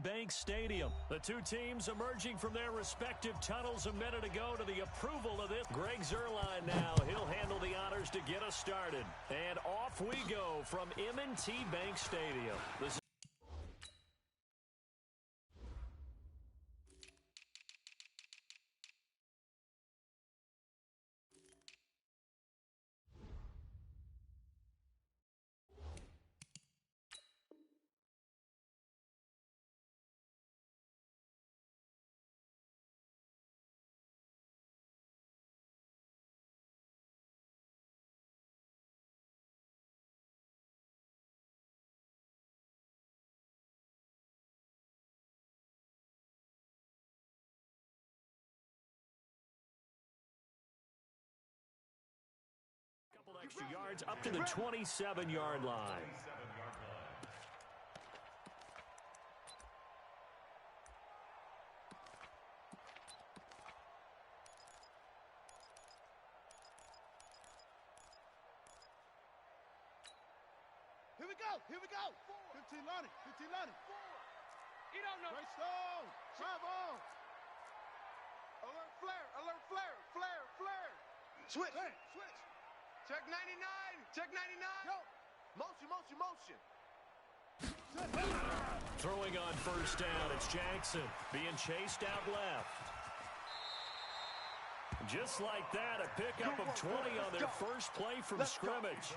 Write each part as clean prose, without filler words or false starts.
Bank Stadium. The two teams emerging from their respective tunnels a minute ago to the approval of this. Greg Zuerlein now. He'll handle the honors to get us started. And off we go from M&T Bank Stadium. This extra yards up to the 27-yard line. Here we go. 15 Lonnie. He don't know. Great slow. Travel. Alert flare. Switch. Check 99. Go. Motion. Throwing on first down, it's Jackson being chased out left. Just like that, a pickup of 20 on their first play from scrimmage.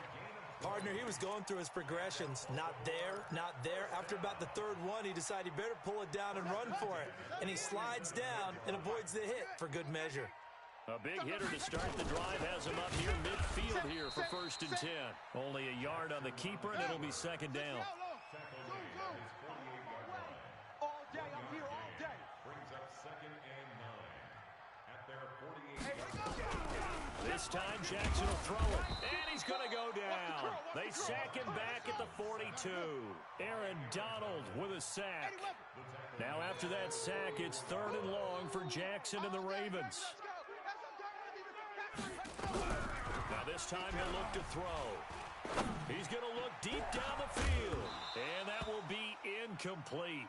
Partner, he was going through his progressions. Not there. After about the third one, he decided he better pull it down and run for it. And he slides down and avoids the hit for good measure. A big hitter to start the drive has him up near midfield here for 1st and 10. Only a yard on the keeper, and it'll be second down. All day, I'm here all day. Brings up 2nd and 9 at their 48. This time, Jackson will throw it, and he's going to go down. They sack him back at the 42. Aaron Donald with a sack. Now after that sack, it's 3rd and long for Jackson and the Ravens. Now this time he'll look to throw. He's going to look deep down the field, and that will be incomplete.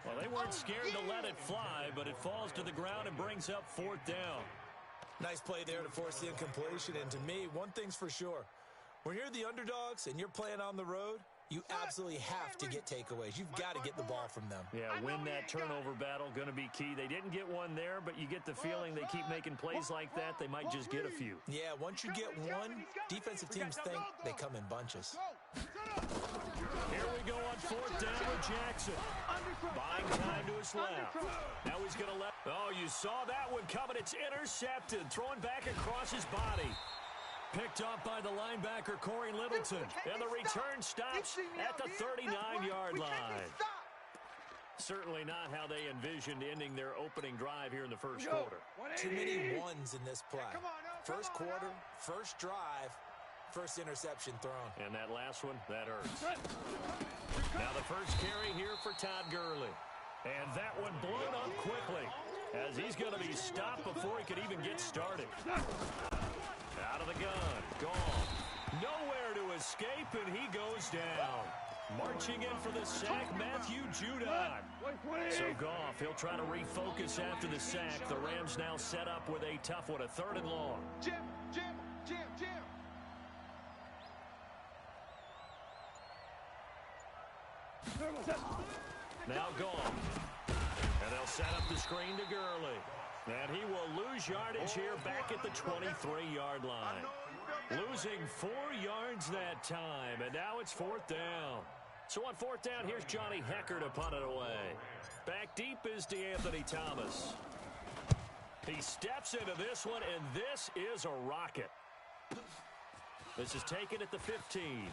Well, they weren't scared to let it fly, but it falls to the ground and brings up 4th down. Nice play there to force the incompletion, and to me, one thing's for sure. When you're the underdogs and you're playing on the road, you absolutely have to get takeaways. You've got to get the ball from them. Yeah, win that turnover battle, going to be key. They didn't get one there, but you get the feeling they keep making plays like that, they might just get a few. Yeah, once you get one, defensive teams think they come in bunches. Here we go on 4th down with Jackson. Buying time to his left. Now he's going to let... Oh, you saw that one coming. It's intercepted. Throwing back across his body. Picked up by the linebacker, Corey Littleton. And the return stops at the 39-yard line. Certainly not how they envisioned ending their opening drive here in the first quarter. Too many ones in this play. First quarter, first drive, first interception thrown. And that last one, that hurts. Now the first carry here for Todd Gurley. And that one blown up quickly as he's going to be stopped before he could even get started. Out of the gun, gone. Nowhere to escape, and he goes down. Marching in for the sack, Matthew Judon. So Goff, he'll try to refocus after the sack. The Rams now set up with a tough one, a 3rd and long. Jim. Now Goff. And they'll set up the screen to Gurley. And he will lose yardage here back at the 23-yard line. Losing 4 yards that time, and now it's 4th down. So on 4th down, here's Johnny Hecker to punt it away. Back deep is DeAnthony Thomas. He steps into this one, and this is a rocket. This is taken at the 15.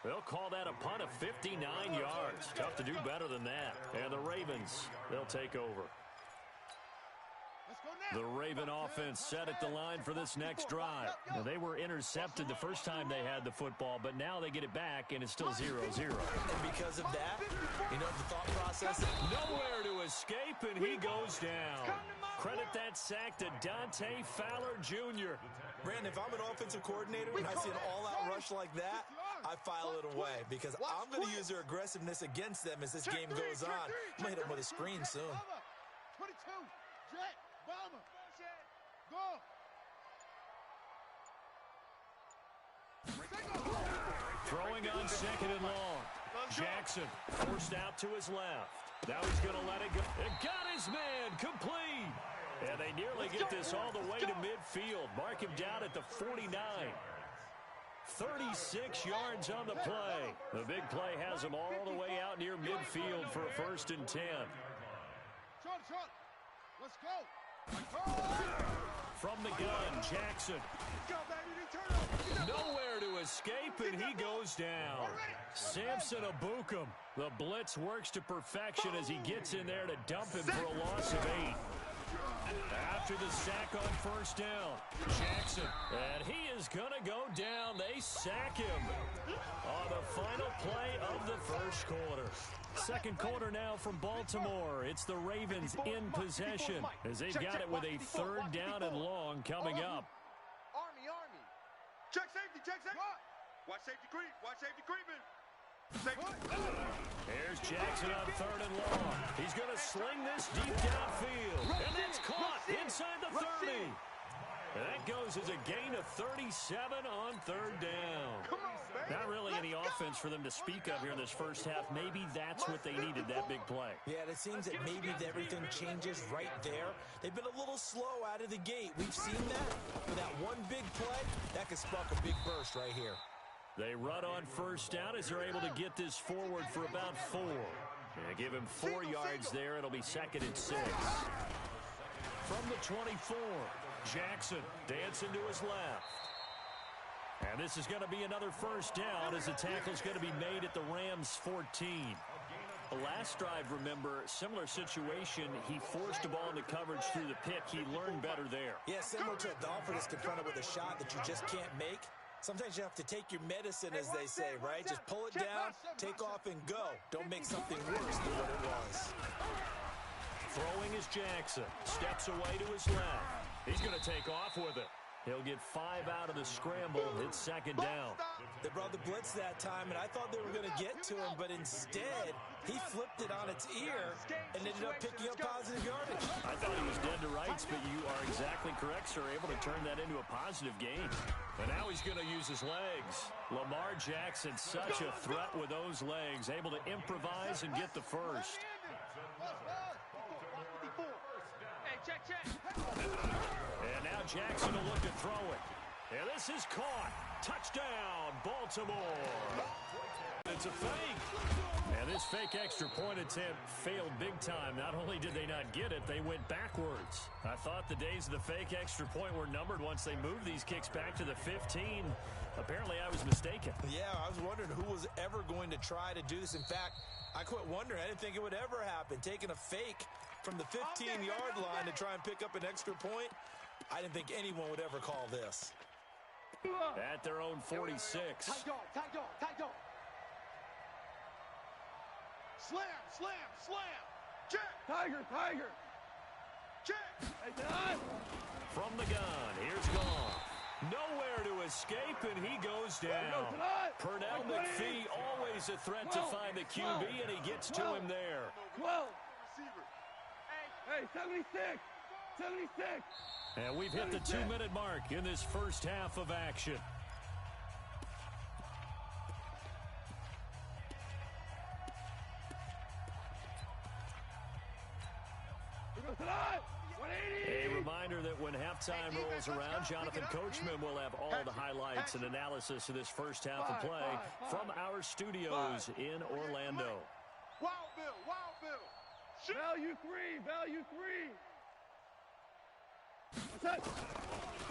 They'll call that a punt of 59 yards. Tough to do better than that. And the Ravens, they'll take over. The Raven offense set at the line for this next drive. Now, they were intercepted the first time they had the football, but now they get it back, and it's still 0-0. And because of that, you know the thought process? Nowhere to escape, and he goes down. Credit that sack to Dante Fowler Jr. Brandon, if I'm an offensive coordinator and I see an all-out rush like that, I file it away because I'm going to use their aggressiveness against them as this game goes on. I'm going to hit them with a screen soon. 22, jet, bomber, go. Throwing on second and long. Jackson forced out to his left. Now he's going to let it go. It got his man complete. And they nearly get this all the way to midfield. Mark him down at the 49. 36 yards on the play. The big play has him all the way out near midfield for a 1st and 10. Short. Let's go. From the gun, Jackson. Nowhere to escape, and he goes down. Samson Abukum. The blitz works to perfection as he gets in there to dump him for a loss of 8. After the sack on 1st down, Jackson. And he is going to go down. They sack him on the final play of the 1st quarter. 2nd quarter now from Baltimore. It's the Ravens in possession as they've got it with a 3rd down and long coming up. Army. Check safety. Watch safety creeping. Here's Jackson on 3rd and long. He's going to sling this deep downfield. And that's caught inside the 30. And that goes as a gain of 37 on 3rd down. Not really any offense for them to speak of here in this first half. Maybe that's what they needed, that big play. Yeah, it seems that maybe everything changes right there. They've been a little slow out of the gate. We've seen that. For that one big play, that could spark a big burst right here. They run on 1st down as they're able to get this forward for about 4. And give him 4 yards there. It'll be 2nd and 6. From the 24, Jackson dancing to his left. And this is going to be another 1st down as the tackle's going to be made at the Rams' 14. The last drive, remember, similar situation. He forced the ball into coverage through the pick. He learned better there. Yeah, similar to a Dolphin is confronted with a shot that you just can't make. Sometimes you have to take your medicine, as they say, right? Just pull it down, take off, and go. Don't make something worse than what it was. Throwing is Jackson. Steps away to his left. He's going to take off with it. He'll get 5 out of the scramble. It's 2nd down. They brought the blitz that time, and I thought they were going to get to him, but instead, he flipped it on its ear and ended up picking up positive yardage. I thought he was dead to rights, but you are exactly correct, sir. Able to turn that into a positive gain. And now he's going to use his legs. Lamar Jackson, such a threat with those legs, able to improvise and get the 1st. Hey, check. And now Jackson will look to throw it. And this is caught. Touchdown, Baltimore. It's a fake. And this fake extra point attempt failed big time. Not only did they not get it, they went backwards. I thought the days of the fake extra point were numbered once they moved these kicks back to the 15. Apparently, I was mistaken. Yeah, I was wondering who was ever going to try to do this. In fact, I quit wondering. I didn't think it would ever happen. Taking a fake from the 15-yard line to try and pick up an extra point, I didn't think anyone would ever call this. At their own 46. Tight dog. Slam. Check. Tiger. Check. Hey, Don. From the gun, here's Goff. Nowhere to escape, and he goes down. Pernell McPhee, always a threat to find the QB, and he gets to him there. 12. Hey, 76. And we've hit the 2-minute mark in this first half of action. A reminder that when halftime rolls around, Jonathan Coachman will have all the highlights and analysis of this first half of play from our studios in Orlando. Wild Bill. Value three.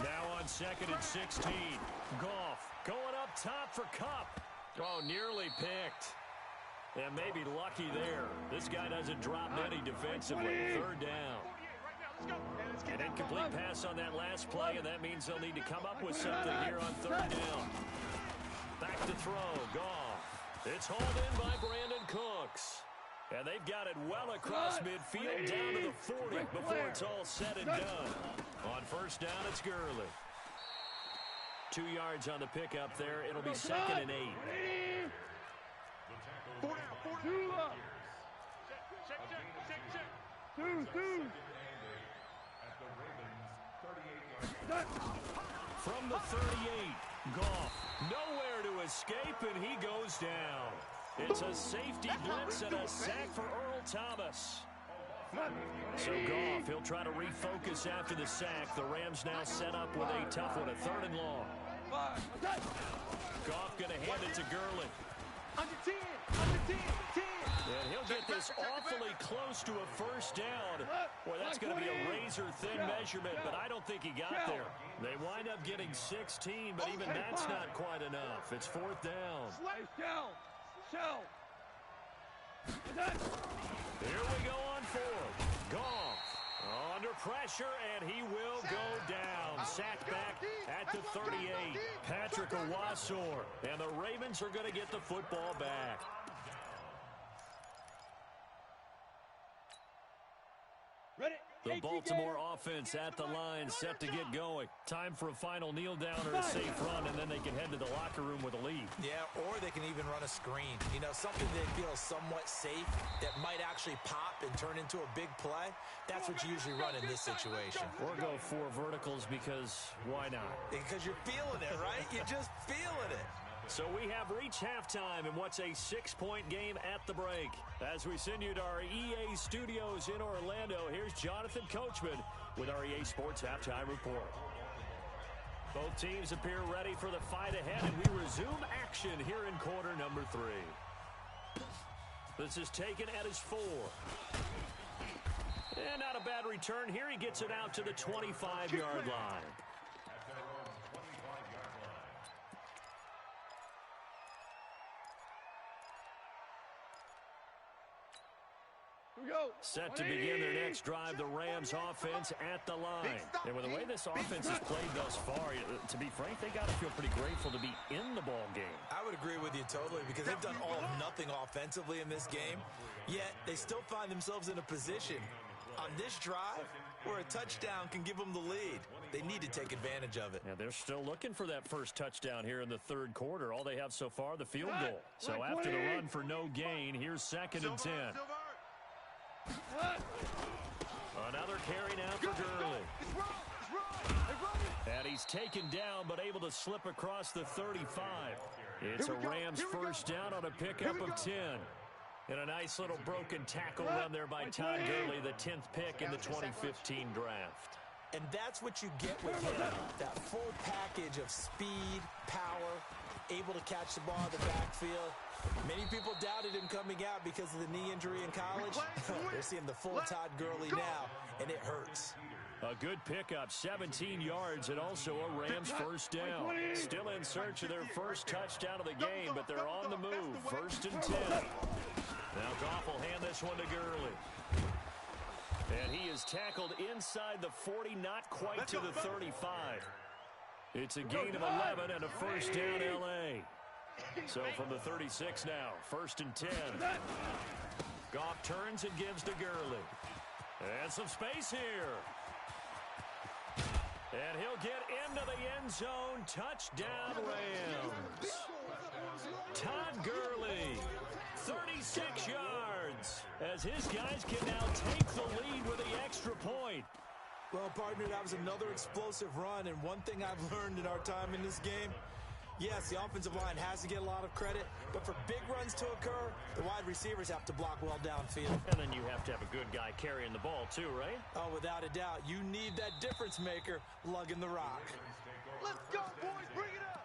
Now on 2nd and 16. Goff going up top for Kupp. Oh, nearly picked. And maybe lucky there. This guy doesn't drop any defensively. 3rd down. An incomplete pass on that last play, and that means they'll need to come up with something here on 3rd down. Back to throw. Goff. It's hauled in by Brandon Cooks. And they've got it well across midfield down to the 40 before it's all said and done. On 1st down, it's Gurley. 2 yards on the pickup there. It'll be 2nd and 8. 4 down, 4 down. From the 38, Goff nowhere to escape, and he goes down. It's a safety blitz and a sack for Earl Thomas. So Goff, he'll try to refocus after the sack. The Rams now set up with a tough one, a 3rd and long. Goff going to hand it to Gurley. Under 10, under 10, 10. And he'll get this awfully close to a first down. Boy, that's going to be a razor-thin measurement, but I don't think he got there. They wind up getting 16, but even that's not quite enough. It's 4th down. Here we go on 4th. Goff under pressure, and he will go down. Sacked back at the 38. Patrick Owasor, and the Ravens are going to get the football back. The Baltimore offense at the line, set to get going. Time for a final kneel down or a safe run, and then they can head to the locker room with a lead. Yeah, or they can even run a screen. You know, something they feel somewhat safe that might actually pop and turn into a big play. That's what you usually run in this situation. Or go 4 verticals because why not? Because you're feeling it, right? You're just feeling it. So we have reached halftime in what's a 6-point game at the break. As we send you to our EA studios in Orlando, here's Jonathan Coachman with our EA Sports Halftime Report. Both teams appear ready for the fight ahead, and we resume action here in quarter number 3. This is taken at his 4. And not a bad return here. He gets it out to the 25-yard line. Set to begin their next drive, the Rams offense at the line. And with the way this offense has played thus far, to be frank, they got to feel pretty grateful to be in the ball game. I would agree with you totally, because they've done all of nothing offensively in this game, yet they still find themselves in a position on this drive where a touchdown can give them the lead. They need to take advantage of it. Yeah, they're still looking for that first touchdown here in the 3rd quarter. All they have so far, the field goal. So after the run for no gain, here's 2nd and 10. Another carry now for Gurley. And he's taken down, but able to slip across the 35. It's a Rams first down on a pickup of 10. And a nice little broken tackle run there by Todd Gurley, the 10th pick in the 2015 draft. And that's what you get with him, that full package of speed, power, able to catch the ball in the backfield. Many people doubted him coming out because of the knee injury in college. They're seeing the full Todd Gurley now, and it hurts. A good pickup, 17 yards, and also a Rams first down. Still in search of their first touchdown of the game, but they're on the move. 1st and 10. Now Goff will hand this one to Gurley. And he is tackled inside the 40, not quite to the 35. It's a gain of 11 and a first down, L.A. So from the 36 now, 1st and 10. Goff turns and gives to Gurley. And some space here. And he'll get into the end zone. Touchdown, Rams. Todd Gurley, 36 yards, as his guys can now take the lead with the extra point. Well, partner, that was another explosive run, and one thing I've learned in our time in this game, yes, the offensive line has to get a lot of credit, but for big runs to occur, the wide receivers have to block well downfield. And then you have to have a good guy carrying the ball too, right? Oh, without a doubt. You need that difference maker lugging the rock. Let's go, boys. Bring it up.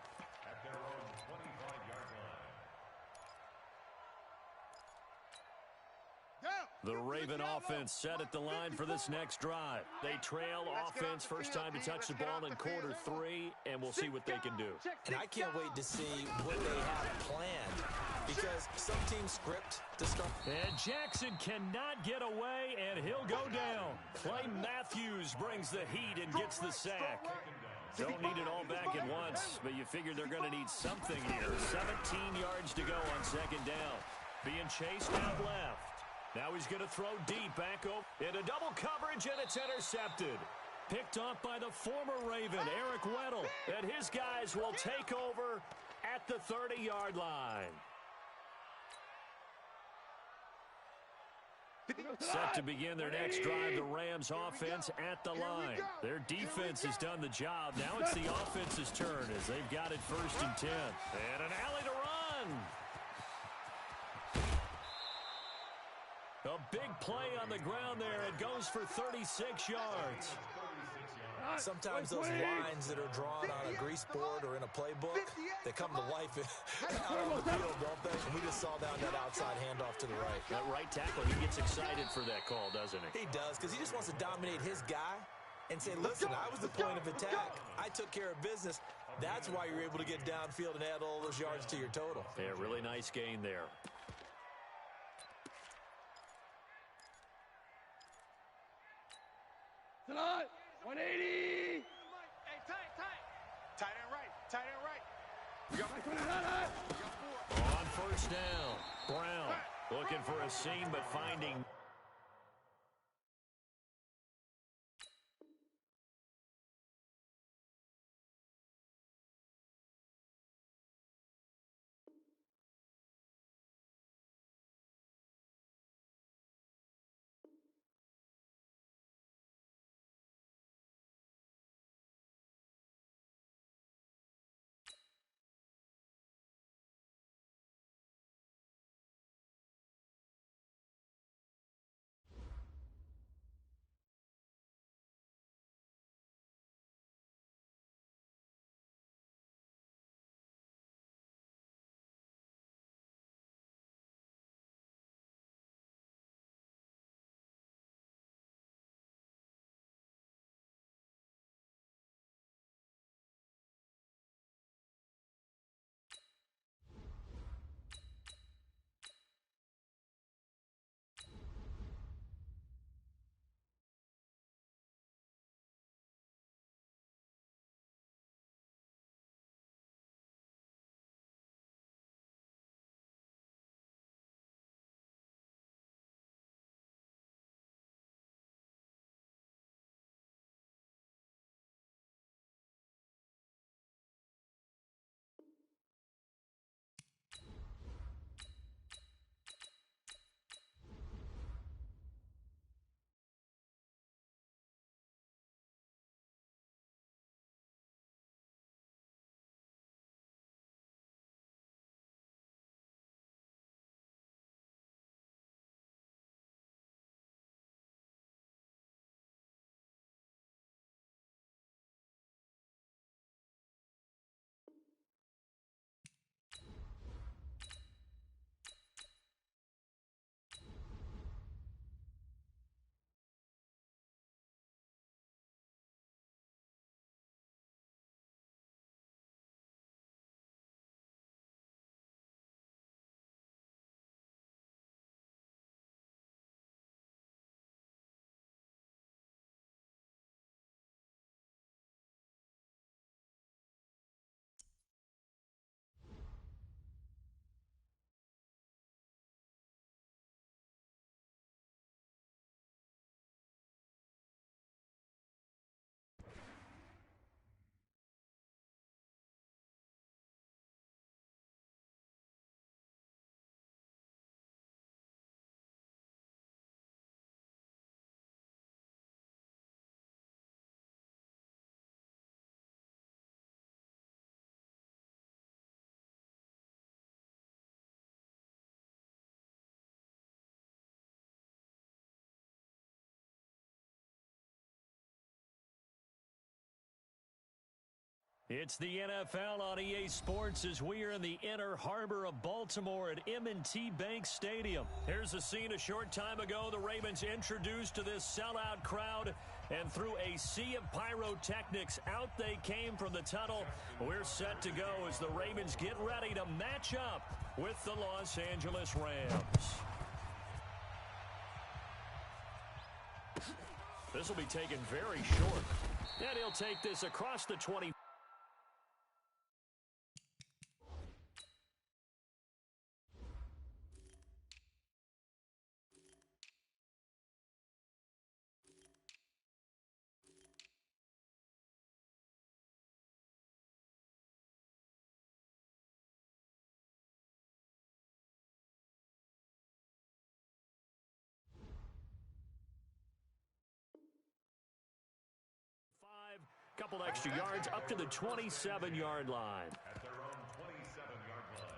The Raven offense set at the line for this next drive. They trail offense, first time to touch the ball in quarter 3, and we'll see what they can do. And I can't wait to see what they have planned, because some teams script to start. And Jackson cannot get away, and he'll go down. Clay Matthews brings the heat and gets the sack. Don't need it all back at once, but you figure they're going to need something here. 17 yards to go on 2nd down. Being chased out left. Now he's going to throw deep back into double coverage, and it's intercepted. picked off by the former Raven, Eric Weddle. And his guys will take over at the 30-yard line. Set to begin their next drive, the Rams offense at the line. Their defense has done the job. Now it's the offense's turn as they've got it 1st and 10. And an alley to run. A big play on the ground there. It goes for 36 yards. Sometimes those lines that are drawn on a grease board or in a playbook, they come to life out on the field, don't they? And we just saw down that outside handoff to the right. That right tackle, he gets excited for that call, doesn't he? He does, because he just wants to dominate his guy and say, listen, I was the point of attack. I took care of business. That's why you're able to get downfield and add all those yards to your total. Yeah, really nice gain there. Tonight, 180. Hey, tight end right. Tight end right. We got On 1st down, Brown looking for a seam but finding. It's the NFL on EA Sports as we are in the inner harbor of Baltimore at M&T Bank Stadium. Here's a scene a short time ago. The Ravens introduced to this sellout crowd, and through a sea of pyrotechnics, out they came from the tunnel. We're set to go as the Ravens get ready to match up with the Los Angeles Rams. This will be taken very short. And he'll take this across the 20. Couple extra yards up to the 27-yard line. At their own 27-yard line.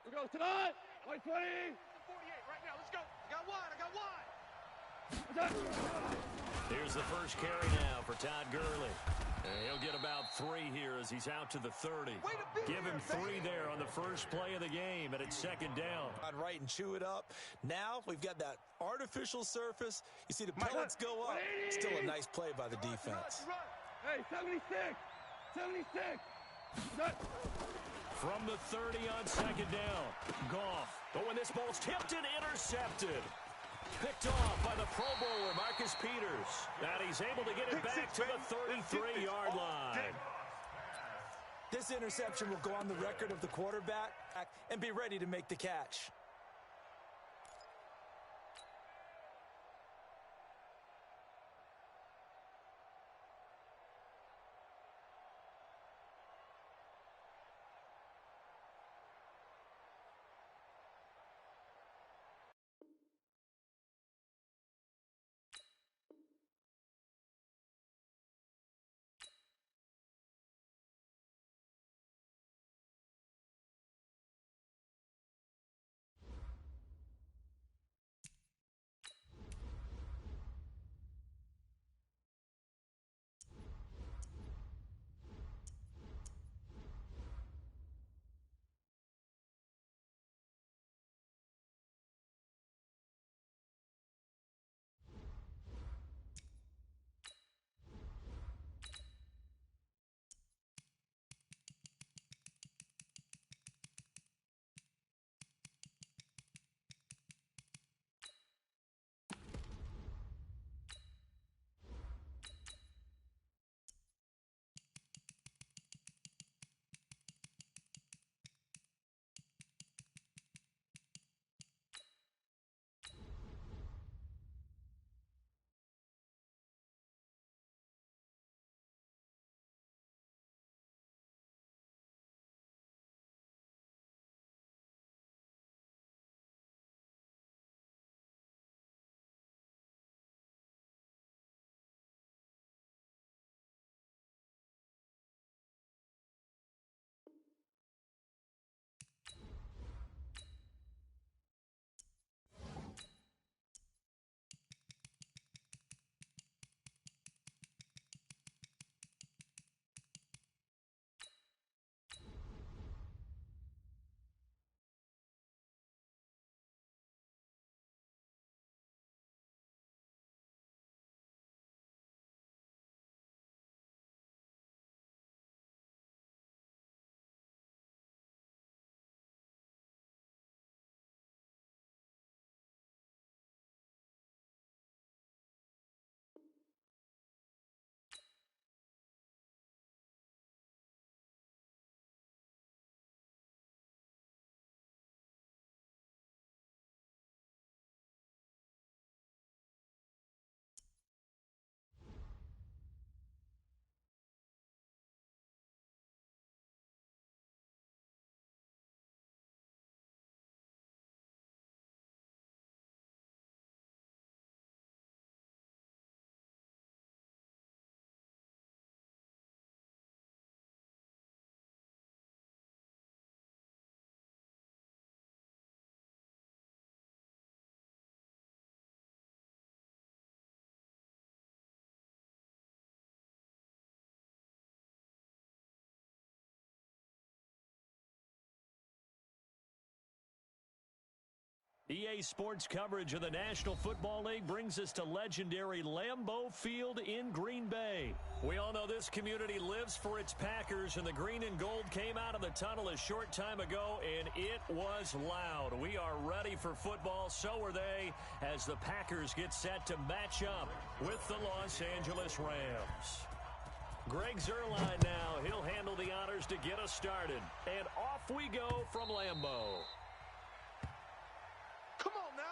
We go tonight. White 20. 48 right now. Let's go. I got wide. Here's the first carry now for Todd Gurley. And he'll get about 3 here as he's out to the 30. Give him 3 there on the first play of the game, and it's second down. Right and chew it up. Now we've got that artificial surface. You see the pellets go up. Still a nice play by the defense. Hey, 76. 76. From the 30 on second down. Goff. Oh, and this ball's tipped and intercepted. Picked off by the Pro Bowler, Marcus Peters. And he's able to get it back to the 33-yard line. This interception will go on the record of the quarterback and be ready to make the catch. EA Sports coverage of the National Football League brings us to legendary Lambeau Field in Green Bay. We all know this community lives for its Packers, and the green and gold came out of the tunnel a short time ago, and it was loud. We are ready for football, so are they, as the Packers get set to match up with the Los Angeles Rams. Greg Zuerlein now. He'll handle the honors to get us started. And off we go from Lambeau. Come on now.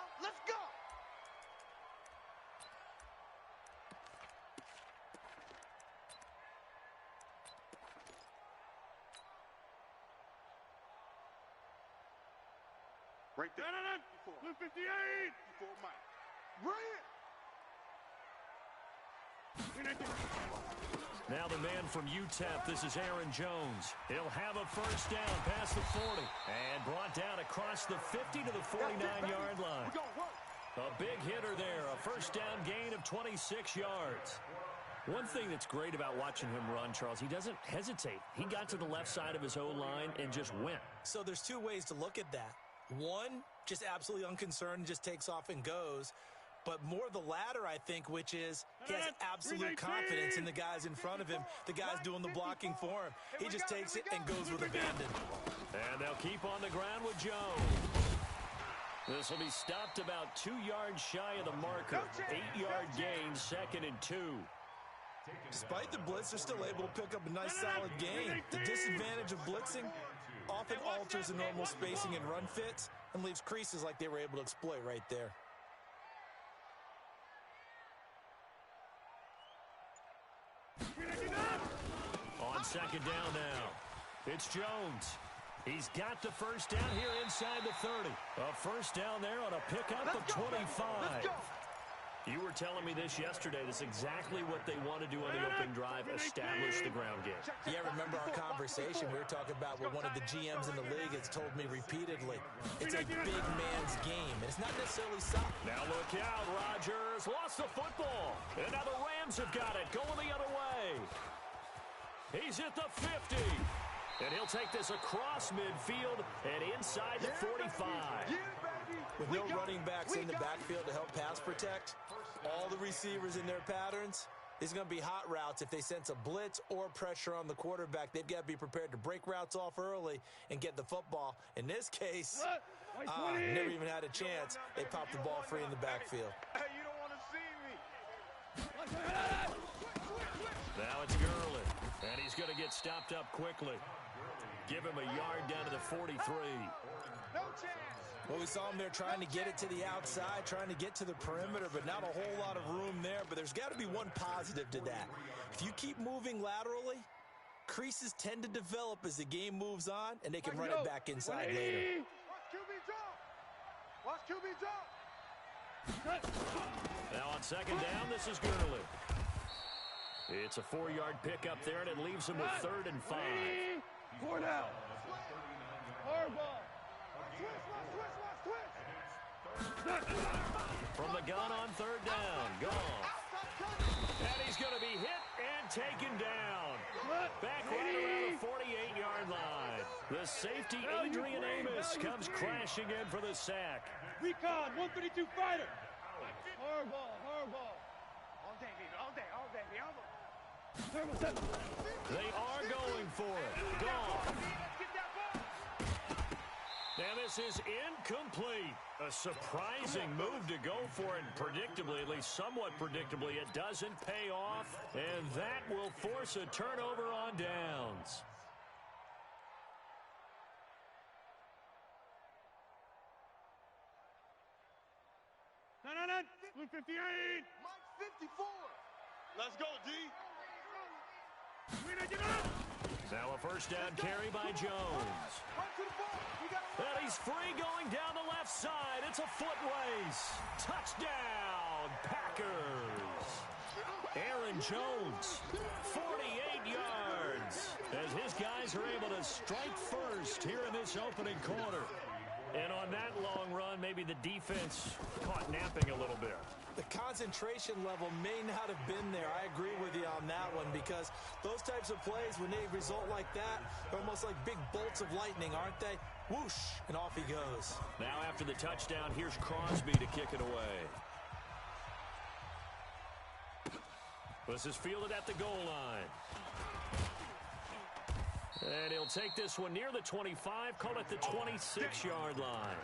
Right there. No. 58. Before Mike. Right. Now the man from UTEP, this is Aaron Jones. He'll have a first down past the 40 and brought down across the 50 to the 49-yard line. A big hitter there, a first down gain of 26 yards. One thing that's great about watching him run, Charles, he doesn't hesitate. He got to the left side of his O-line and just went. So there's two ways to look at that. One, just absolutely unconcerned, just takes off and goes. But more the latter, I think, which is he has absolute confidence in the guys in front of him, the guys doing the blocking for him. He just takes it and goes with abandon. And they'll keep on the ground with Jones. This will be stopped about 2 yards shy of the marker. 8-yard gain, 2nd and 2. Despite the blitz, they're still able to pick up a nice solid gain. The disadvantage of blitzing often alters the normal spacing and run fits and leaves creases like they were able to exploit right there. On second down now, it's Jones. He's got the first down here inside the 30. A first down there on a pickup of 25. You were telling me this yesterday. That's exactly what they want to do on the opening drive, establish the ground game. Yeah, remember our conversation? We were talking about what one of the GMs in the league has told me repeatedly. It's a big man's game, and it's not necessarily soft. Now look out, Rodgers lost the football. And now the Rams have got it, going the other way. He's at the 50. And he'll take this across midfield and inside the 45. With no running backs in the backfield to help pass protect, all the receivers in their patterns, these are going to be hot routes. If they sense a blitz or pressure on the quarterback, they've got to be prepared to break routes off early and get the football. In this case, never even had a chance. They popped the ball free in the backfield. Hey, you don't want to see me. Now it's Gurley, and he's going to get stopped up quickly. Give him a yard down to the 43. No chance. Well, we saw him there trying to get it to the outside, trying to get to the perimeter, but not a whole lot of room there. But there's got to be one positive to that. If you keep moving laterally, creases tend to develop as the game moves on, and they can run it back inside later. Watch QB jump. Now on second down, this is Gurley. It's a 4-yard pickup there, and it leaves him with 3rd and 5. 4 down. Hardball. From the gun on 3rd down, Goff. And he's going to be hit and taken down. Back right around the 48-yard line. The safety, Adrian Amos, comes crashing in for the sack. Recon, 132 fighter. Hardball. All day, baby. All day, baby. They are going for it. Goff. And this is incomplete. A surprising move to go for it. Predictably, at least somewhat predictably, it doesn't pay off. And that will force a turnover on downs. No. 58. Mike 54. Let's go, D. Now a first down carry by Jones. And he's free going down the left side. It's a foot race. Touchdown, Packers. Aaron Jones, 48 yards, as his guys are able to strike first here in this opening quarter. And on that long run, maybe the defense caught napping a little bit. The concentration level may not have been there. I agree with you on that one, because those types of plays, when they result like that, they're almost like big bolts of lightning, aren't they? Whoosh, and off he goes. Now after the touchdown, here's Crosby to kick it away. This is fielded at the goal line. And he'll take this one near the 25, call it the 26-yard line.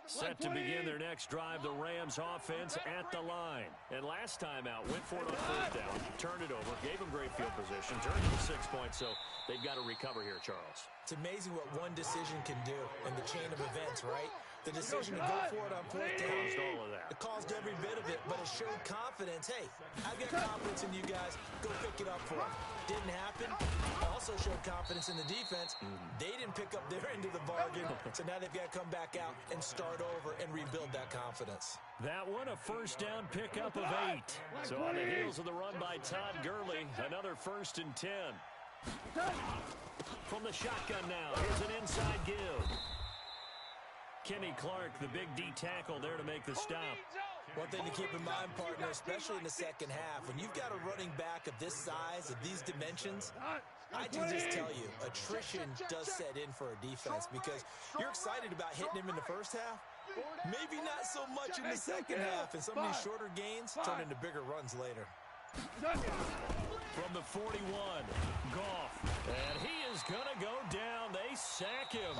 Set to begin their next drive, the Rams offense at the line. And last time out, went for it on fourth down, turned it over, gave them great field position, turned it to 6 points, so they've got to recover here, Charles. It's amazing what one decision can do in the chain of events, right? The decision to go for it on fourth down. Caused all of that. It caused every bit of it, but it showed confidence. Hey, I've got confidence in you guys. Go pick it up for them. Didn't happen. Also showed confidence in the defense. They didn't pick up their end of the bargain, so now they've got to come back out and start over and rebuild that confidence. That one, a first down pickup of 8. So on the heels of the run by Todd Gurley, another 1st and 10. From the shotgun now, here's an inside give. Kenny Clark, the big D tackle there to make the stop. One thing to keep in mind, partner, especially in the second half, when you've got a running back of this size, of these dimensions, I can just tell you, attrition does set in for a defense because you're excited about hitting him in the first half. Maybe not so much in the second half, and some of these shorter gains turn into bigger runs later. From the 41, Goff, and he is going to go down. They sack him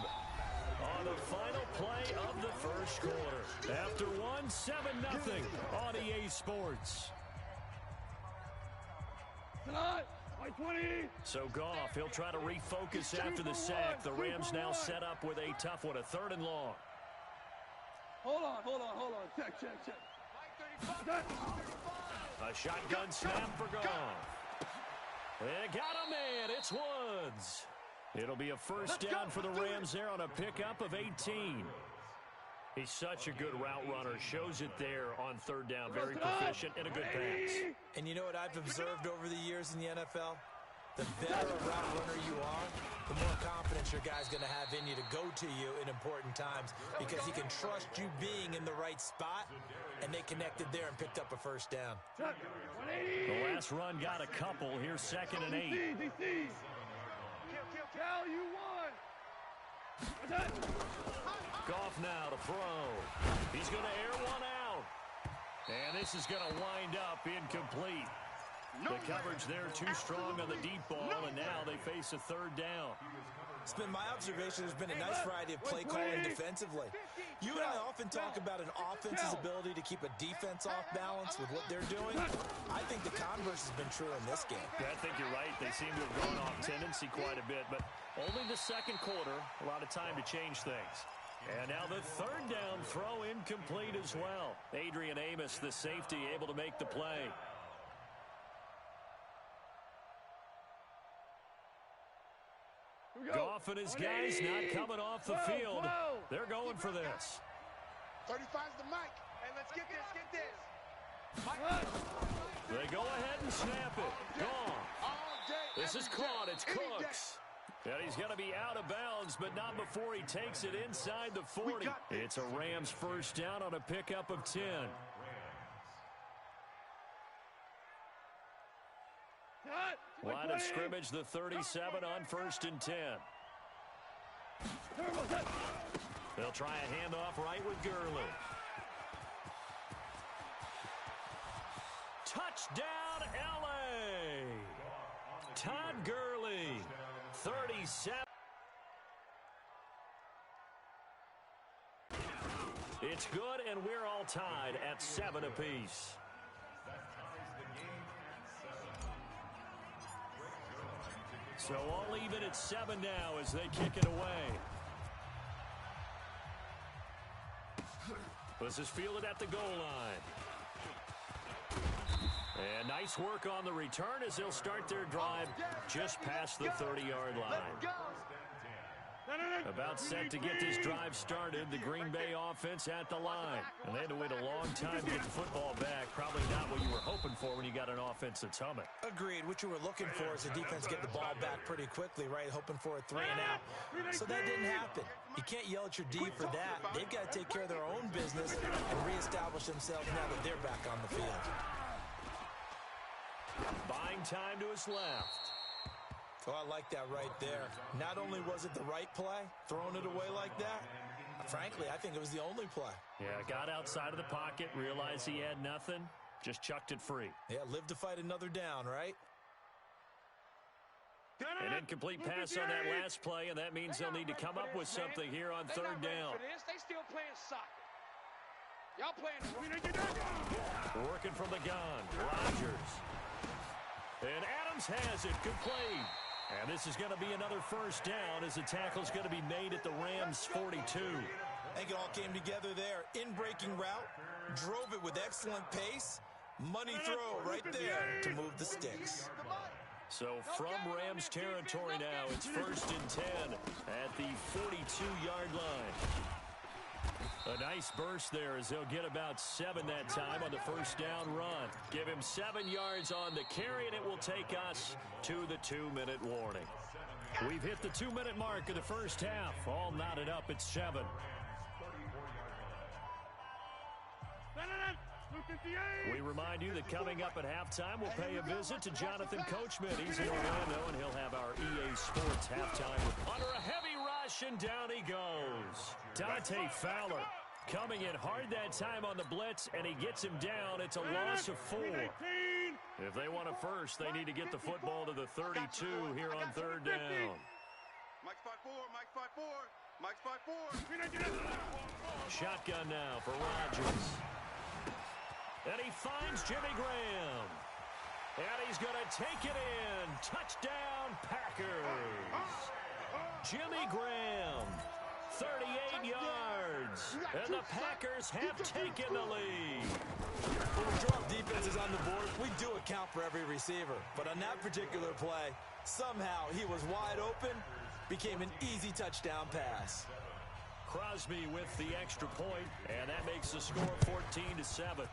on the final play of the first quarter. After one, 7-0 on EA Sports. So Goff, he'll try to refocus after the sack. The Rams now set up with a tough one, a 3rd and long. Hold on. Check. A shotgun snap for Goff. They got a man. It's Woods. It'll be a first down for the Rams there on a pickup of 18. He's such a good route runner. Shows it there on 3rd down. Very proficient and a good pass. And you know what I've observed over the years in the NFL? The better a route runner you are, the more confidence your guy's going to have in you to go to you in important times because he can trust you being in the right spot, and they connected there and picked up a first down. The last run got a couple. Here's 2nd and 8. Cal, you won. Goff now to throw. He's going to air one out. And this is going to wind up incomplete. The coverage there too strong on the deep ball, and now they face a 3rd down. It's been my observation there's been a nice variety of play calling defensively. You and I often talk about an offense's ability to keep a defense off balance with what they're doing. I think the converse has been true in this game. Yeah, I think you're right. They seem to have gone off tendency quite a bit, but only the second quarter, a lot of time to change things. And now the 3rd down throw incomplete as well. Adrian Amos, the safety, able to make the play. Goff and his guys not coming off the field. They're going for this. 35's the mic. Hey, let's get this. They go ahead and snap it. Gone. This is caught. It's Cooks. And he's going to be out of bounds, but not before he takes it inside the 40. It's a Rams first down on a pickup of 10. Line of scrimmage, the 37 on 1st and 10. They'll try a handoff right with Gurley. Touchdown, L.A. Todd Gurley, 37. It's good, and we're all tied at 7 apiece. So all even at 7 now as they kick it away. This is fielded at the goal line. And nice work on the return as they'll start their drive just past the 30-yard line. About set to get this drive started, the Green Bay offense at the line. And they had to wait a long time to get the football back. Probably not what you were hoping for when you got an offense that's humming. Agreed. What you were looking for is the defense get the ball back pretty quickly, right? Hoping for a 3 and out. So that didn't happen. You can't yell at your D for that. They've got to take care of their own business and reestablish themselves now that they're back on the field. Buying time to his left. Oh, I like that right there. Not only was it the right play, throwing it away like that, frankly, I think it was the only play. Yeah, got outside of the pocket, realized he had nothing, just chucked it free. Yeah, live to fight another down, right? An incomplete pass on that last play, and that means they'll need to come up with something here on third down. They still playing soccer. Y'all playing. Working from the gun, Rodgers. And Adams has it, complete. And this is going to be another first down as the tackle's going to be made at the Rams' 42. I think it all came together there. In-breaking route, drove it with excellent pace. Money throw right there to move the sticks. So from Rams territory now, it's 1st and 10 at the 42-yard line. A nice burst there as they'll get about 7 that time on the first down run. Give him 7 yards on the carry, and it will take us to the 2-minute warning. We've hit the 2-minute mark of the first half. All knotted up at 7. We remind you that coming up at halftime, we'll pay a visit to Jonathan Coachman. He's in Orlando, and he'll have our EA Sports halftime under a heavy rush, and down he goes. Dante Fowler coming in hard that time on the blitz, and he gets him down. It's a loss of 4. If they want a first, they need to get the football to the 32 here on third down. Mike's 5-4, Mike's 5-4, Mike's 5-4. Shotgun now for Rodgers. And he finds Jimmy Graham. And he's going to take it in. Touchdown, Packers. Jimmy Graham, 38 yards. And the Packers have taken the lead. When we drop defenses on the board, we do account for every receiver. But on that particular play, somehow he was wide open, became an easy touchdown pass. Crosby with the extra point, and that makes the score 14-7.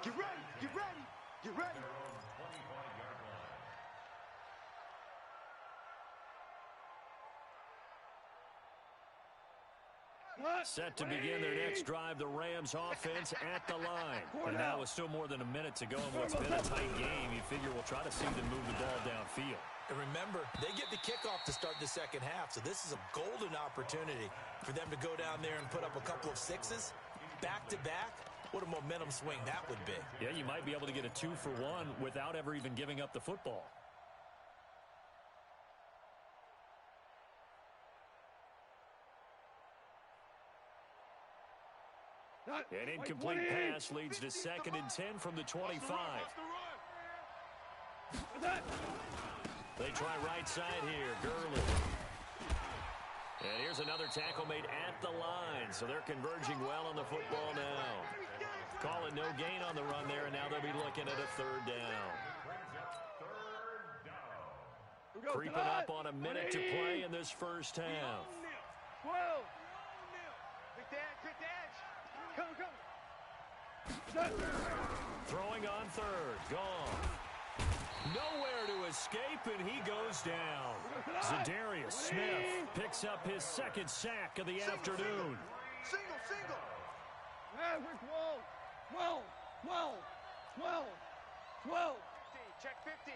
Get ready, get ready, get ready. Set to begin their next drive, the Rams offense at the line. And now with still more than a minute to go in what's been a tight game, you figure we'll try to see them move the ball downfield. And remember, they get the kickoff to start the second half, so this is a golden opportunity for them to go down there and put up a couple of sixes back-to-back. What a momentum swing that would be. Yeah, you might be able to get a 2-for-1 without ever even giving up the football. An incomplete pass leads to 2nd and 10 from the 25. They try right side here, Gurley. And here's another tackle made at the line, so they're converging well on the football now. Call it no gain on the run there, and now they'll be looking at a 3rd down. Creeping up on a minute to play in this first half. Throwing on 3rd, gone. Nowhere to escape, and he goes down. Zadarius Smith picks up his 2nd sack of the afternoon. Single. Average 12. Check 50.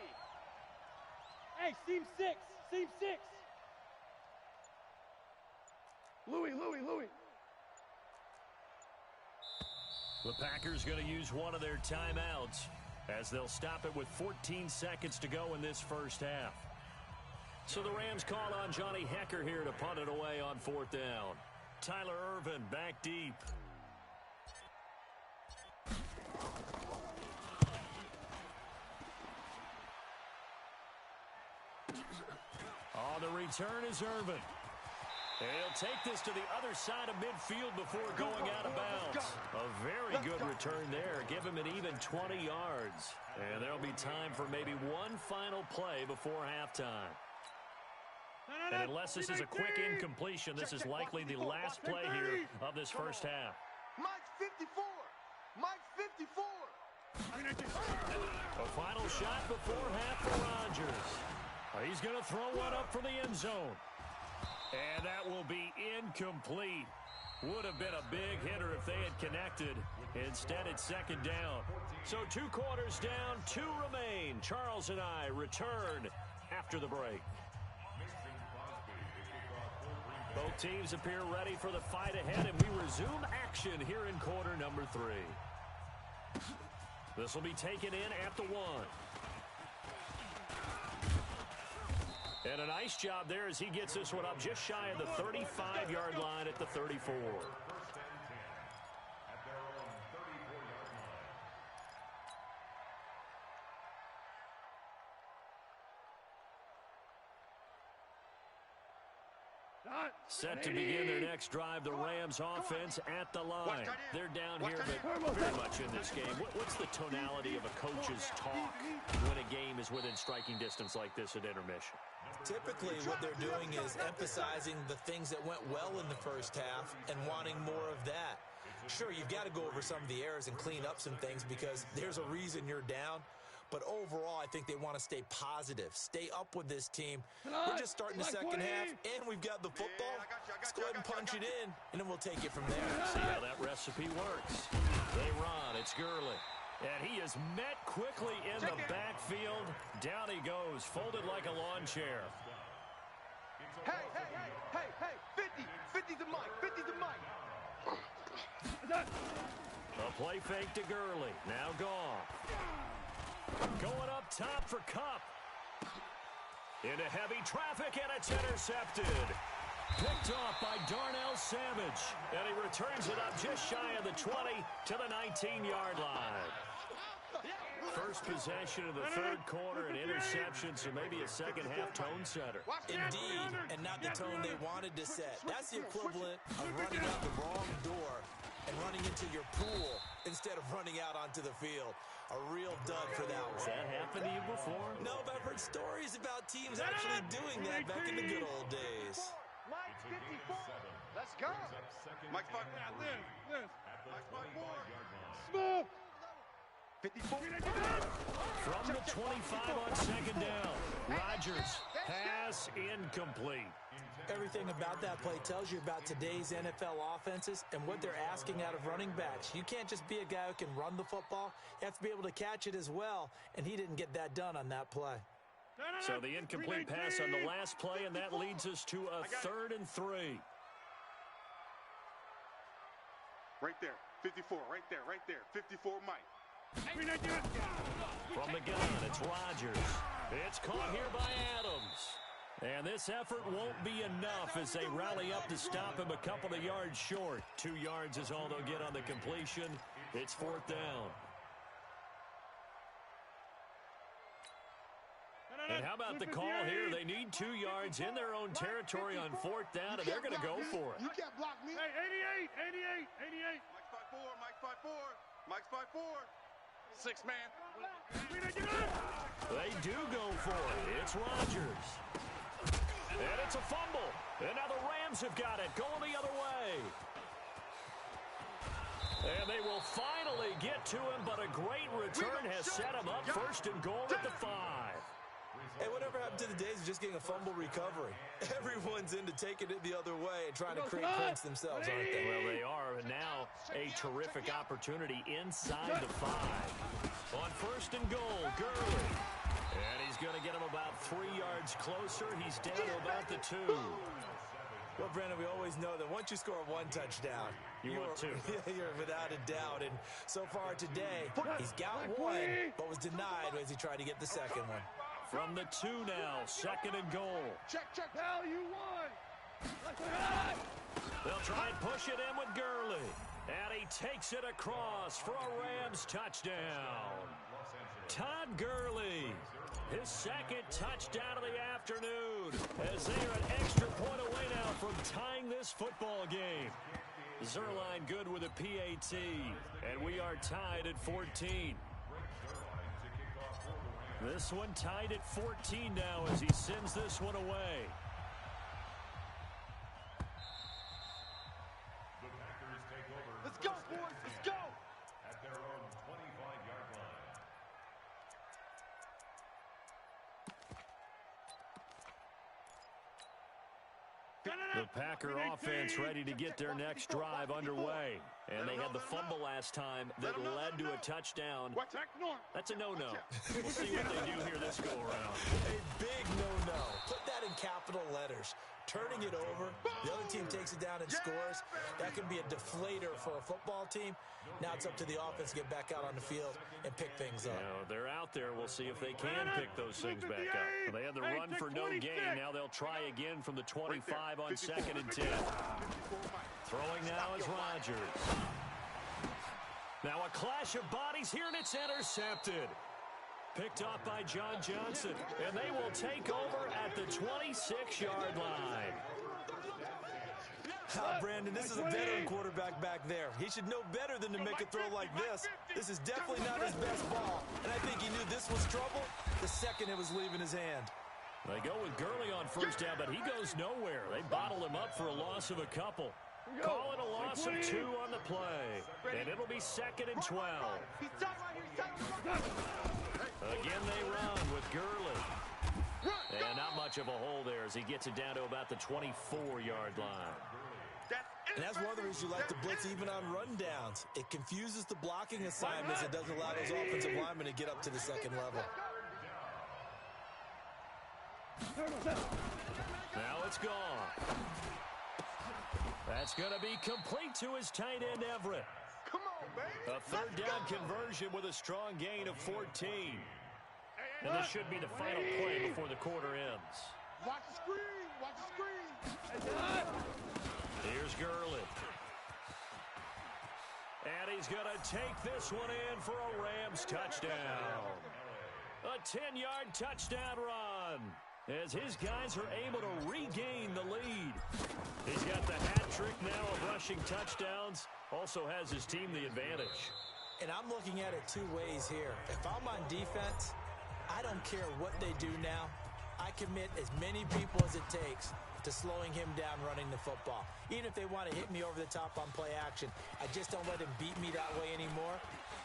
Hey, seam 6. Louis. The Packers going to use one of their timeouts as they'll stop it with 14 seconds to go in this first half. So the Rams call on Johnny Hecker here to punt it away on 4th down. Tyler Ervin back deep. On the return is Ervin. And he'll take this to the other side of midfield before going out of bounds. A very good return there. Give him an even 20 yards. And there'll be time for maybe one final play before halftime. And unless this is a quick incompletion, this is likely the last play here of this first half. Mike's 54. Mike's 54. A final shot before half for Rodgers. He's going to throw one up for the end zone. And that will be incomplete. Would have been a big hitter if they had connected. Instead, it's 2nd down. So 2 quarters down, 2 remain. Charles and I return after the break. Both teams appear ready for the fight ahead, and we resume action here in quarter number 3. This will be taken in at the 1. And a nice job there as he gets this one up just shy of the 35-yard line at the 34. Set to begin their next drive, the Rams offense at the line. They're down here, but very much in this game. What's the tonality of a coach's talk when a game is within striking distance like this at intermission? Typically, what they're doing is emphasizing the things that went well in the first half and wanting more of that. Sure, you've got to go over some of the errors and clean up some things because there's a reason you're down. But overall, I think they want to stay positive, stay up with this team. We're just starting the second half, and we've got the football. Let's go ahead and punch it in, and then we'll take it from there. See how that recipe works. They run. It's Gurley. And he is met quickly in the backfield. Down he goes, folded like a lawn chair. Hey, 50 to Mike, 50 to Mike. A play fake to Gurley. Now gone. Going up top for Kupp. Into heavy traffic, and it's intercepted. Picked off by Darnell Savage. And he returns it up just shy of the 20 to the 19-yard line. First possession of the third quarter, an interception, so maybe a second-half tone setter. Indeed, and not the tone they wanted to set. That's the equivalent of running out the wrong door and running into your pool instead of running out onto the field. A real dud for that one. Has that happened to you before? No, but I've heard stories about teams actually doing that back in the good old days. Mike 54. Let's go. Mike 5. Mike 5-4. Smoke. 54. From the 25 on second down. Rodgers, pass incomplete. Everything about that play tells you about today's NFL offenses and what they're asking out of running backs. You can't just be a guy who can run the football. You have to be able to catch it as well, and he didn't get that done on that play. So the incomplete pass on the last play, and that leads us to a 3rd and 3. Right there, 54, right there, 54 Mike. From the gun, it's Rodgers. It's caught here by Adams. And this effort won't be enough as they rally up to stop him a couple of yards short. 2 yards is all they'll get on the completion. It's 4th down. And how about the call here? They need 2 yards in their own territory on 4th down, and they're going to go for it. You can't block me. Hey, 88. Mike's 5-4. 6 man. They do go for it. It's Rodgers. And it's a fumble. And now the Rams have got it, going the other way. And they will finally get to him, but a great return has set him up 1st and goal at the 5. Hey, whatever happened to the days of just getting a fumble recovery? Everyone's into taking it the other way and trying to create points themselves, aren't they? Well, they are. And now a terrific opportunity inside the 5. On 1st and goal, Gurley. And he's going to get him about 3 yards closer. He's down to about the 2. Well, Brandon, we always know that once you score 1 touchdown, you want 2. You're without a doubt. And so far today, he's got 1, but was denied as he tried to get the second one. From the 2 now, 2nd and goal. Check. Hell, you won. They'll try and push it in with Gurley. And he takes it across for a Rams touchdown. Todd Gurley, his 2nd touchdown of the afternoon, as they are an extra point away now from tying this football game. Zerline good with a PAT, and we are tied at 14. This one tied at 14 now as he sends this one away. The Packers take over. Let's go, boys. Let's go. At their own 25-yard line. The Packer offense ready to get their next drive underway. And they had the fumble last time that led to a touchdown. That's a no-no. We'll see what they do here this go-around. A big no-no. Put that in capital letters. Turning it over, the other team takes it down and scores. That can be a deflator for a football team. Now it's up to the offense to get back out on the field and pick things up. They're out there. We'll see if they can pick those things back up. Well, they had the run for no gain. Now they'll try again from the 25 on 2nd and 10. Throwing now is Rodgers. Now a clash of bodies here, and it's intercepted. Picked off by John Johnson, and they will take over at the 26-yard line. Brandon, this is a veteran quarterback back there. He should know better than to make a throw like this. This is definitely not his best ball, and I think he knew this was trouble the second it was leaving his hand. They go with Gurley on first down, but he goes nowhere. They bottled him up for a loss of a couple. Call it a loss of 2 on the play, and it'll be 2nd and 12. Again, they run with Gurley. And not much of a hole there as he gets it down to about the 24-yard line. And that's one of the reasons you like to blitz even on rundowns. It confuses the blocking assignments. It doesn't allow those offensive linemen to get up to the second level. Now it's gone. That's going to be complete to his tight end, Everett. Come on, baby. A third down conversion with a strong gain of 14. And this should be the final play before the quarter ends. Watch the screen. Watch the screen. Here's Gurley. And he's going to take this one in for a Rams touchdown. A 10-yard touchdown run as his guys are able to regain the lead. He's got the hat trick now of rushing touchdowns. Also has his team the advantage. And I'm looking at it 2 ways here. If I'm on defense, I don't care what they do now. I commit as many people as it takes to slowing him down running the football. Even if they want to hit me over the top on play action, I just don't let him beat me that way anymore.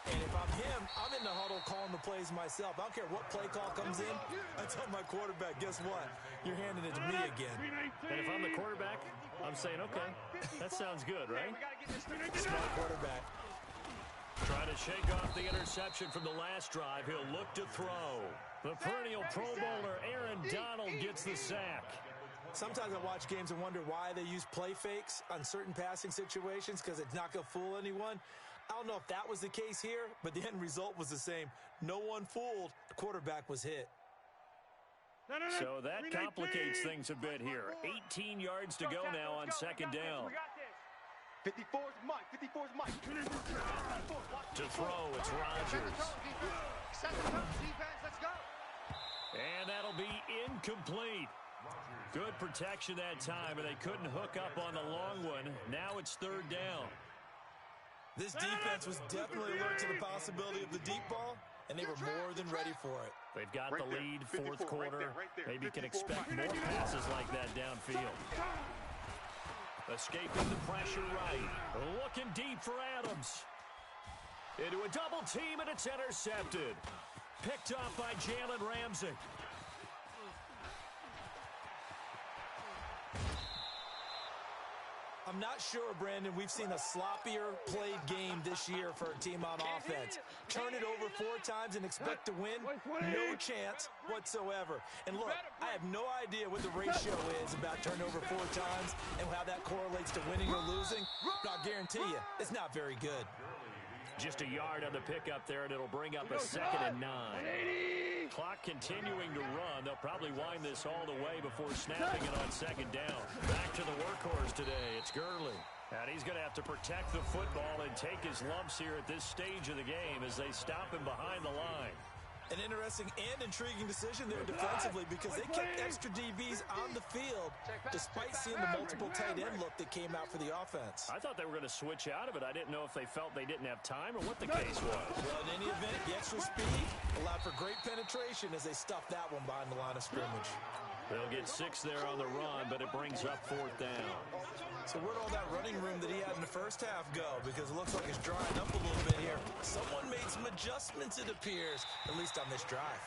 And if I'm him, I'm in the huddle calling the plays myself. I don't care what play call comes in. I tell my quarterback, guess what? You're handing it to me again. And if I'm the quarterback, I'm saying, okay, that sounds good, right? Smart quarterback. Trying to shake off the interception from the last drive. He'll look to throw. The perennial Pro Bowler Aaron Donald gets the sack. Sometimes I watch games and wonder why they use play fakes on certain passing situations, because it's not going to fool anyone. I don't know if that was the case here, but the end result was the same. No one fooled. The quarterback was hit. So that complicates things a bit here. 18 yards to go now on 2nd down. 54's Mike. 54's Mike. To throw, it's Rodgers. Defense, let's go. And that'll be incomplete. Good protection that time, and they couldn't hook up on the long one. Now it's 3rd down. This defense was definitely alert to the possibility of the deep ball, and they were more than ready for it. They've got the lead, 4th quarter. Maybe can expect more passes like that downfield. Escaping the pressure right. Looking deep for Adams. Into a double team, and it's intercepted. Picked off by Jalen Ramsey. I'm not sure, Brandon, we've seen a sloppier played game this year for a team on offense. Turn it over 4 times and expect to win? No chance whatsoever. And look, I have no idea what the ratio is about turnover 4 times and how that correlates to winning or losing, but I'll guarantee you, it's not very good. Just a yard on the pickup there, and it'll bring up a 2nd and 9. Clock continuing to run. They'll probably wind this all the way before snapping it on 2nd down. Back to the workhorse today. It's Gurley. And he's going to have to protect the football and take his lumps here at this stage of the game as they stop him behind the line. An interesting and intriguing decision there defensively, because they kept extra DBs on the field despite seeing the multiple tight end look that came out for the offense. I thought they were going to switch out of it. I didn't know if they felt they didn't have time or what the case was. Well, in any event, the extra speed allowed for great penetration as they stuffed that one behind the line of scrimmage. They'll get 6 there on the run, but it brings up 4th down. So where'd all that running room that he had in the first half go? Because it looks like it's drying up a little bit here. Someone made some adjustments, it appears, at least on this drive.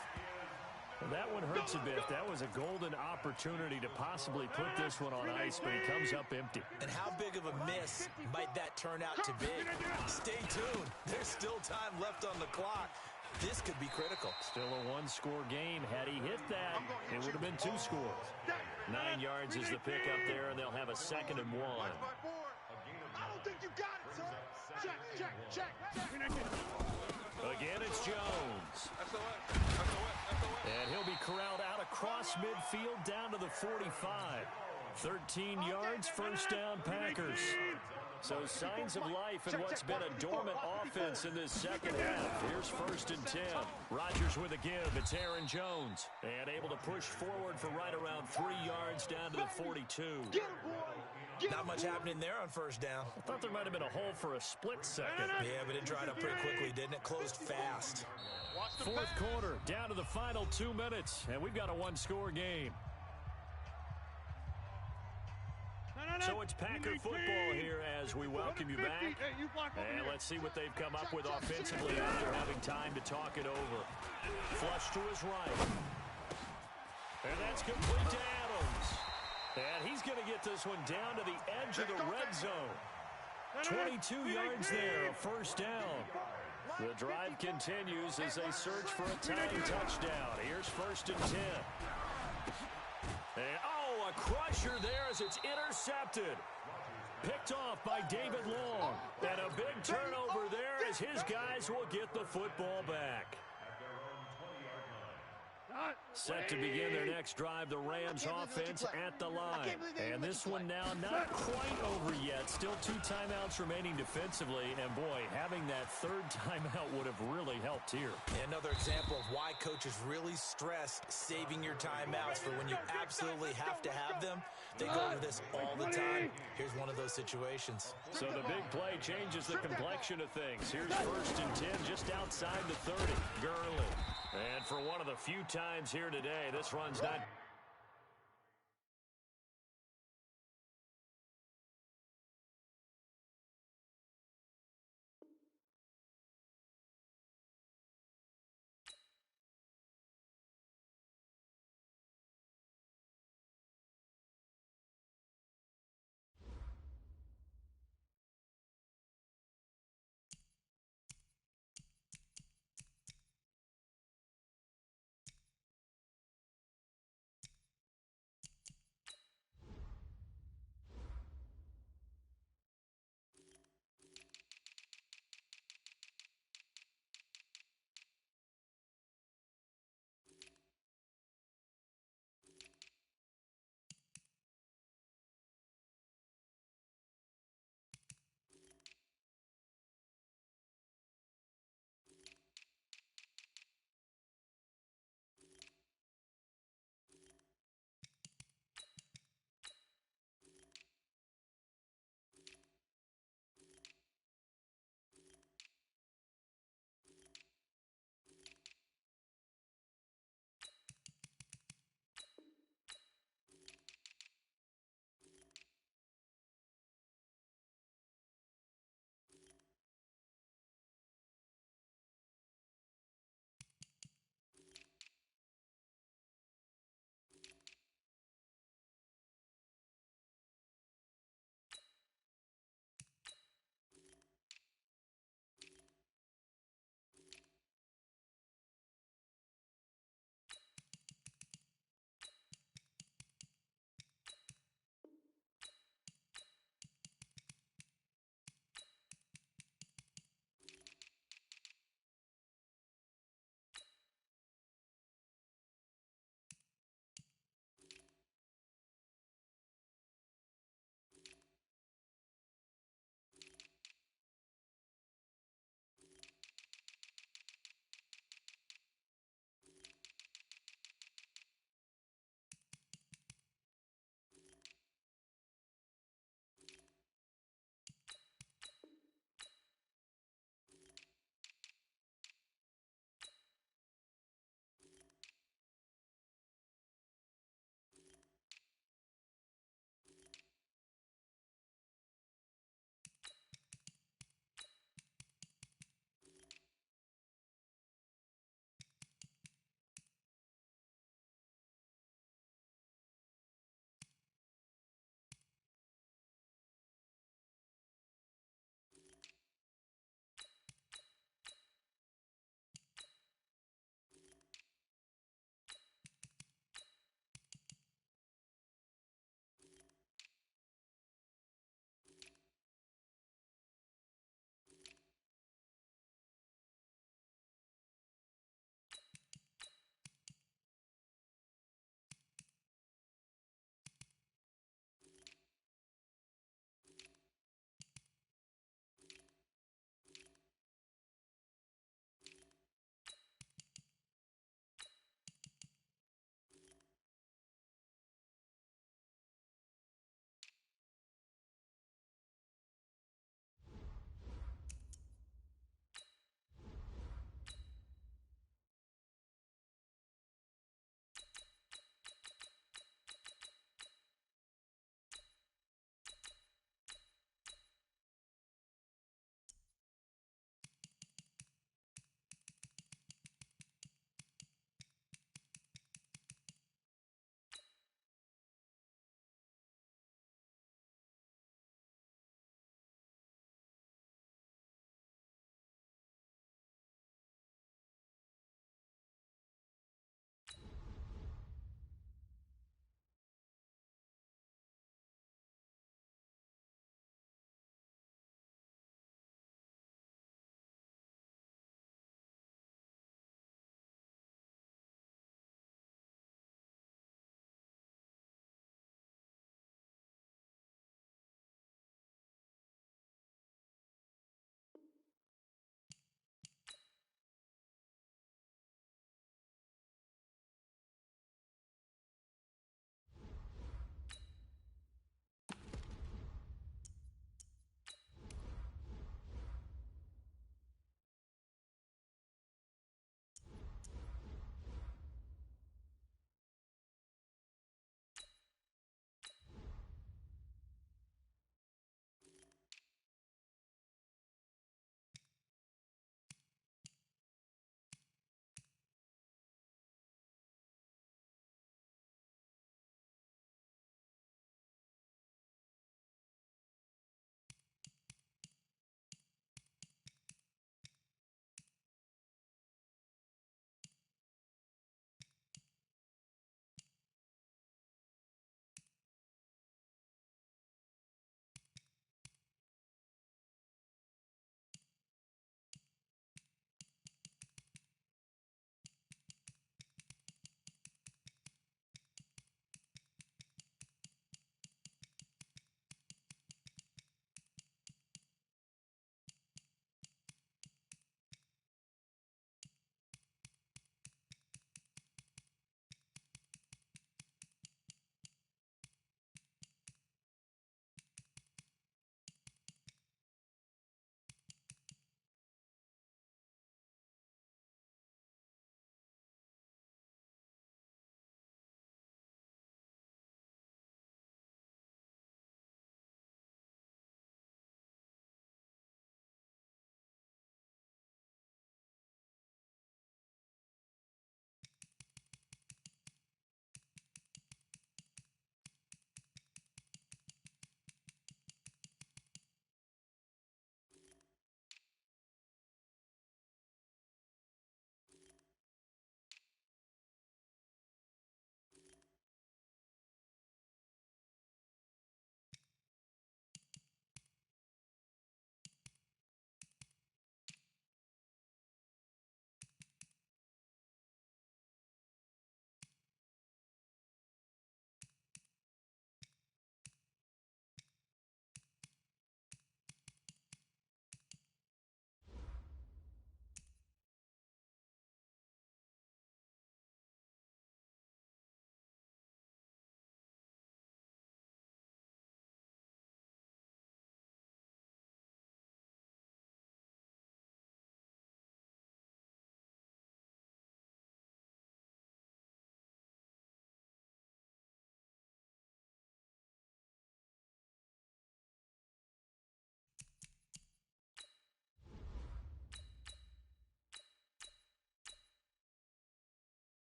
Well, that one hurts a bit. That was a golden opportunity to possibly put this one on ice, but he comes up empty. And how big of a miss might that turn out to be? Stay tuned. There's still time left on the clock. This could be critical. Still a one-score game. Had he hit that, it would have been 2 scores. 9 yards is the pickup there, and they'll have a 2nd and 1. I don't think you got it, sir. Check. Again, it's Jones. And he'll be corralled out across midfield down to the 45. 13 yards, first down, Packers. So signs of life in what's been a dormant offense in this second half. Here's 1st and 10. Rodgers with a give. It's Aaron Jones. And able to push forward for right around 3 yards down to the 42. Not much happening there on first down. I thought there might have been a hole for a split second. Yeah, but it dried up pretty quickly, didn't it? Closed fast. 4th quarter, down to the final 2 minutes, and we've got a 1-score game. So it's Packer football here as we welcome you back. And let's see what they've come up with offensively after having time to talk it over. Flush to his right. And that's complete to Adams. And he's going to get this one down to the edge of the red zone. 22 yards there, a first down. The drive continues as they search for a tying touchdown. Here's 1st and 10. And, a crusher there as it's intercepted. Picked off by David Long. And a big turnover there as his guys will get the football back. Set to begin their next drive, the Rams offense at the line. And this one now not quite over yet. Still 2 timeouts remaining defensively. And, boy, having that 3rd timeout would have really helped here. Another example of why coaches really stress saving your timeouts for when you absolutely have to have them. They go over this all the time. Here's one of those situations. So the big play changes the complexion of things. Here's 1st and 10 just outside the 30. Gurley. And for one of the few times here today, this run's not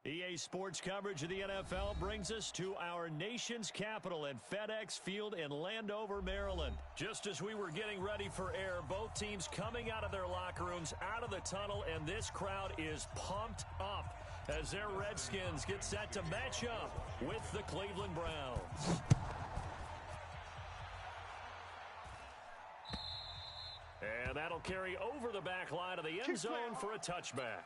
EA Sports coverage of the NFL brings us to our nation's capital at FedEx Field in Landover, Maryland. Just as we were getting ready for air, both teams coming out of their locker rooms, out of the tunnel, and this crowd is pumped up as their Redskins get set to match up with the Cleveland Browns. And that'll carry over the back line of the end zone for a touchback.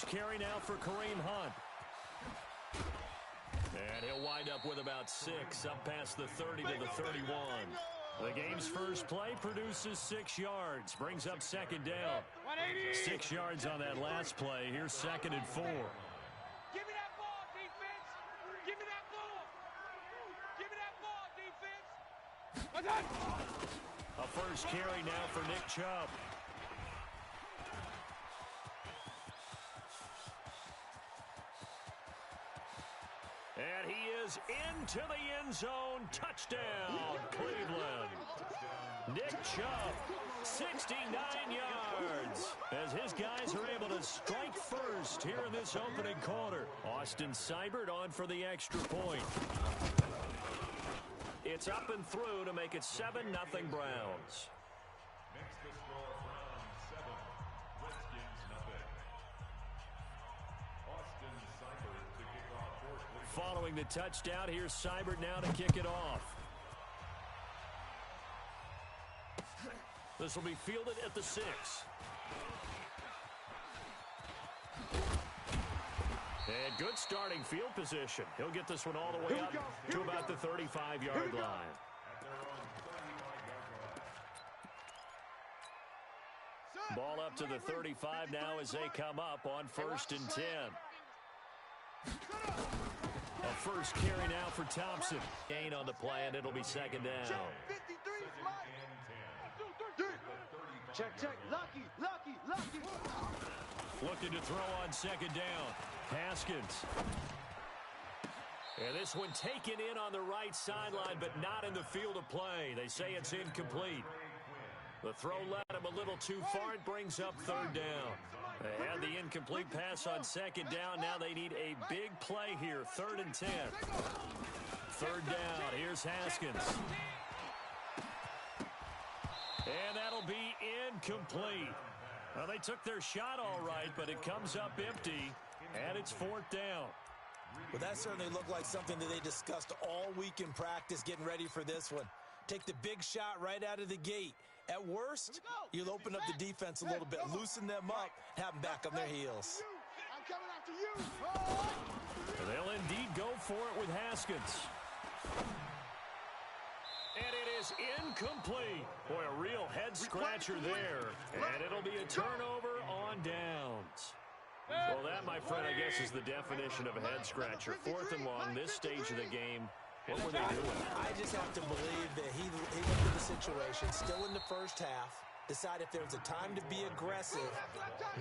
Carry now for Kareem Hunt. And he'll wind up with about 6 up past the 30 to the 31. The game's first play produces 6 yards, brings up second down. 6 yards on that last play. Here's 2nd and 4. Give me that ball, defense. Give me that ball. Give me that ball, defense. A first carry now for Nick Chubb. And he is into the end zone. Touchdown, Cleveland. Nick Chubb, 69 yards. As his guys are able to strike first here in this opening quarter. Austin Seibert on for the extra point. It's up and through to make it 7-0 Browns. Makes the score Browns 7, Redskins nothing. Austin Seibert to kick off for Cleveland. Following the touchdown, here's Seibert now to kick it off. This will be fielded at the 6. And good starting field position. He'll get this one all the way up to about the 35-yard line. At their own 35-yard line. Ball up to the 35 now as they come up on 1st and 10. A first carry now for Thompson. Gain on the play, and it'll be 2nd down. Check. Lucky. Looking to throw on 2nd down. Haskins. And this one taken in on the right sideline, but not in the field of play. They say it's incomplete. The throw led him a little too far. It brings up 3rd down. They had the incomplete pass on 2nd down. Now they need a big play here. 3rd and 10. 3rd down. Here's Haskins. And that'll be incomplete. Well, they took their shot all right, but it comes up empty, and it's 4th down. Well, that certainly looked like something that they discussed all week in practice getting ready for this one. Take the big shot right out of the gate. At worst, you'll open up the defense a little bit, loosen them up, have them back on their heels. I'm coming after you. They'll indeed go for it with Haskins. And it is incomplete. Boy, a real head-scratcher there. And it'll be a turnover on downs. Well, that, my friend, I guess is the definition of a head-scratcher. 4th and long, this stage of the game. What were they doing? I just have to believe that he looked at the situation, still in the first half, decide if there was a time to be aggressive,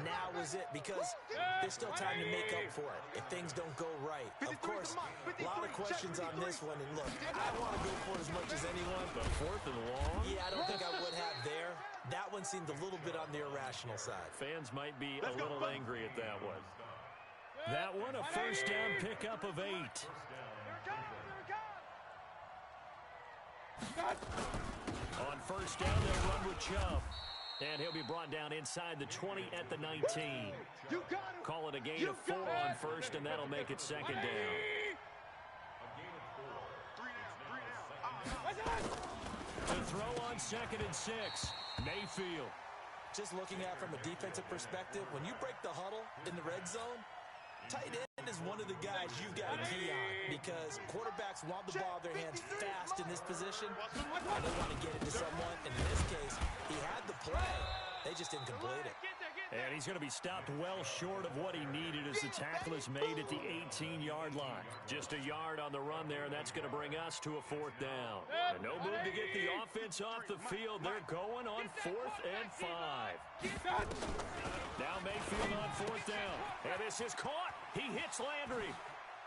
now is it, because there's still time to make up for it if things don't go right. Of course, a lot of questions on this one, and look, I want to go for it as much as anyone. But 4th and long? Yeah, I don't think I would have there. That one seemed a little bit on the irrational side. Fans might be a little angry at that one. That one, a first down pickup of 8. On 1st down, they'll run with Chubb. And he'll be brought down inside the 20 at the 19. Call it a gain of 4 on 1st, and that'll make it 2nd down. To throw on 2nd and 6, Mayfield. Just looking at it from a defensive perspective, when you break the huddle in the red zone, tight end is one of the guys you've got to key on because quarterbacks want the ball in their hands fast in this position. And they want to get it to someone. And in this case, he had the play. They just didn't complete it. And he's going to be stopped well short of what he needed as the tackle is made at the 18-yard line. Just a yard on the run there, and that's going to bring us to a 4th down. And no move to get the offense off the field. They're going on 4th and 5. Now Mayfield on 4th down. And this is caught. He hits Landry.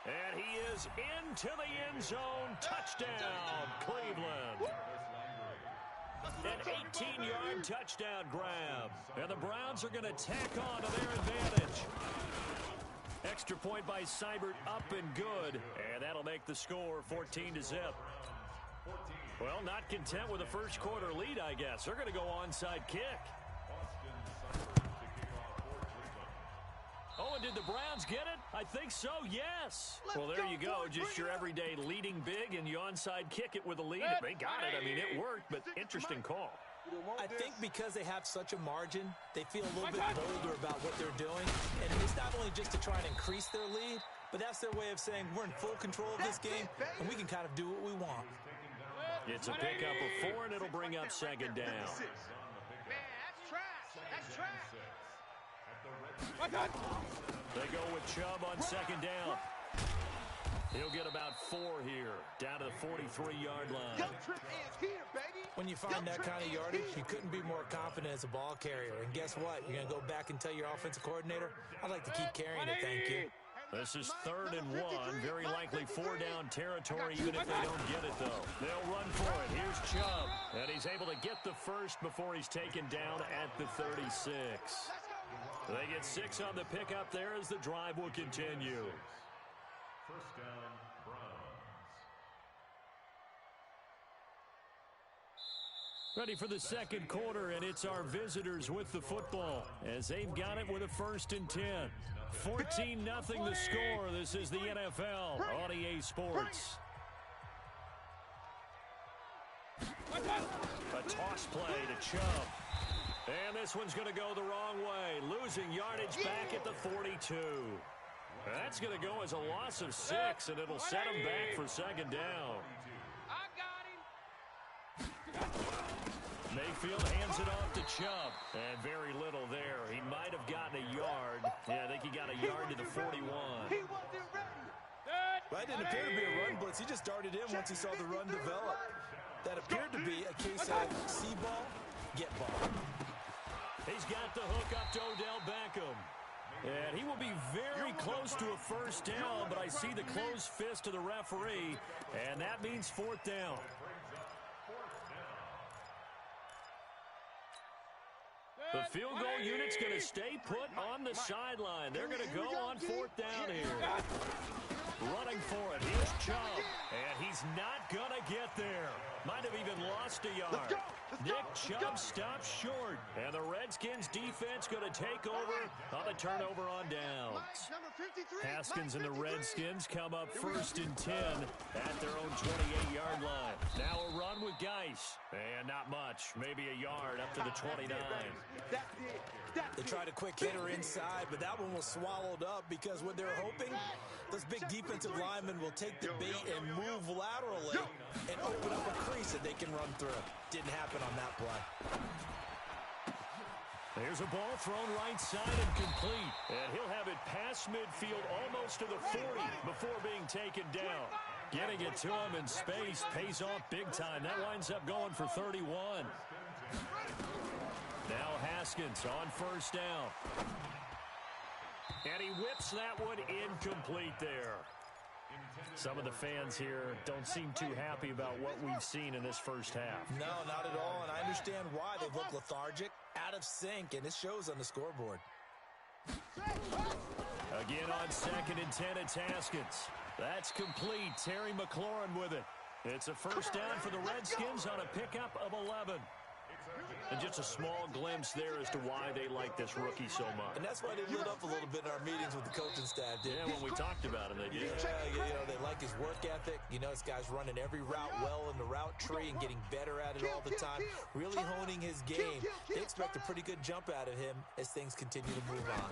And he is into the end zone. Touchdown, Cleveland. An 18-yard touchdown grab. And the Browns are going to tack on to their advantage. Extra point by Seibert, up and good. And that'll make the score 14-0. Well, not content with a first quarter lead, I guess. They're going to go onside kick. Oh, and did the Browns get it? I think so, yes. Well, there you go. Just your everyday leading big, and you onside kick it with a lead. They got it. I mean, it worked, but interesting call. I think because they have such a margin, they feel a little bit bolder about what they're doing. And it's not only just to try and increase their lead, but that's their way of saying we're in full control of this game, and we can kind of do what we want. It's a pickup of 4, and it'll bring up 2nd down. Man, that's trash. That's trash. They go with Chubb on 2nd down. He'll get about 4 here, down to the 43-yard line. When you find that kind of yardage, you couldn't be more confident as a ball carrier. And guess what? You're going to go back and tell your offensive coordinator, I'd like to keep carrying it, thank you. This is 3rd and 1. Very likely 4-down territory, even if they don't get it, though. They'll run for it. Here's Chubb. And he's able to get the first before he's taken down at the 36. They get 6 on the pickup there as the drive will continue. First down, Browns. Ready for the second quarter, and it's our visitors with the football as they've got it with a 1st and 10. 14-0 the score. This is the NFL on EA Sports. A toss play to Chubb. And this one's going to go the wrong way. Losing yardage back at the 42. That's going to go as a loss of 6, and it'll set him back for 2nd down. I got him. Mayfield hands it off to Chubb. And very little there. He might have gotten a yard. Yeah, I think he got a yard to the 41. He wasn't ready. That didn't appear to be a run blitz. He just darted in once he saw the run develop. That appeared to be a case of see ball, get ball. He's got the hook up to Odell Beckham. And he will be very close to a 1st down, but I see the closed fist of the referee, and that means 4th down. The field goal unit's going to stay put on the sideline. They're going to go on 4th down here. Running for it. Here's Chubb. And he's not going to get there. Might have even lost a yard. Nick Chubb stops short. And the Redskins defense going to take over on the turnover on downs. Haskins and the Redskins come up 1st and 10 at their own 28-yard line. Now a run with Geis. And not much. Maybe a yard up to the 29. They tried a quick hitter inside, but that one was swallowed up because what they're hoping, those big defensive linemen will take the bait and move laterally and open up a crease that they can run through. Didn't happen on that play. There's a ball thrown right side and complete. And he'll have it past midfield almost to the 40 before being taken down. Getting it to him in space pays off big time. That winds up going for 31. Now Haskins on 1st down. And he whips that one incomplete there. Some of the fans here don't seem too happy about what we've seen in this first half. No, not at all, and I understand why. They look lethargic, out of sync, and it shows on the scoreboard. Again on 2nd and 10, it's Haskins. That's complete. Terry McLaurin with it. It's a 1st down for the Redskins on a pickup of 11. And just a small glimpse there as to why they like this rookie so much. And that's why they lit up a little bit in our meetings with the coaching staff, didn't when we talked about him, they did. Yeah, they like his work ethic. You know, this guy's running every route well in the route tree and getting better at it all the time. Really honing his game. They expect a pretty good jump out of him as things continue to move on.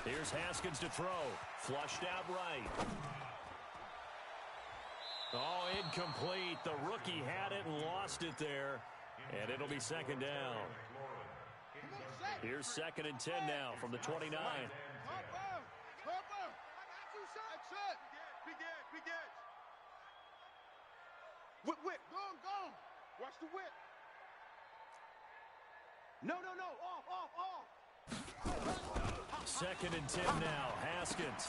Here's Haskins to throw. Flushed out right. Oh, incomplete. The rookie had it and lost it there. And it'll be 2nd down. Here's 2nd and 10 now from the 29. Cover. Action. Big edge. Whip. Go. Watch the whip. No. Off. 2nd and 10 now. Haskins.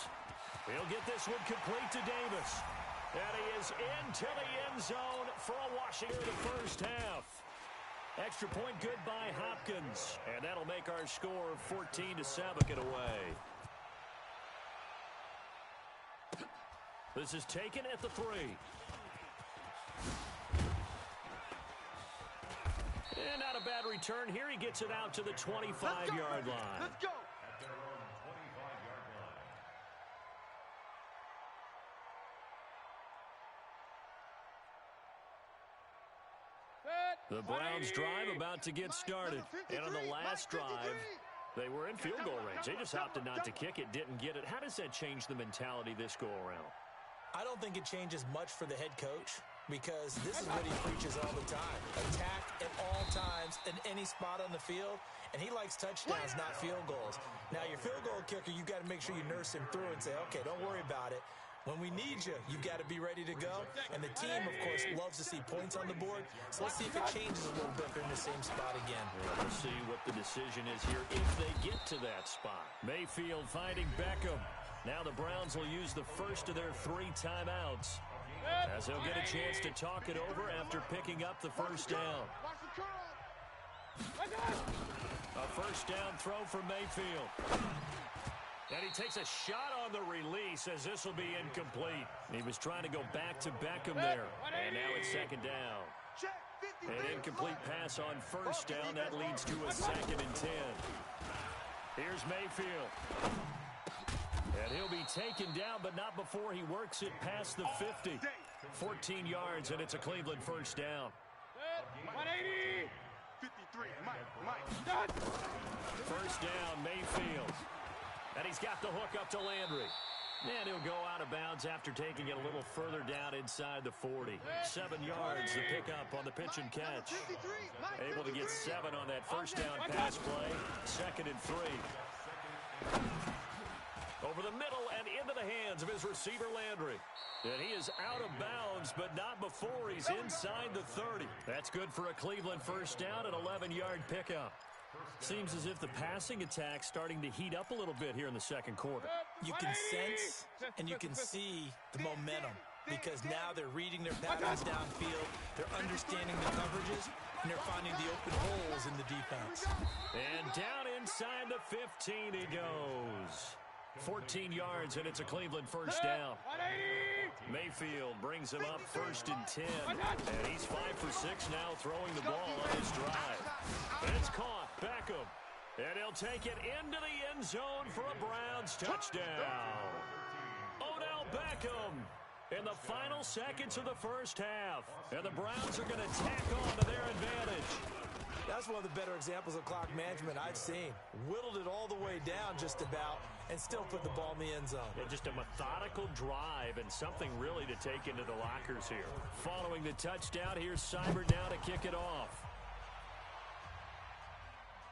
He'll get this one complete to Davis. And he is into the end zone for a Washington in the first half. Extra point good by Hopkins. And that'll make our score 14-7. Get away. This is taken at the 3. And not a bad return here. He gets it out to the 25-yard line. Let's go. At their own 25-yard line. The Browns drive about to get started. And on the last drive, they were in field goal range. They just opted not to kick it, didn't get it. How does that change the mentality this go-around? I don't think it changes much for the head coach because this is what he preaches all the time. Attack at all times in any spot on the field, and he likes touchdowns, not field goals. Now, your field goal kicker, you got to make sure you nurse him through and say, okay, don't worry about it. When we need you, you've got to be ready to go. And the team, of course, loves to see points on the board. So let's see if it changes a little bit if they're in the same spot again. We'll see what the decision is here if they get to that spot. Mayfield finding Beckham. Now the Browns will use the first of their 3 timeouts as they'll get a chance to talk it over after picking up the first down. A first down throw from Mayfield. And he takes a shot on the release as this will be incomplete. He was trying to go back to Beckham there. And now it's 2nd down. An incomplete pass on first down. That leads to a 2nd and 10. Here's Mayfield. And he'll be taken down, but not before he works it past the 50. 14 yards, and it's a Cleveland first down. 180. 53. Mike. First down, Mayfield. And he's got the hook up to Landry. And he'll go out of bounds after taking it a little further down inside the 40. 7 yards to pick up on the pitch and catch. Able to get 7 on that first down pass play. 2nd and 3. Over the middle and into the hands of his receiver, Landry. And he is out of bounds, but not before he's inside the 30. That's good for a Cleveland first down, an 11-yard pickup. Seems as if the passing attack's starting to heat up a little bit here in the second quarter. You can sense and you can see the momentum because now they're reading their patterns downfield, they're understanding the coverages, and they're finding the open holes in the defense. And down inside the 15 he goes. 14 yards, and it's a Cleveland first down. Mayfield brings him up 1st and 10. And he's 5 for 6 now throwing the ball on his drive. And it's caught. Beckham. And he'll take it into the end zone for a Browns touchdown. Odell Beckham in the final seconds of the first half. And the Browns are going to tack on to their advantage. That's one of the better examples of clock management I've seen. Whittled it all the way down just about and still put the ball in the end zone. Yeah, just a methodical drive and something really to take into the lockers here. Following the touchdown, here's Seibert now to kick it off.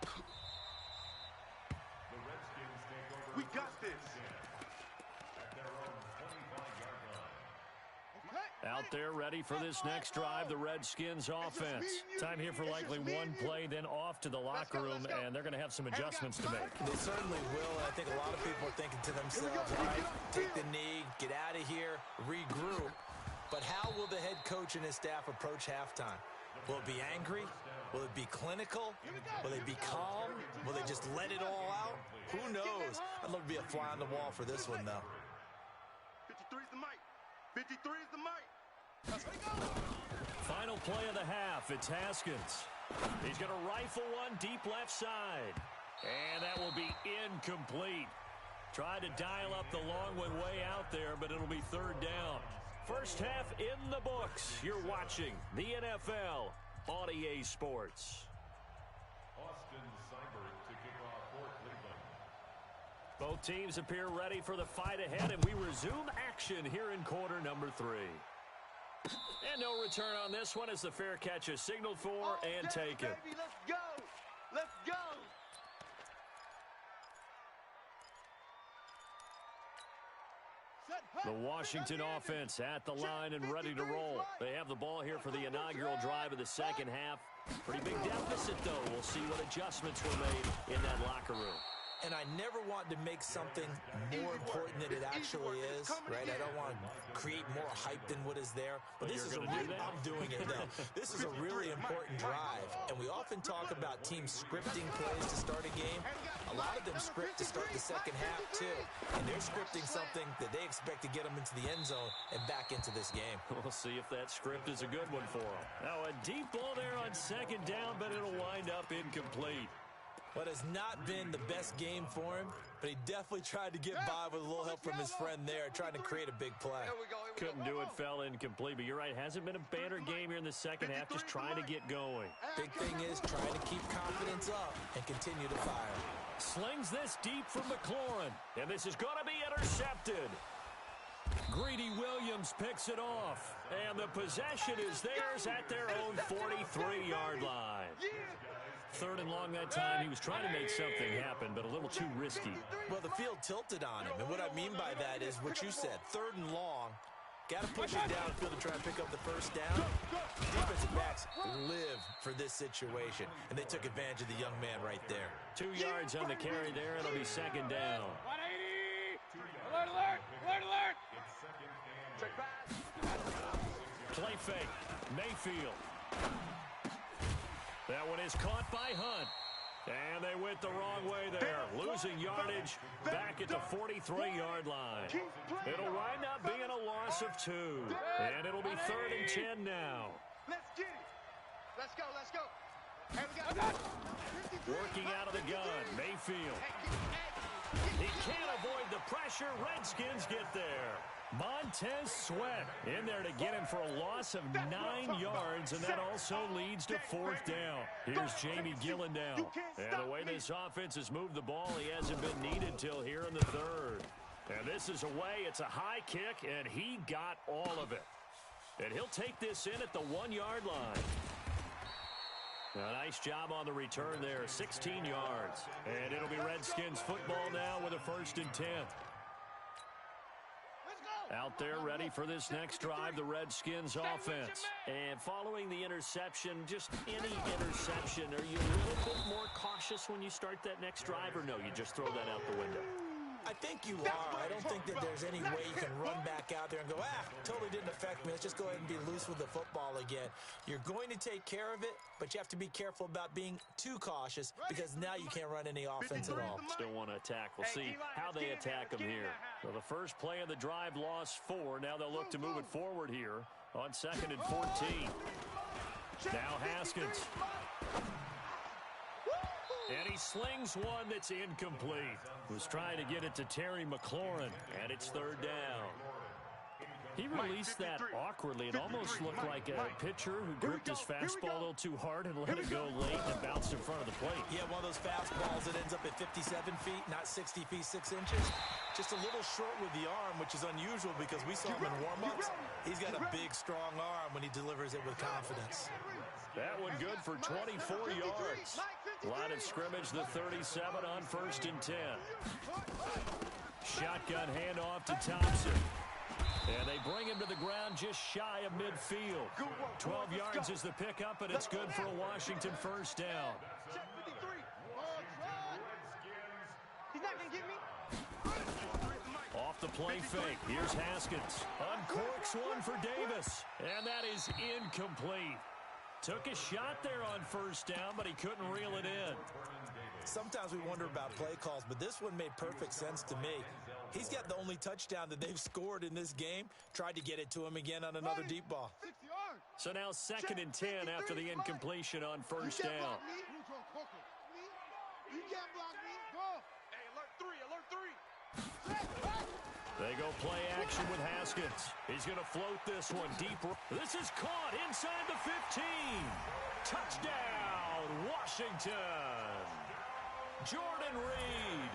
The Redskins take over. We got this. At their own 25-yard line. Out there ready for this next drive, the Redskins offense. Time here for likely one play, then off to the locker room, and they're going to have some adjustments to make. They certainly will, and I think a lot of people are thinking to themselves, all right, take the knee, get out of here, regroup. But how will the head coach and his staff approach halftime? Will it be angry? Will it be clinical? Will they be calm? Will they just let it all out? Who knows? I'd love to be a fly on the wall for this one, though. 53 is the mic. 53 is the mic. Final play of the half, it's Haskins. He's going to rifle one deep left side. And that will be incomplete. Tried to dial up the long one way out there, but it'll be 3rd down. First half in the books. You're watching the NFL on EA Sports. Austin Seibert to kick off for Cleveland. Both teams appear ready for the fight ahead, and we resume action here in quarter number 3. And no return on this one as the fair catch is signaled for and taken. Baby, let's go. Let's go. The Washington offense at the line and ready to roll. They have the ball here for the inaugural drive of the second half. Pretty big deficit, though. We'll see what adjustments were made in that locker room. And I never want to make something more important than it actually is, right? I don't want to create more hype than what is there. But this is I'm doing it, though. This is a really important drive. And we often talk about teams scripting plays to start a game. A lot of them script to start the second half, too. And they're scripting something that they expect to get them into the end zone and back into this game. We'll see if that script is a good one for them. Now, a deep ball there on second down, but it'll wind up incomplete. What has not been the best game for him, but he definitely tried to get by with a little help from his friend there, trying to create a big play. Couldn't do it, fell incomplete, but you're right, hasn't been a banner game here in the second half, just trying to get going. Big thing is trying to keep confidence up and continue to fire. Slings this deep from McLaurin, and this is going to be intercepted. Greedy Williams picks it off, and the possession is theirs at their own 43-yard line. Third and long that time. He was trying to make something happen, but a little too risky. Well, the field tilted on him, and what I mean by that is what you said, third and long. Got to push it downfield to try and pick up the first down. Defensive backs live for this situation, and they took advantage of the young man right there. 2 yards on the carry there, and it'll be second down. 180! Alert, alert! Alert, alert! Check pass. Play fake. Mayfield. That one is caught by Hunt. And they went the wrong way there. Losing yardage back at the 43-yard line. It'll wind up being a loss of 2. And it'll be 3rd and 10 now. Let's get it. Let's go, let's go. Hey, we got it. Working out of the gun, Mayfield. He can't avoid the pressure. Redskins get there. Montez Sweat in there to get him for a loss of 9 yards, and that also leads to 4th down. Here's Jamie Gillen now. And the way this offense has moved the ball, he hasn't been needed till here in the 3rd. And this is away. It's a high kick, and he got all of it. And he'll take this in at the 1-yard line. A nice job on the return there, 16 yards. And it'll be Redskins football now with a 1st and 10. Out there ready for this next drive, the Redskins offense. And following the interception, just any interception, are you a little bit more cautious when you start that next drive, or no, you just throw that out the window? I think you are. I don't think that there's any way you can run back out there and go, totally didn't affect me. Let's just go ahead and be loose with the football again. You're going to take care of it, but you have to be careful about being too cautious because now you can't run any offense at all. Still want to attack. We'll see how they attack them here. So the first play of the drive lost 4. Now they'll look to move it forward here on 2nd and 14. Now Haskins. And he slings one that's incomplete. Was trying to get it to Terry McLaurin, and it's 3rd down. He released that awkwardly. It almost looked like a pitcher who gripped his fastball a little too hard and let it go late and bounced in front of the plate. Yeah, one of those fastballs that ends up at 57 feet, not 60 feet, 6 inches. Just a little short with the arm, which is unusual because we saw him in warm-ups. He's got a big, strong arm when he delivers it with confidence. That one good for 24 yards. Line of scrimmage, the 37 on 1st and 10. Shotgun handoff to Thompson. And they bring him to the ground just shy of midfield. 12 yards is the pickup, and it's good for a Washington 1st down. He's not going to get me. Off the play fake. Here's Haskins. Uncorks one for Davis. And that is incomplete. Took a shot there on 1st down, but he couldn't reel it in. Sometimes we wonder about play calls, but this one made perfect sense to me. He's got the only touchdown that they've scored in this game. Tried to get it to him again on another deep ball. So now 2nd and 10 after the incompletion on 1st down. You can't block me. Go. Hey, alert 3, alert 3. They go play action with Haskins. He's going to float this one deep. This is caught inside the 15. Touchdown, Washington. Jordan Reed,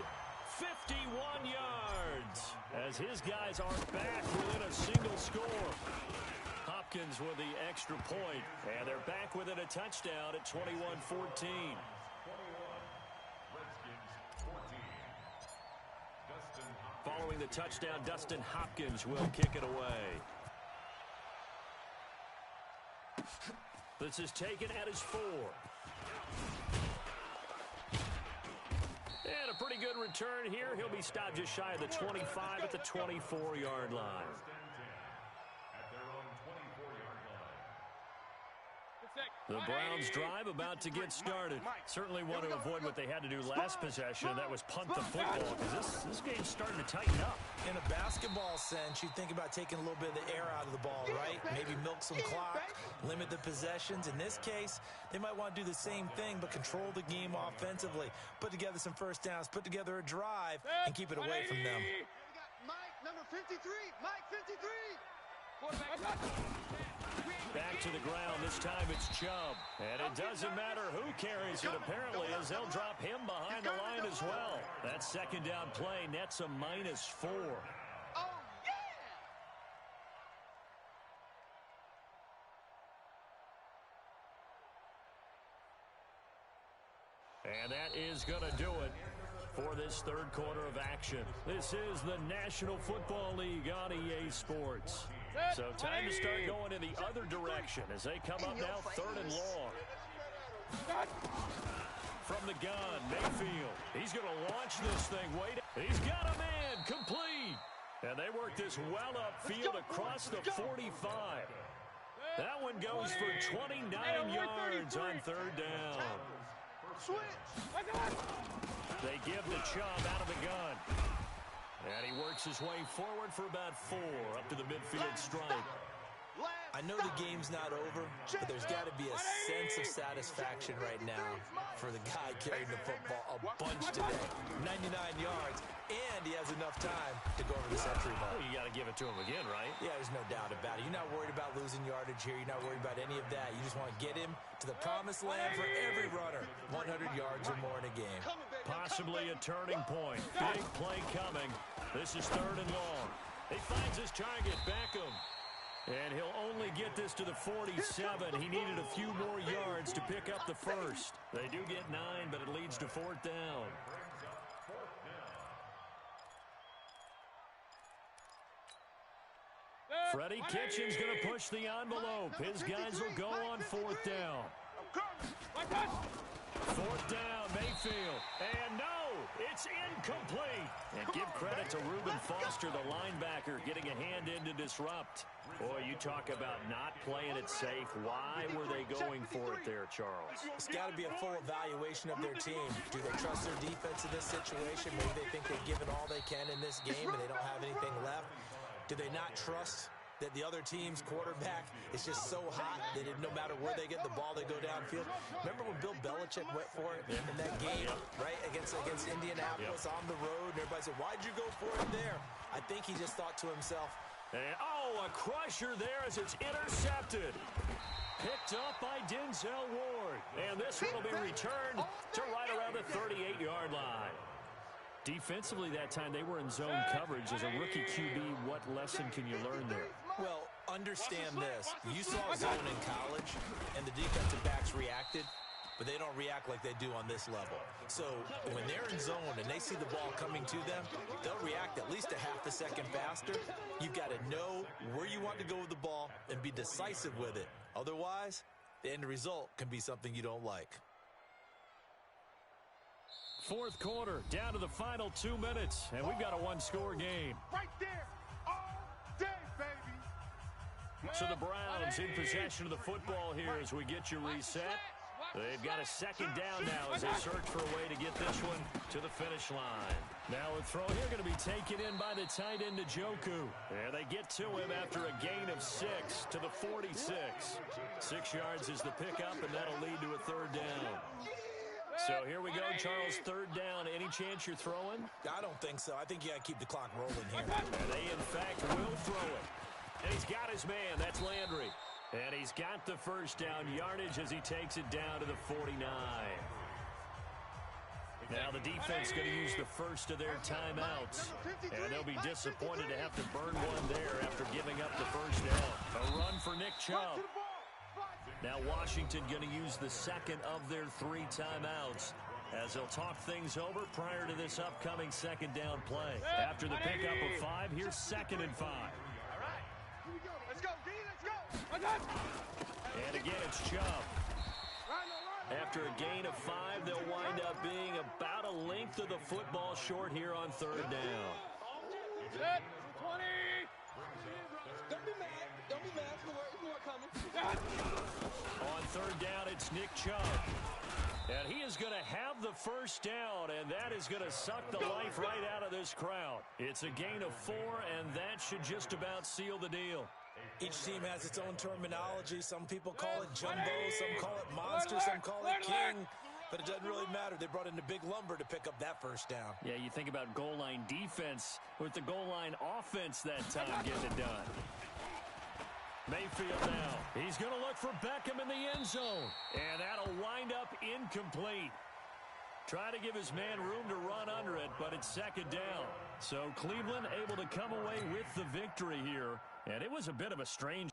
51 yards, as his guys are back within a single score. Hopkins with the extra point, and they're back within a touchdown at 21-14. following the touchdown, Dustin Hopkins will kick it away. This is taken at his 4. And a pretty good return here. He'll be stopped just shy of the 25 at the 24-yard line. The Browns drive about to get started. Certainly want to avoid what they had to do last possession, and that was punt the football, because this game's starting to tighten up. In a basketball sense, you think about taking a little bit of the air out of the ball, right? Maybe milk some clock, limit the possessions. In this case, they might want to do the same thing, but control the game offensively. Put together some first downs, put together a drive, and keep it away from them. Mike, number 53. Mike, 53. Back to the ground. This time it's Chubb. And it doesn't matter who carries it, apparently, as they'll drop him behind the line as well. That second down play nets a -4. Oh, yeah! And that is going to do it for this third quarter of action. This is the National Football League on EA Sports. So time to start going in the other direction as they come up now 3rd and long. From the gun, Mayfield. He's going to launch this thing. He's got a man complete. And they work this well upfield across the 45. That one goes for 29 yards on 3rd down. They give the Chubb out of the gun. And he works his way forward for about 4 up to the midfield stripe. I know the game's not over, but there's got to be a sense of satisfaction right now for the guy carrying the football a bunch today. 99 yards, and he has enough time to go over the century mark. Well, you got to give it to him again, right? Yeah, there's no doubt about it. You're not worried about losing yardage here. You're not worried about any of that. You just want to get him to the promised land for every runner. 100 yards or more in a game. Possibly a turning point. Big play coming. This is 3rd and long. He finds his target, Beckham. And he'll only get this to the 47. He needed a few more yards to pick up the first. They do get 9, but it leads to 4th down. Freddie Kitchens going to push the envelope. His guys will go on 4th down. 4th down, Mayfield. And no, it's incomplete. And give credit to Reuben Foster, the linebacker, getting a hand in to disrupt. Boy, you talk about not playing it safe. Why were they going for it there, Charles? It's got to be a full evaluation of their team. Do they trust their defense in this situation? Maybe they think they've given all they can in this game and they don't have anything left. Do they not trust that the other team's quarterback is just so hot that no matter where they get the ball, they go downfield? Remember when Bill Belichick went for it in that game, right, against Indianapolis on the road, and everybody said, why'd you go for it there? I think he just thought to himself, and, a crusher there as it's intercepted. Picked up by Denzel Ward. And this one will be returned to right around the 38-yard line. Defensively that time, they were in zone coverage. As a rookie QB, what lesson can you learn there? Well, understand this. You saw zone in college, and the defensive backs reacted, but they don't react like they do on this level. So when they're in zone and they see the ball coming to them, they'll react at least a half a second faster. You've got to know where you want to go with the ball and be decisive with it. Otherwise, the end result can be something you don't like. 4th quarter, down to the final 2 minutes, and we've got a one-score game. Right there, all day, baby. So the Browns in possession of the football here as we get you reset. They've got a second down now as they search for a way to get this one to the finish line. Now a throw here going to be taken in by the tight end Njoku. And they get to him after a gain of 6 to the 46. 6 yards is the pickup, and that'll lead to a 3rd down. So here we go, Charles, 3rd down. Any chance you're throwing? I don't think so. I think you got to keep the clock rolling here. And they, in fact, will throw it. And he's got his man. That's Landry. And he's got the first down yardage as he takes it down to the 49. Now the defense going to use the first of their timeouts. And they'll be disappointed to have to burn one there after giving up the first down. A run for Nick Chubb. Now Washington going to use the second of their 3 timeouts as they'll talk things over prior to this upcoming second down play. After the pickup of 5, here's 2nd and 5. All right. Let's go, D. Let's go. And again, it's Chubb. After a gain of 5, they'll wind up being about a length of the football short here on 3rd down. Set. 20. Don't be mad. Don't be mad. More coming. On 3rd down, it's Nick Chubb. And he is going to have the first down, and that is going to suck the life right out of this crowd. It's a gain of 4, and that should just about seal the deal. Each team has its own terminology. Some people call it jumbo, some call it monster, some call it king. But it doesn't really matter. They brought in the big lumber to pick up that first down. Yeah, you think about goal line defense with the goal line offense that time getting it done. Mayfield now. He's going to look for Beckham in the end zone. And that'll wind up incomplete. Try to give his man room to run under it, but it's 2nd down. So Cleveland able to come away with the victory here. And it was a bit of a strange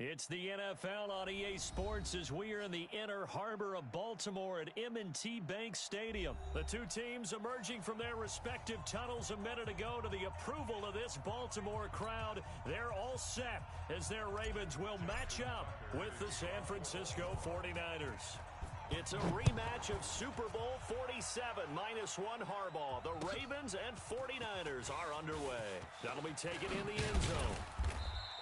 It's the NFL on EA Sports as we are in the inner harbor of Baltimore at M&T Bank Stadium. The two teams emerging from their respective tunnels a minute ago to the approval of this Baltimore crowd. They're all set as their Ravens will match up with the San Francisco 49ers. It's a rematch of Super Bowl 47 -1 Harbaugh. The Ravens and 49ers are underway. That'll be taken in the end zone.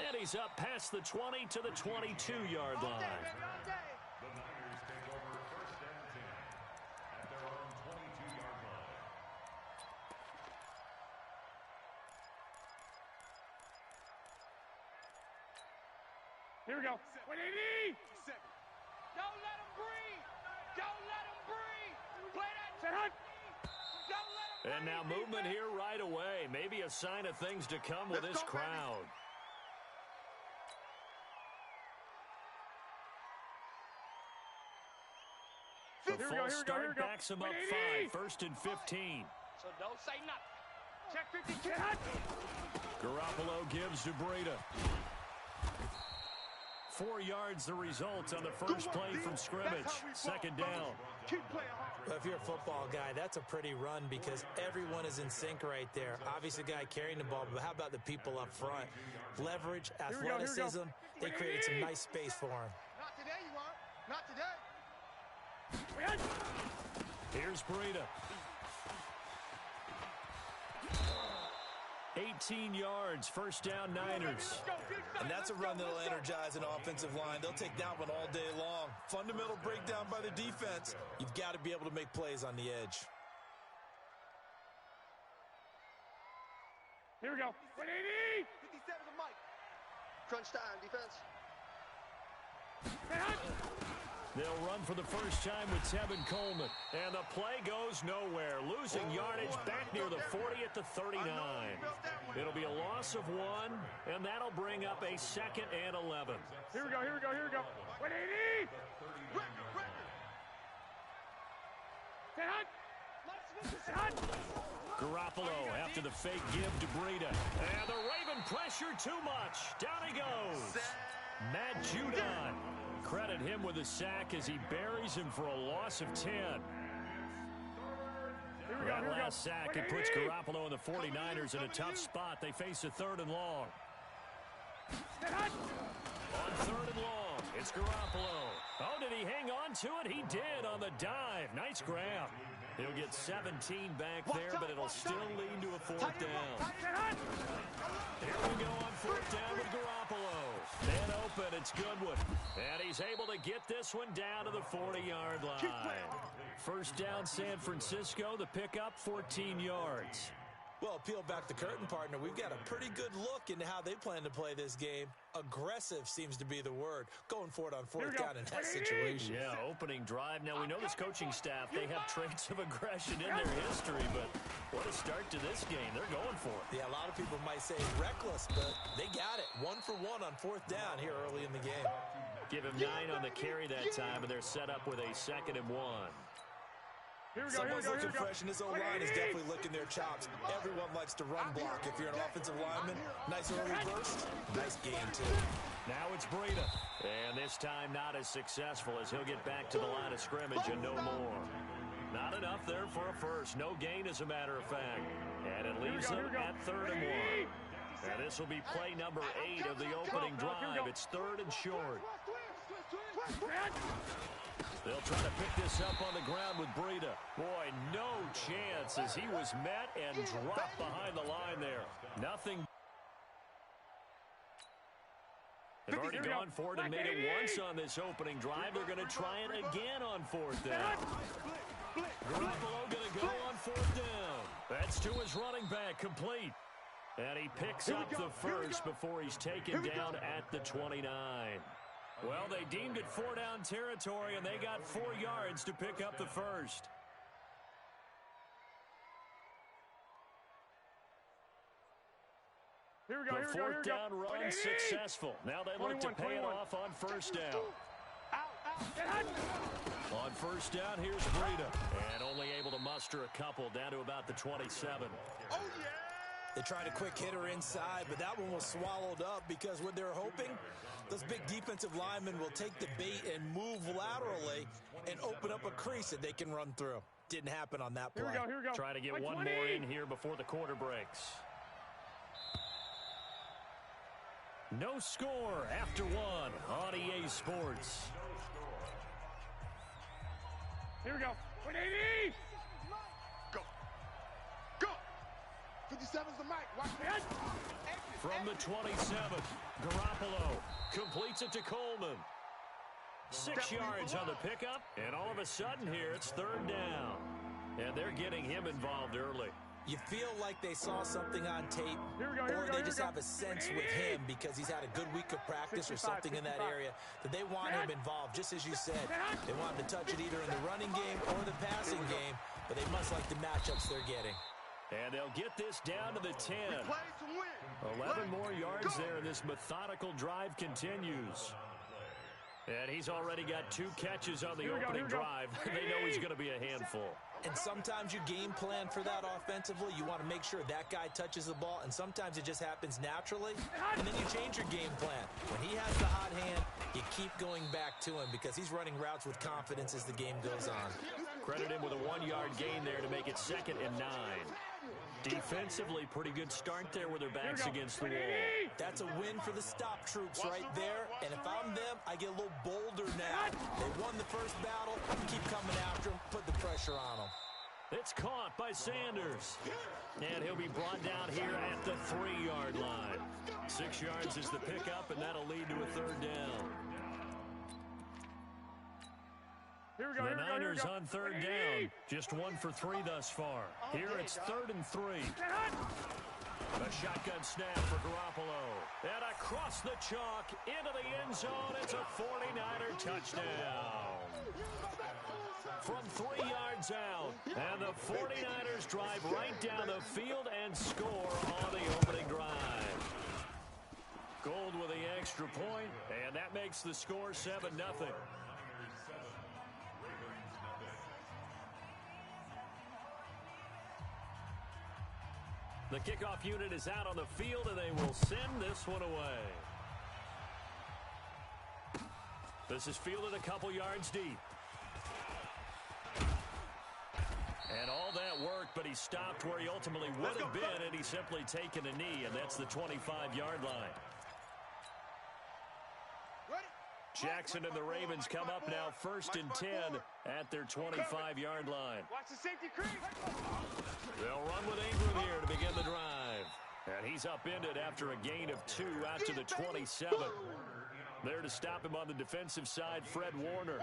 And he's up past the 20 to the 22-yard line. The Niners take over 1st and 10 at their own 22-yard line. Here we go. 180. Don't let him breathe. Don't let him breathe. Play that. Set hunt. Don't let him And now movement here right away. Maybe a sign of things to come with this crowd. The false start backs him up 5. 1st and 15. So don't say nothing. Check 50. Set hunt. Garoppolo gives to Breida. 4 yards the result on the first play from scrimmage. 2nd down. Well, if you're a football guy, that's a pretty run because everyone is in sync right there. Obviously, the guy carrying the ball, but how about the people up front? Leverage, athleticism, they created some nice space for him. Not today, you won't. Not today. Here's Breida. 18 yards, 1st down Niners. And that's a run that'll energize an offensive line. They'll take that one all day long. Fundamental breakdown by the defense. You've got to be able to make plays on the edge. Here we go. 180. 57 to Mike. Crunch time, defense. Set hunt. They'll run for the first time with Tevin Coleman. And the play goes nowhere. Losing yardage back near the 40 at the 39. It'll be a loss of 1, and that'll bring up a 2nd and 11. Here we go. Here we go. Here we go. 180. Set hunt. Set hunt. Garoppolo after the fake give to Breida. And the Raven pressure too much. Down he goes. Matt Judon. Credit him with a sack as he buries him for a loss of 10. That last sack, it puts Garoppolo and the 49ers in a tough spot. They face a 3rd and long. On 3rd and long, it's Garoppolo. Oh, did he hang on to it? He did on the dive. Nice grab. He'll get 17 back there, but it'll still lead to a 4th down. Here we go on 4th down with Garoppolo. Man open, it's Goodwin. And he's able to get this one down to the 40-yard line. 1st down San Francisco, the pickup 14 yards. Well, peel back the curtain, partner. We've got a pretty good look into how they plan to play this game. Aggressive seems to be the word. Going for it on 4th down in that situation. Yeah, opening drive. Now, we know this coaching staff, they have traits of aggression in their history, but what a start to this game. They're going for it. Yeah, a lot of people might say reckless, but they got it. 1 for 1 on 4th down here early in the game. Give him 9 on the carry that time, and they're set up with a 2nd and 1. Someone's looking fresh, and this O-line is definitely licking their chops. Everyone likes to run block. If you're an offensive lineman, nice early burst, nice game, too. Now it's Breida. And this time not as successful as he'll get back to the line of scrimmage and no more. Not enough there for a first. No gain, as a matter of fact. And it leaves them at 3rd and 1. And this will be play number 8 of the opening drive. It's 3rd and short. They'll try to pick this up on the ground with Breida. Boy, no chance as he was met and dropped behind the line there. Nothing. They've already gone for it and made it once on this opening drive. They're going to try it again on 4th down. Garoppolo going to go on 4th down. That's to his running back, complete. And he picks up the first before he's taken down at the 29. Well, they deemed it 4-down territory, and they got 4 yards to pick up the first. Here we go, the 4th down run successful. Now they look to pay it off on 1st down. On 1st down, here's Breida. And only able to muster a couple down to about the 27. Oh, yeah! They tried a quick hitter inside, but that one was swallowed up because what they're hoping, those big defensive linemen will take the bait and move laterally and open up a crease that they can run through. Didn't happen on that play. Here we go. Try to get one more in here before the quarter breaks. No score after 1 on EA Sports. Here we go. 180. Go. Go. 57's the mic. Watch that. From the 27, Garoppolo completes it to Coleman. 6 yards on the pickup, and all of a sudden here it's third down. And they're getting him involved early. You feel like they saw something on tape, or they just have a sense with him because he's had a good week of practice or something in that area that they want him involved. Just as you said, they want him to touch it either in the running game or the passing game, but they must like the matchups they're getting. And they'll get this down to the 10. 11 more yards there, and this methodical drive continues. And he's already got 2 catches on the opening drive. They know he's going to be a handful. And sometimes you game plan for that offensively. You want to make sure that guy touches the ball, and sometimes it just happens naturally, and then you change your game plan. When he has the hot hand, you keep going back to him because he's running routes with confidence as the game goes on. Credit him with a 1-yard gain there to make it 2nd and 9. Defensively, pretty good start there with their backs against the wall. That's a win for the stop troops right there. And if I'm them, I get a little bolder now. They won the first battle. Keep coming after them. Put the pressure on them. It's caught by Sanders. And he'll be brought down here at the 3-yard line. 6 yards is the pickup, and that'll lead to a third down. Here we go, the Niners on third down. Just 1 for 3 thus far. Here it's 3rd and 3. A shotgun snap for Garoppolo. And across the chalk into the end zone. It's a 49er touchdown. From 3 yards out. And the 49ers drive right down the field and score on the opening drive. Gold with the extra point, and that makes the score 7-0. The kickoff unit is out on the field, and they will send this one away. This is fielded a couple yards deep. And all that work, but he stopped where he ultimately would have been, and he's simply taken a knee, and that's the 25-yard line. Jackson and the Ravens come up now 1st and 10 at their 25-yard line. Watch the safety creep. They'll run with Ingram here to begin the drive. And he's upended after a gain of 2 out to the 27. There to stop him on the defensive side, Fred Warner.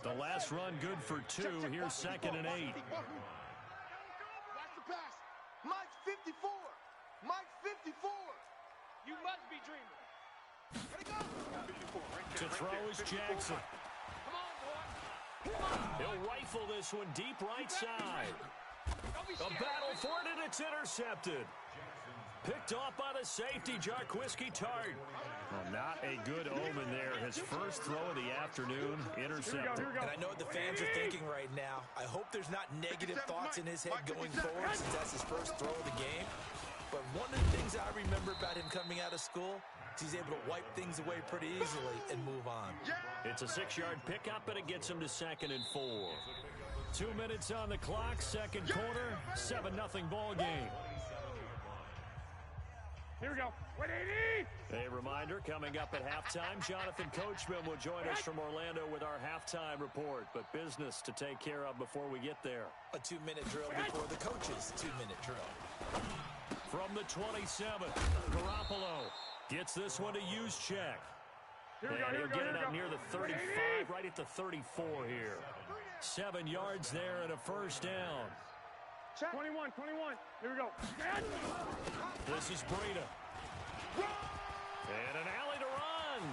The last run good for 2. Here's 2nd and 8. Watch the pass. Mike 54. Mike 54. You must be dreaming. To throw is Jackson. Come on, boy. Come on. He'll rifle this one deep right side. A battle for it, and it's intercepted. Picked off by the safety, Jarquiski Tart. Well, not a good omen there. His first throw of the afternoon, intercepted. And I know what the fans are thinking right now. I hope there's not negative thoughts in his head going forward since that's his first throw of the game. But one of the things I remember about him coming out of school is he's able to wipe things away pretty easily and move on. It's a 6-yard pickup, and it gets him to 2nd and 4. 2 minutes on the clock, second quarter, 7-0 ball game. Here we go. 180. A reminder, coming up at halftime, Jonathan Coachman will join us from Orlando with our halftime report. But business to take care of before we get there. A 2-minute drill before the coach's 2-minute drill. From the 27, Garoppolo gets this one to Juszczyk. And he'll get it up near the 35, right at the 34 here. 7 yards there and a first down. 21. Here we go. This is Breida. And an alley to run.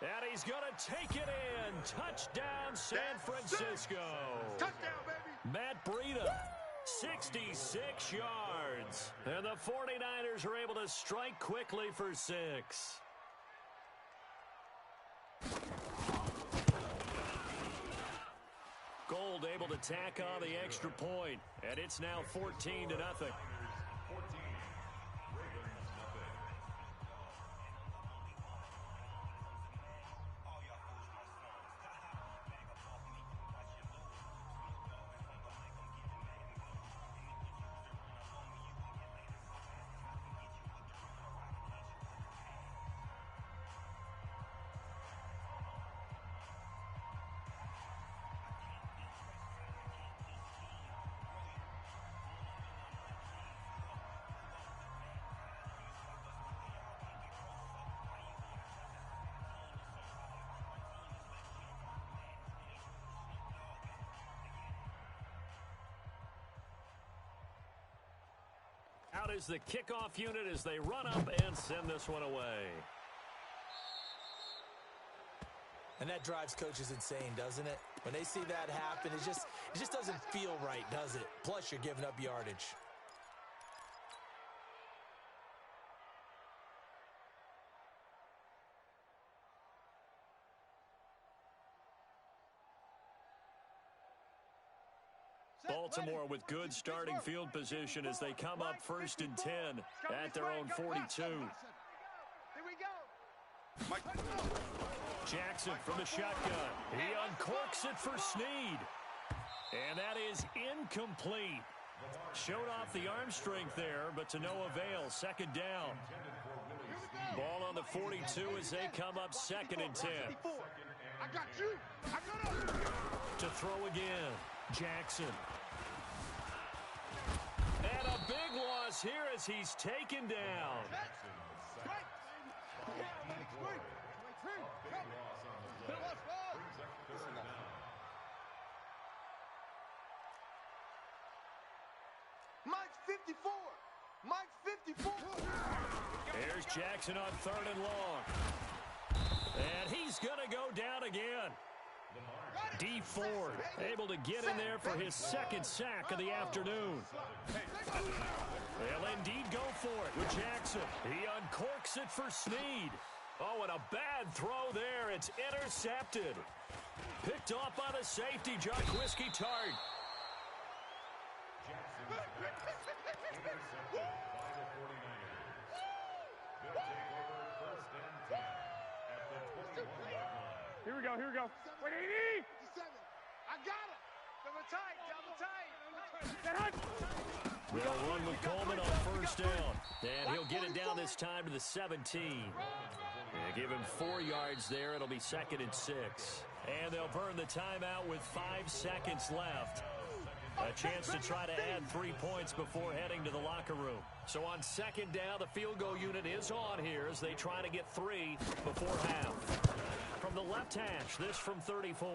And he's going to take it in. Touchdown, San Francisco. Touchdown, baby. Matt Breida, 66 yards. And the 49ers are able to strike quickly for 6. Gold able to tack on the extra point, and it's now 14-0. out is the kickoff unit as they run up and send this one away. And that drives coaches insane, doesn't it? When they see that happen, it just doesn't feel right, does it? Plus, you're giving up yardage. Baltimore with good starting field position as they come up 1st and 10 at their own 42. Here we go. Jackson from the shotgun. He uncorks it for Snead. And that is incomplete. Showed off the arm strength there, but to no avail. 2nd down. Ball on the 42 as they come up 2nd and 10. I got you. I got him. To throw again. Jackson. And a big loss here as he's taken down. Mike's 54. Mike's 54. Here's Jackson on 3rd and long. And he's going to go down again. D. Ford able to get in there for his 2nd sack of the afternoon. They'll indeed go for it with Jackson. He uncorks it for Snead. Oh, and a bad throw there. It's intercepted. Picked off by the safety, Whiskey Tart. Here we go. Here we go. Wait, 80. I got it. Double tight. They'll run with Coleman on 1st down. And he'll get it down this time to the 17. They give him 4 yards there. It'll be 2nd and 6. And they'll burn the timeout with 5 seconds left. A chance to try to add 3 points before heading to the locker room. So on 2nd down, the field goal unit is on here as they try to get 3 before half. From the left hash, this from 34.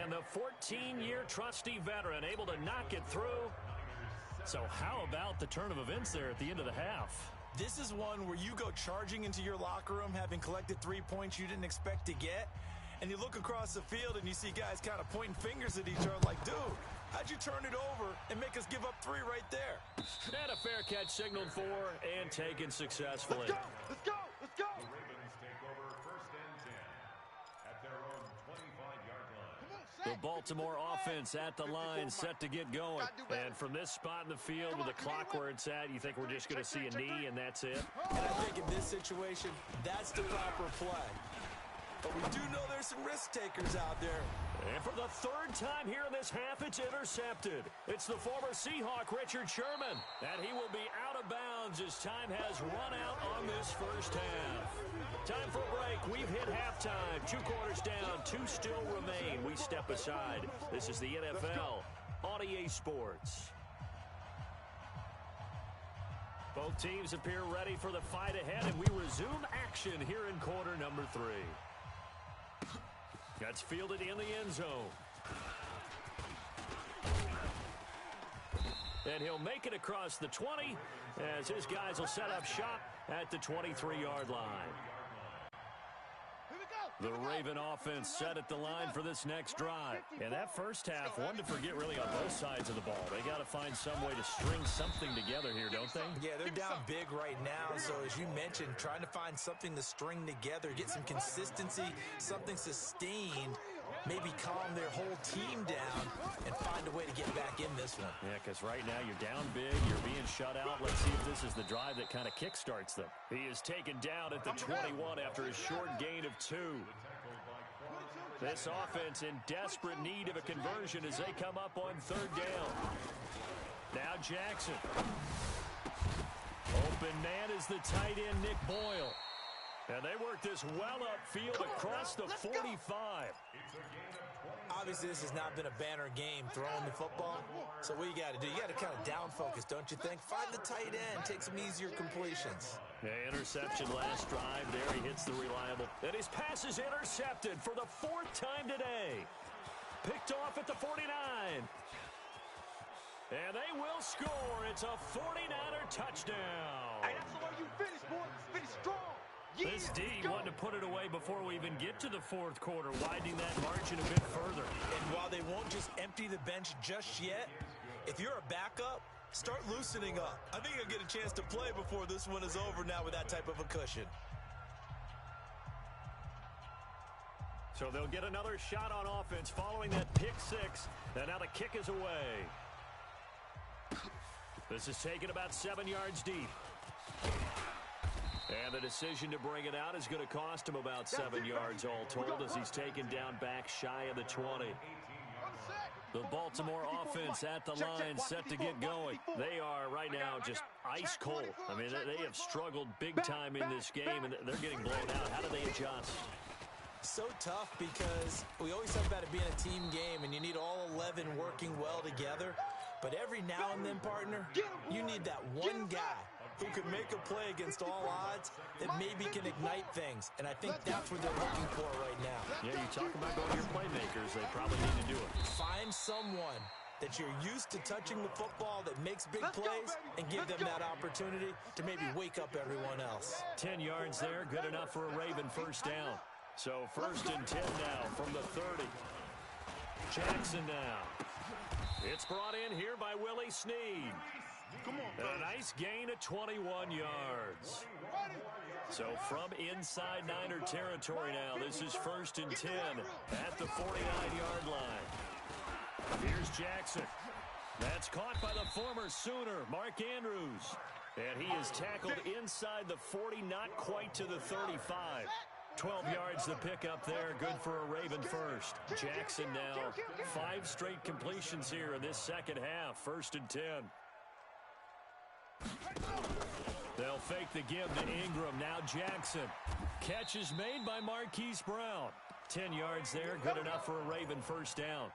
And the 14-year trusty veteran able to knock it through. So how about the turn of events there at the end of the half? This is one where you go charging into your locker room having collected 3 points you didn't expect to get. And you look across the field and you see guys kind of pointing fingers at each other like, dude, how'd you turn it over and make us give up 3 right there? And a fair catch signaled for and taken successfully. Let's go. Let's go. Let's go. The Ravens take over 1st and 10 at their own 25-yard line. The Baltimore offense at the line, set to get going. And from this spot in the field with the clock where it's at, you think we're just going to see a knee and that's it? And I think in this situation, that's the proper play. But we do know there's some risk takers out there. And for the 3rd time here in this half, it's intercepted. It's the former Seahawk, Richard Sherman. And he will be out of bounds as time has run out on this 1st half. Time for a break. We've hit halftime. 2 quarters down, 2 still remain. We step aside. This is the NFL on EA Sports. Both teams appear ready for the fight ahead, and we resume action here in quarter number 3. That's fielded in the end zone. And he'll make it across the 20 as his guys will set up shop at the 23-yard line. The Raven offense set at the line for this next drive. And that 1st half, one to forget really on both sides of the ball. They got to find some way to string something together here, don't they? Yeah, they're down big right now. So as you mentioned, trying to find something to string together, get some consistency, something sustained, maybe calm their whole team down and find a way to get back in this one. Yeah, because right now you're down big, you're being shut out. Let's see if this is the drive that kind of kickstarts them. He is taken down at the 21 after a short gain of 2. This offense in desperate need of a conversion as they come up on 3rd down. Now Jackson. Open man is the tight end, Nick Boyle. And they work this well upfield across the 45. Obviously, this has not been a banner game throwing the football. So what you got to do, you got to kind of down focus, don't you think? Find the tight end, take some easier completions. Yeah, interception last drive. There he hits the reliable. And his pass is intercepted for the 4th time today. Picked off at the 49. And they will score. It's a 49er touchdown. Hey, that's the way you finish, boy. Finish strong. Yeah, This D let's go. wanted to put it away before we even get to the fourth quarter, widening that margin a bit further. And while they won't just empty the bench just yet, if you're a backup, start loosening up. I think you'll get a chance to play before this one is over now with that type of a cushion. So they'll get another shot on offense following that pick six. And now the kick is away. This is taken about 7 yards deep. And the decision to bring it out is going to cost him about 7 yards all told as he's taken down back shy of the 20. The Baltimore offense at the line set to get going. They are right now just ice cold. I mean, they have struggled big time in this game, and they're getting blown out. How do they adjust? So tough because we always talk about it being a team game, and you need all 11 working well together. But every now and then, partner, you need that one guy who can make a play against all odds that maybe can ignite things. And I think that's what they're looking for right now. Yeah, you talk about going to your playmakers. They probably need to do it. Find someone that you're used to touching the football that makes big plays and give them that opportunity to maybe wake up everyone else. 10 yards there, good enough for a Raven first down. So first and 10 now from the 30. Jackson now. It's brought in here by Willie Snead. And a nice gain of 21 yards. So from inside Niner territory now, this is first and 10 at the 49-yard line. Here's Jackson. That's caught by the former Sooner, Mark Andrews. And he is tackled inside the 40, not quite to the 35. 12 yards the pickup there, good for a Raven first. Jackson now, 5 straight completions here in this second half, first and 10. They'll fake the give to Ingram, now Jackson. Catch is made by Marquise Brown. 10 yards there, good enough for a Raven first down.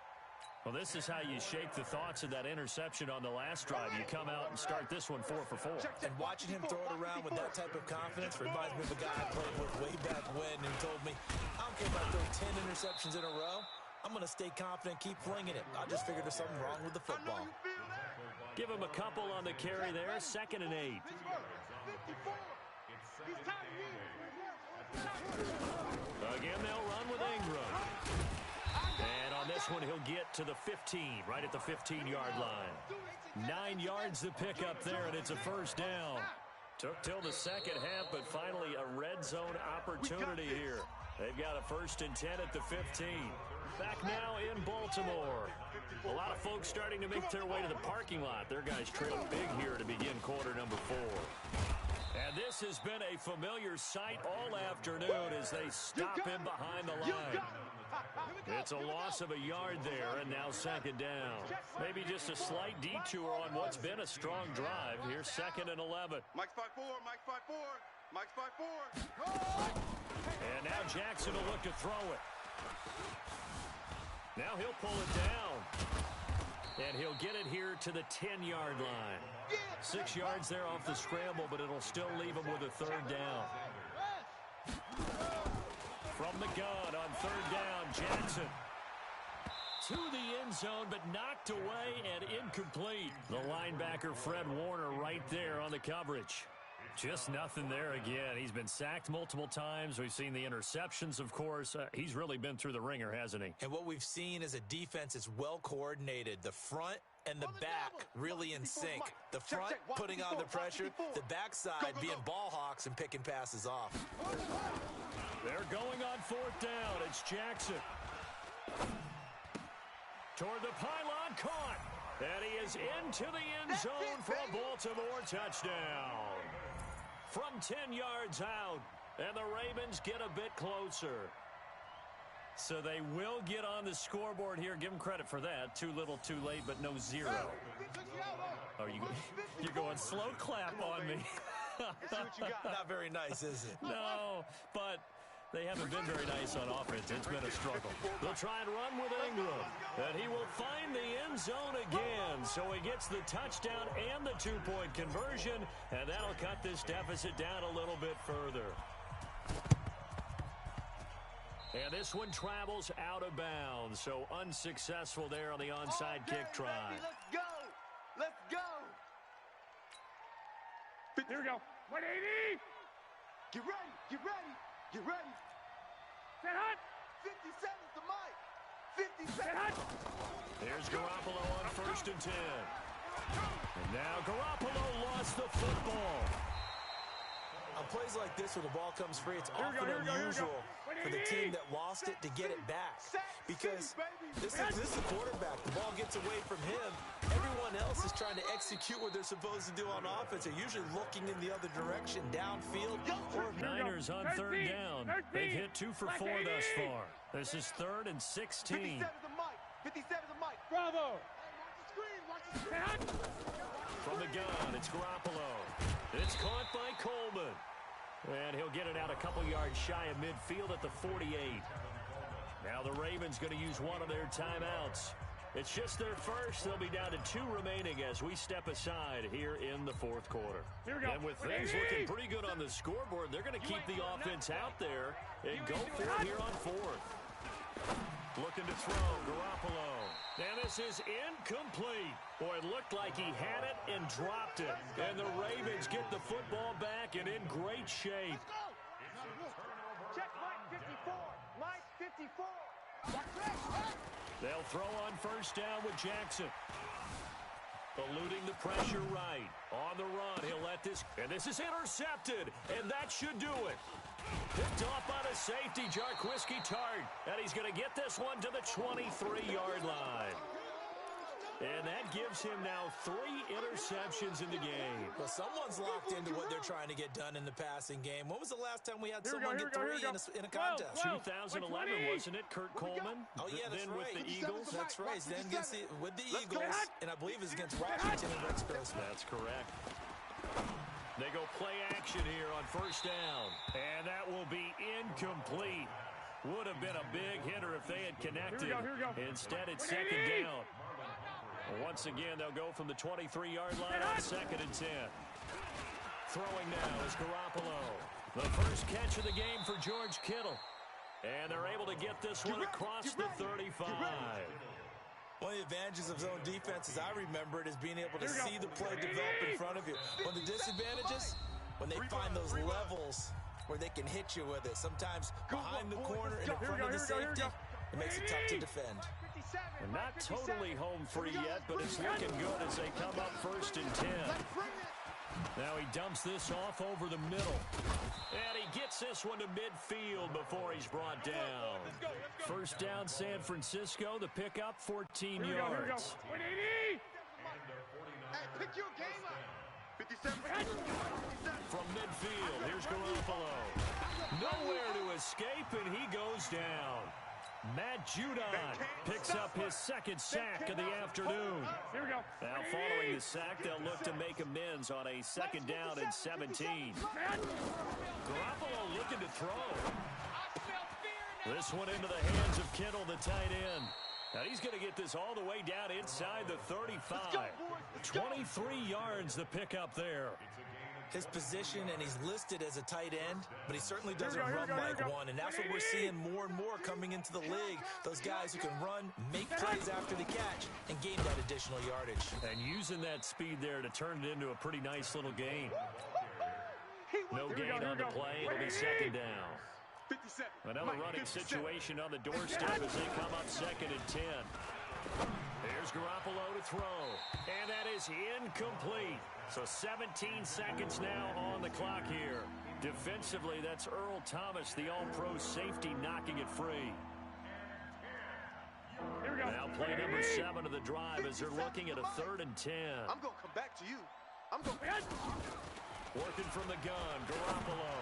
Well, this is how you shape the thoughts of that interception on the last drive. You come out and start this one 4 for 4. And watching him throw it around with that type of confidence reminds me of a guy I played with way back when who told me, I don't care if I throw 10 interceptions in a row. I'm going to stay confident, keep flinging it. I just figured there's something wrong with the football. Give him a couple on the carry there, second and 8. Again, they'll run with Ingram. And on this one, he'll get to the 15, right at the 15-yard line. 9 yards to pick up there, and it's a first down. Took till the second half, but finally a red zone opportunity here. They've got a first and 10 at the 15. Back now in Baltimore. A lot of folks starting to make their way to the parking lot. Their guys trailed big here to begin quarter number 4. And this has been a familiar sight all afternoon as they stop him behind the line. It's a loss of a yard there, and now second down. Maybe just a slight detour on what's been a strong drive. Here's second and 11. Mike's 5-4, Mike's 5-4, Mike's 5-4. And now Jackson will look to throw it. Now he'll pull it down. And he'll get it here to the 10-yard line. 6 yards there off the scramble, but it'll still leave him with a third down. From the gun on third down, Jackson. To the end zone, but knocked away and incomplete. The linebacker, Fred Warner, right there on the coverage. Just nothing there again. He's been sacked multiple times. We've seen the interceptions, of course. He's really been through the ringer, hasn't he? And what we've seen is a defense that's well coordinated. The front and the back really in sync. The front putting on the pressure, the backside being ball hawks and picking passes off. They're going on fourth down. It's Jackson. Toward the pylon, caught. And he is into the end zone for a Baltimore touchdown. From 10 yards out, and the Ravens get a bit closer. So they will get on the scoreboard here. Give them credit for that. Too little, too late, but no zero. Oh, you're going slow clap on me. Not very nice, is it? No, but they haven't been very nice on offense. It's been a struggle. They'll try and run with Ingram. And he will find the end zone again. So he gets the touchdown and the two-point conversion. And that'll cut this deficit down a little bit further. And this one travels out of bounds. So unsuccessful there on the onside kick try. Let's go. Here we go. 180. Get ready. Get ready. Get ready. Set hot. 50 seconds to Mike. 50 Set seconds. hot. Here's Garoppolo on 1st and 10. And now Garoppolo lost the football. On plays like this where the ball comes free, it's often unusual for the team that lost it to get it back. Because this is the quarterback. The ball gets away from him. Everyone else is trying to execute what they're supposed to do on offense. They're usually looking in the other direction, downfield. Or Niners on 3rd down. They've hit 2 for 4 thus far. This is 3rd and 16. 57 to Mike. 57 to Mike. Bravo. From the gun, it's Garoppolo. It's caught by Coleman. And he'll get it out a couple yards shy of midfield at the 48. Now the Ravens going to use one of their timeouts. It's just their first. They'll be down to 2 remaining as we step aside here in the 4th quarter. Here we go. And with things looking pretty good on the scoreboard, they're going to keep the offense out there and go for it here on 4th. Looking to throw, Garoppolo. And this is incomplete. Boy, it looked like he had it and dropped it. And the Ravens get the football back and in great shape. Check Mike 54. Mike 54. They'll throw on 1st down with Jackson. Eluding the pressure right. On the run, he'll let this. And this is intercepted. And that should do it. Picked off by the safety, Jarquiski Tart. And he's going to get this one to the 23-yard line. And that gives him now 3 interceptions in the game. Well, someone's locked into what they're trying to get done in the passing game. When was the last time we had someone get 3 in a contest? 2011, wasn't it, Kurt Coleman? Oh, yeah, that's then right. with the Eagles. That's right. Then with the Eagles, and I believe it's against Washington and Rex Grossman. That's correct. They go play action here on 1st down. And that will be incomplete. Would have been a big hitter if they had connected. Here we go. Instead, it's 2nd down. Once again, they'll go from the 23-yard line on 2nd and 10. Throwing now is Garoppolo. The first catch of the game for George Kittle. And they're able to get this one across the 35. One of the advantages of zone defense, as I remember it, is being able to see the play develop in front of you. One of the disadvantages, when they find those levels where they can hit you with it. Sometimes behind the corner and in front of the safety, it makes it tough to defend. And not totally home free yet, but it's looking good as they come up 1st and 10. Now he dumps this off over the middle. And he gets this one to midfield before he's brought down. 1st down, San Francisco. The pickup, 14 yards. 180. Hey, pick your game up. 57. From midfield, here's Garoppolo. Nowhere to escape, and he goes down. Matt Judon picks up his 2nd sack of the afternoon. Here we go. Now following the sack, they'll look to make amends on a 2nd down and 17. Garoppolo looking to throw. This one into the hands of Kittle, the tight end. Now he's going to get this all the way down inside the 35. 23 yards the pickup there. His position, and he's listed as a tight end, but he certainly doesn't run like one, and that's what we're seeing more and more coming into the league. Those guys who can run, make plays after the catch, and gain that additional yardage. And using that speed there to turn it into a pretty nice little gain. No gain on the play. It'll be 2nd down. 57. Another running situation on the doorstep as they come up 2nd and 10. Here's Garoppolo to throw. And that is incomplete. So 17 seconds now on the clock here. Defensively, that's Earl Thomas, the all-pro safety, knocking it free. Now play number 7 of the drive as they're looking at a 3rd and 10. I'm going to come back to you. I'm going to... Working from the gun, Garoppolo.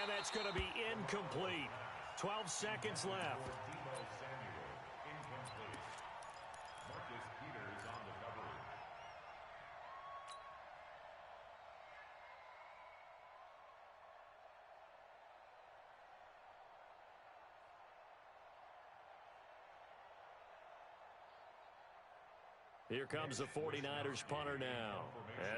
And that's going to be incomplete. 12 seconds left. Here comes the 49ers punter now,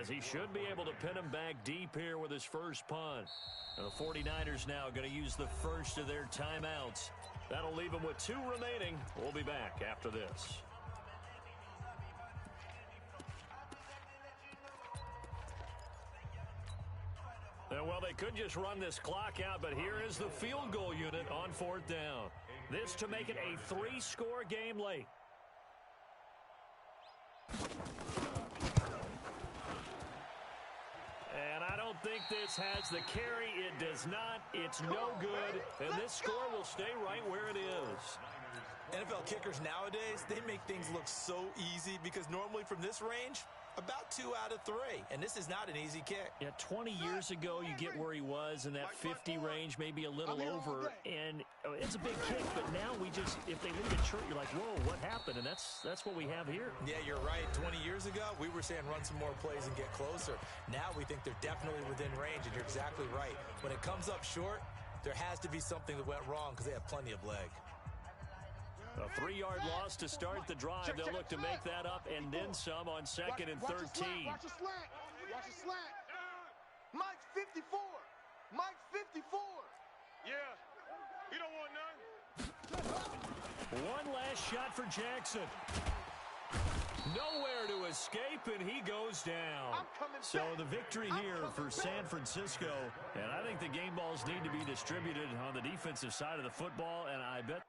as he should be able to pin him back deep here with his first punt. And the 49ers now going to use the first of their timeouts. That'll leave them with 2 remaining. We'll be back after this. Well, they could just run this clock out, but here is the field goal unit on 4th down. This to make it a 3-score game late. And I don't think this has the carry. It does not. It's no good. And this score will stay right where it is. NFL kickers nowadays, they make things look so easy because normally from this range, about 2 out of 3. And this is not an easy kick. Yeah, 20 years ago, you get where he was in that 50 range, maybe a little over. And it's a big kick, but now we just, if they leave it short, you're like, whoa, what happened? And that's what we have here. Yeah, you're right. 20 years ago, we were saying run some more plays and get closer. Now we think they're definitely within range, and you're exactly right. When it comes up short, there has to be something that went wrong because they have plenty of leg. A 3-yard loss to start the drive. They'll look to make that up and then some on 2nd and 13. Watch the slant. Watch the slant. Mike's 54. Mike's 54. Yeah. You don't want none. One last shot for Jackson. Nowhere to escape, and he goes down. So the victory here for San Francisco. And I think the game balls need to be distributed on the defensive side of the football, and I bet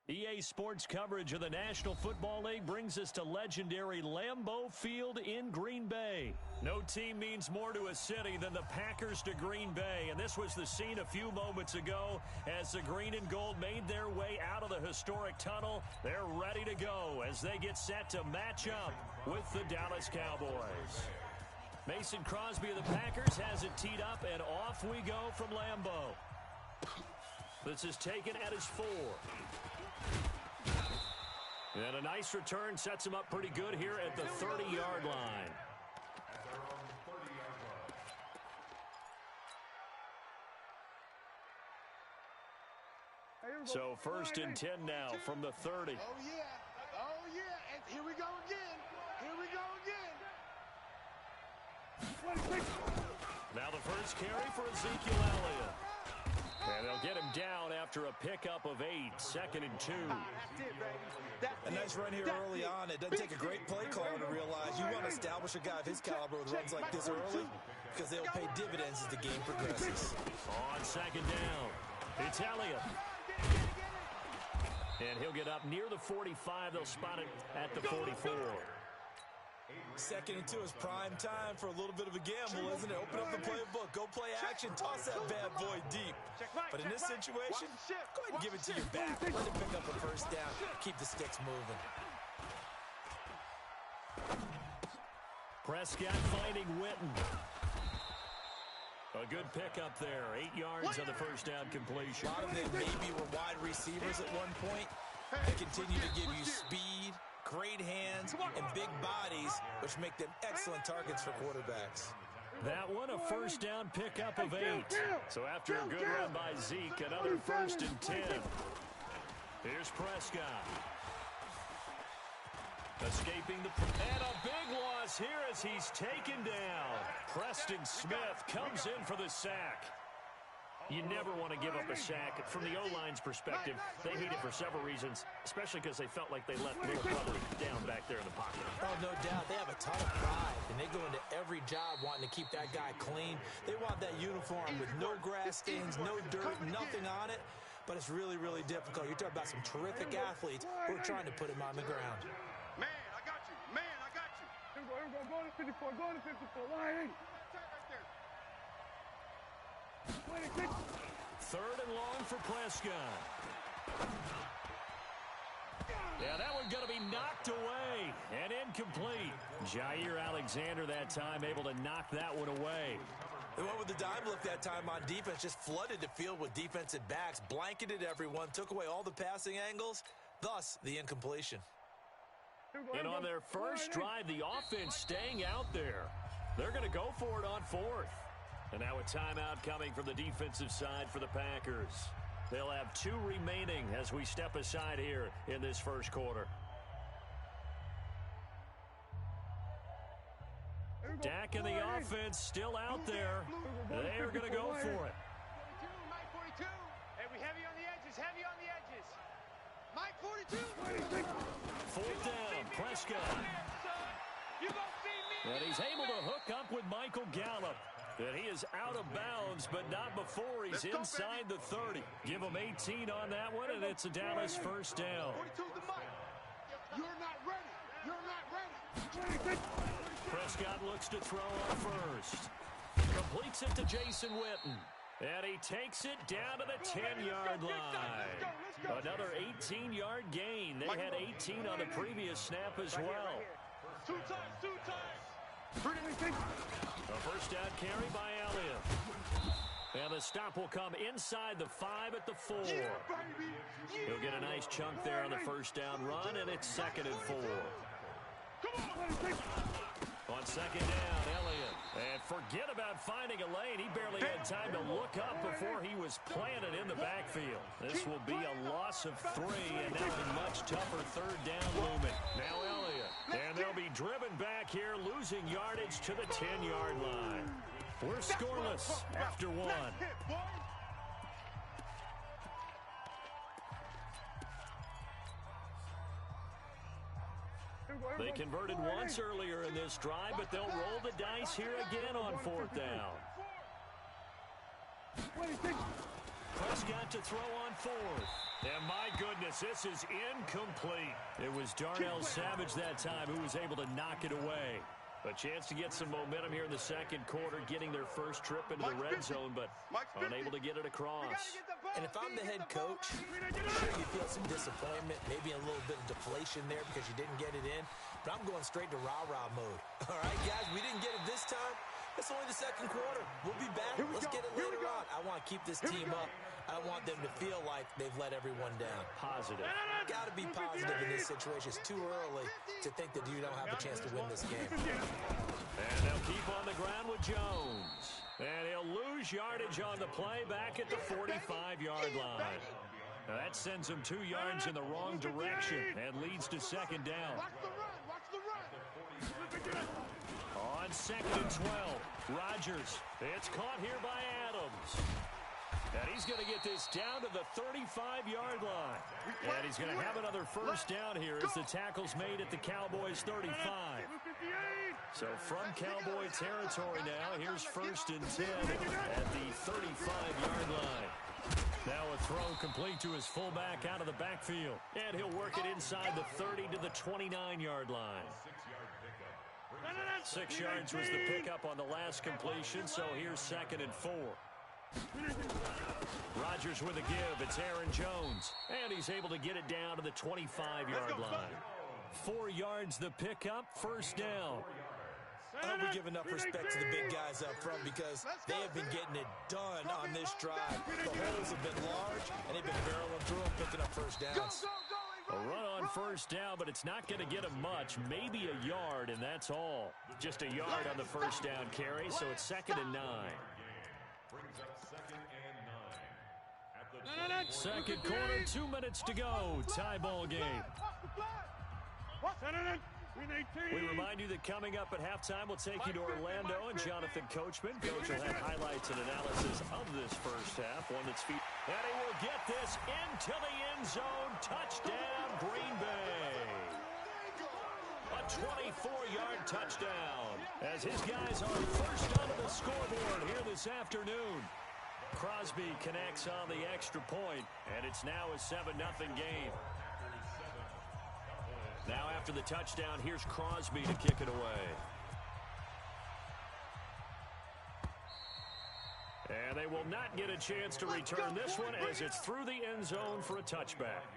EA Sports coverage of the National Football League brings us to legendary Lambeau Field in Green Bay. No team means more to a city than the Packers to Green Bay, and this was the scene a few moments ago as the green and gold made their way out of the historic tunnel. They're ready to go as they get set to match up with the Dallas Cowboys. Mason Crosby of the Packers has it teed up, and off we go from Lambeau. This is taken at his 4. And a nice return sets him up pretty good here at the 30-yard line. So 1st and 10 now from the 30. Oh, yeah. Oh, yeah. And here we go again. Here we go again. Now the first carry for Ezekiel Elliott. And they'll get him down after a pickup of 8. 2nd and 2. That's it, baby. A nice run here early on. It doesn't take a great play caller to realize you want to establish a guy of his caliber with runs like this early because they'll pay dividends as the game progresses. On 2nd down, it's Elliott. And he'll get up near the 45. They'll spot it at the 44. 2nd and 2 is prime time for a little bit of a gamble, isn't it? Open up the playbook. Go play action. Toss that bad boy deep. But in this situation, go ahead and give it to your back. Let him pick up a first down. Keep the sticks moving. Prescott finding Witten. A good pickup there. 8 yards on the first down completion. A lot of them maybe were wide receivers at one point. They continue to give you speed, great hands, and big bodies, which make them excellent targets for quarterbacks. That one, a first down pickup of 8. So after a good run by Zeke, another 1st and 10. Here's Prescott. Escaping the... And a big loss here as he's taken down. Preston Smith comes in for the sack. You never want to give up a sack. From the O-line's perspective, they hate it for several reasons, especially because they felt like they left little brother down back there in the pocket. Oh, no doubt. They have a ton of pride, and they go into every job wanting to keep that guy clean. They want that uniform with no grass stains, no dirt, nothing on it. But it's really, really difficult. You're talking about some terrific athletes who are trying to put him on the ground. Man, I got you. Man, I got you. Here we go. Go to 54. Go to 54. Line. Right there. 3rd and long for Prescott. Yeah, that one's going to be knocked away and incomplete. Jair Alexander that time able to knock that one away. They went with the dime look that time on defense, just flooded the field with defensive backs, blanketed everyone, took away all the passing angles, thus the incompletion. And on their first drive, the offense staying out there. They're going to go for it on 4th. And now a timeout coming from the defensive side for the Packers. They'll have 2 remaining as we step aside here in this first quarter. Dak and the offense still out there. They are going to go for it. 42, Mike 42. Hey, we heavy on the edges. Heavy on the edges. Mike 42. 4th down, Prescott. You gonna see me? And he's able to hook up with Michael Gallup. And he is out of bounds, but not before he's inside the 30. Give him 18 on that one, and it's a Dallas first down. 42 to Mike. You're not ready. You're not ready. Prescott looks to throw on first. Completes it to Jason Witten. And he takes it down to the 10-yard line. Another 18-yard gain. They had 18 on the previous snap as well. 2 times, 2 times. A first down carry by Elliott. And the stop will come inside the 5 at the 4. He'll get a nice chunk there on the first down run, and it's 2nd and 4. On 2nd down, Elliott. And forget about finding a lane. He barely had time to look up before he was planted in the backfield. This will be a loss of 3, and now a much tougher 3rd down looming. Now Elliott. And they'll be driven back here, losing yardage to the 10-yard line. We're scoreless after 1. They converted once earlier in this drive, but they'll roll the dice here again on 4th down. Prescott to throw on 4th. And my goodness, this is incomplete. It was Darnell Savage that time who was able to knock it away. A chance to get some momentum here in the second quarter, getting their first trip into the red zone, but unable to get it across. And if I'm the head coach, sure you feel some disappointment, maybe a little bit of deflation there because you didn't get it in, but I'm going straight to rah-rah mode. All right, guys, we didn't get it this time. It's only the second quarter. We'll be back. Let's get it later on. I want to keep this team up. I don't want them to feel like they've let everyone down. Positive. Got to be positive in this situation. It's too early to think that you don't have a chance to win this game. And they'll keep on the ground with Jones. And he'll lose yardage on the play back at the 45-yard line. Now that sends him 2 yards in the wrong direction and leads to second down. Watch the run. Watch the run. On second and 12, Rodgers. It's caught here by Adams. And he's going to get this down to the 35-yard line. And he's going to have another first down here as the tackle's made at the Cowboys' 35. So from Cowboy territory now, here's first and 10 at the 35-yard line. Now a throw complete to his fullback out of the backfield. And he'll work it inside the 30 to the 29-yard line. 6 yards was the pickup on the last completion, so here's second and 4. Rodgers with a give. It's Aaron Jones. And he's able to get it down to the 25-yard line. 4 yards the pickup, first down. I hope we give enough respect to the big guys up front because they have been getting it done on this drive. The holes have been large, and they've been barreling through them, picking up first downs. A run on first down, but it's not going to get him much. Maybe a yard, and that's all. Just a yard on the first down carry, so it's second and 9. Second quarter, 2 minutes to go. Tie ball game. We remind you that coming up at halftime, we'll take you to Orlando and Jonathan Coachman. Coach will have highlights and analysis of this first half. One that's feet. And he will get this into the end zone. Touchdown, Green Bay. A 24-yard touchdown as his guys are first onto the scoreboard here this afternoon. Crosby connects on the extra point, and it's now a 7-0 game. Now after the touchdown, here's Crosby to kick it away. And they will not get a chance to return this one as it's through the end zone for a touchback.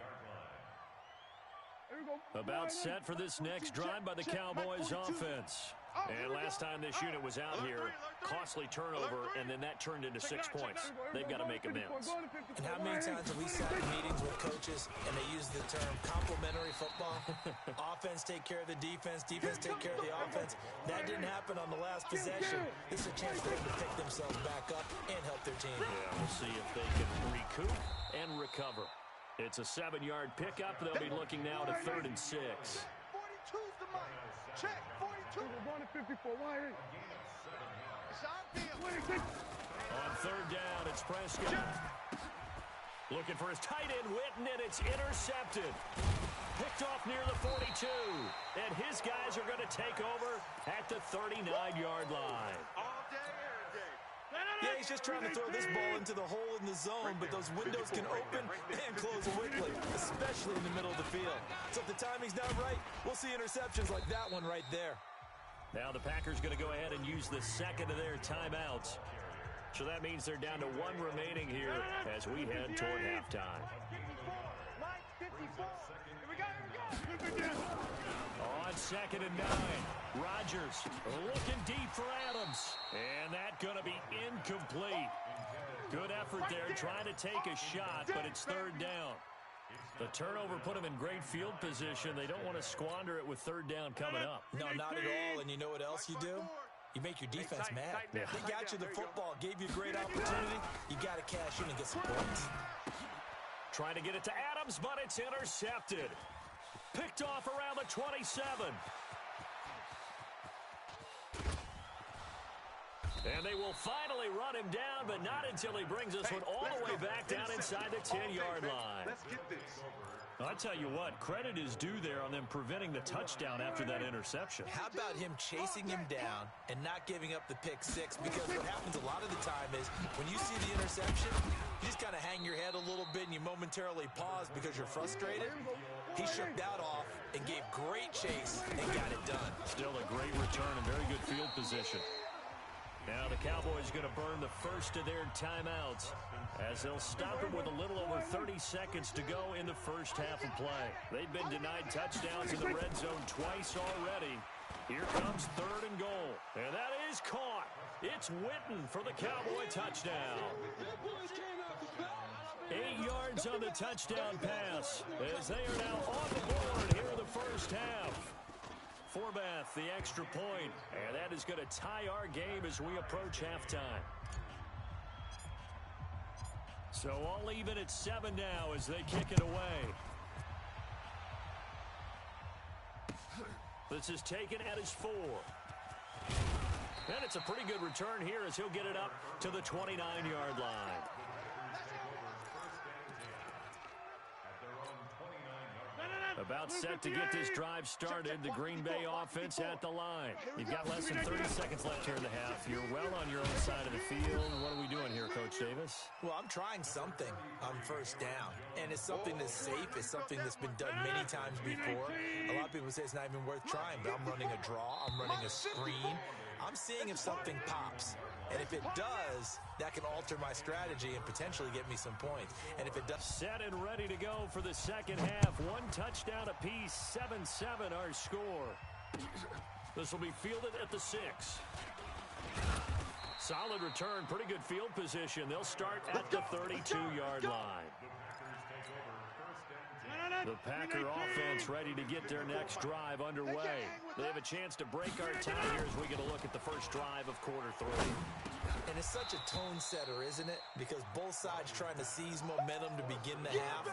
About set for this next drive by the Cowboys offense. And last time this unit was out here, costly turnover, and then that turned into 6 points. They've got to make amends. And how many times have we sat in meetings with coaches and they use the term complementary football? Offense take care of the defense, defense take care of the offense. That didn't happen on the last possession. This is a chance for them to pick themselves back up and help their team. Yeah, we'll see if they can recoup and recover. It's a 7-yard pickup. They'll be looking now to 3rd and 6. 42's the money. Check. 42. On 3rd down, it's Prescott. Looking for his tight end, Witten, and it's intercepted. Picked off near the 42. And his guys are going to take over at the 39-yard line. All day, every day. Yeah, he's just trying to throw this ball into the hole in the zone, but those windows can open and close quickly, especially in the middle of the field. So if the timing's not right, we'll see interceptions like that one right there. Now the Packers going to go ahead and use the second of their timeouts. So that means they're down to 1 remaining here as we head toward halftime. On 2nd and 9, Rodgers looking deep for Adams. And that's going to be incomplete. Good effort there trying to take a shot, but it's 3rd down. The turnover put them in great field position. They don't want to squander it with 3rd down coming up. No, not at all. And you know what else you do? You make your defense mad. They got you the football, gave you a great opportunity. You got to cash in and get some points. Trying to get it to Adams, but it's intercepted. Picked off around the 27. And they will finally run him down, but not until he brings this one all the way back down inside the 10-yard line. Let's get this. I tell you what, credit is due there on them preventing the touchdown after that interception. How about him chasing him down and not giving up the pick six? Because what happens a lot of the time is when you see the interception, you just kind of hang your head a little bit and you momentarily pause because you're frustrated. He shook that off and gave great chase and got it done. Still a great return and very good field position. Now the Cowboys going to burn the first of their timeouts as they'll stop it with a little over 30 seconds to go in the first half of play. They've been denied touchdowns in the red zone twice already. Here comes 3rd and goal. And that is caught. It's Witten for the Cowboy touchdown. 8 yards on the touchdown pass as they are now on the board here in the first half. Forbath, the extra point, and that is going to tie our game as we approach halftime. So all even at 7 now as they kick it away. This is taken at his 4. And it's a pretty good return here as he'll get it up to the 29-yard line. About set to get this drive started. The Green Bay offense at the line. You've got less than 30 seconds left here in the half. You're well on your own side of the field. What are we doing here, Coach Davis? Well, I'm trying something on first down. And it's something that's safe. It's something that's been done many times before. A lot of people say it's not even worth trying, but I'm running a draw. I'm running a screen. I'm seeing if something pops. And if it does, that can alter my strategy and potentially get me some points. And if it does... Set and ready to go for the second half. 1 touchdown apiece, 7-7 our score. This will be fielded at the 6. Solid return, pretty good field position. They'll start at the 32-yard line. The Packer offense ready to get their next drive underway. They have a chance to break our tie here as we get a look at the first drive of quarter 3. And it's such a tone setter, isn't it? Because both sides trying to seize momentum to begin the half.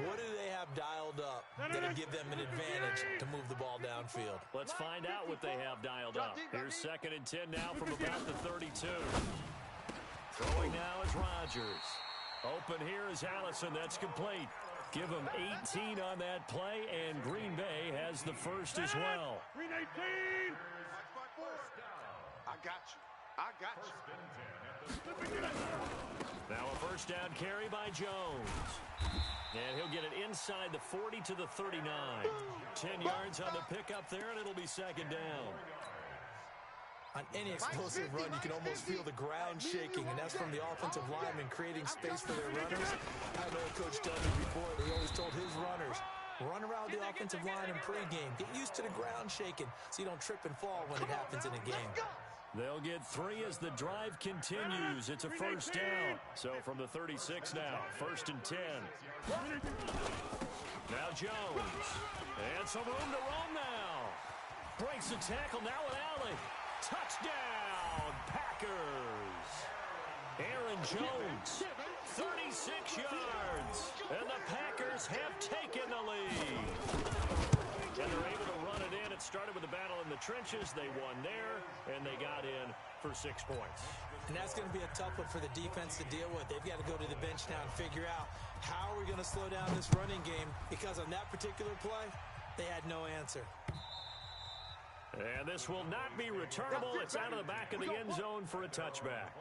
What do they have dialed up that'll give them an advantage to move the ball downfield? Let's find out what they have dialed up. Here's 2nd and 10 now from about the 32. Throwing now is Rodgers. Open here is Allison. That's complete. Give him 18 on that play, and Green Bay has the first as well. Green 18! I got you. I got you. Now a first down carry by Jones. And he'll get it inside the 40 to the 39. 10 yards on the pickup there, and it'll be 2nd down. On any explosive run, you can almost feel the ground shaking, and that's from the offensive linemen creating space for their runners. I know a coach told me before, he always told his runners, run around the offensive line in pregame. Get used to the ground shaking so you don't trip and fall when it happens in a game. They'll get 3 as the drive continues. It's a first down. So from the 36 now, 1st and 10. Now Jones. And some room to roam now. Breaks the tackle now with Alley. Touchdown, Packers. Aaron Jones, 36 yards. And the Packers have taken the lead. And they're able to run it in. It started with a battle in the trenches. They won there, and they got in for 6 points. And that's going to be a tough one for the defense to deal with. They've got to go to the bench now and figure out how are we going to slow down this running game, because on that particular play, they had no answer. And this will not be returnable. It's out of the back of the end zone for a touchback.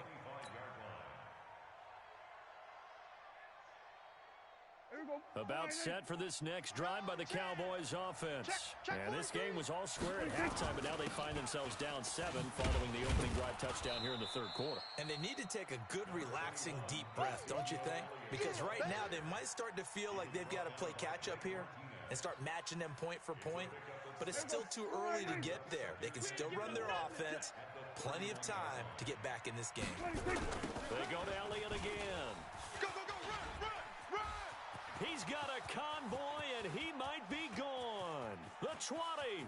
About set for this next drive by the Cowboys offense. And this game was all square at halftime, but now they find themselves down 7 following the opening drive touchdown here in the 3rd quarter. And they need to take a good, relaxing, deep breath, don't you think? Because right now they might start to feel like they've got to play catch-up here and start matching them point for point. But it's still too early to get there. They can still run their offense. Plenty of time to get back in this game. They go to Elliott again. Go, go, go, run, run, run! He's got a convoy, and he might be gone. The 20.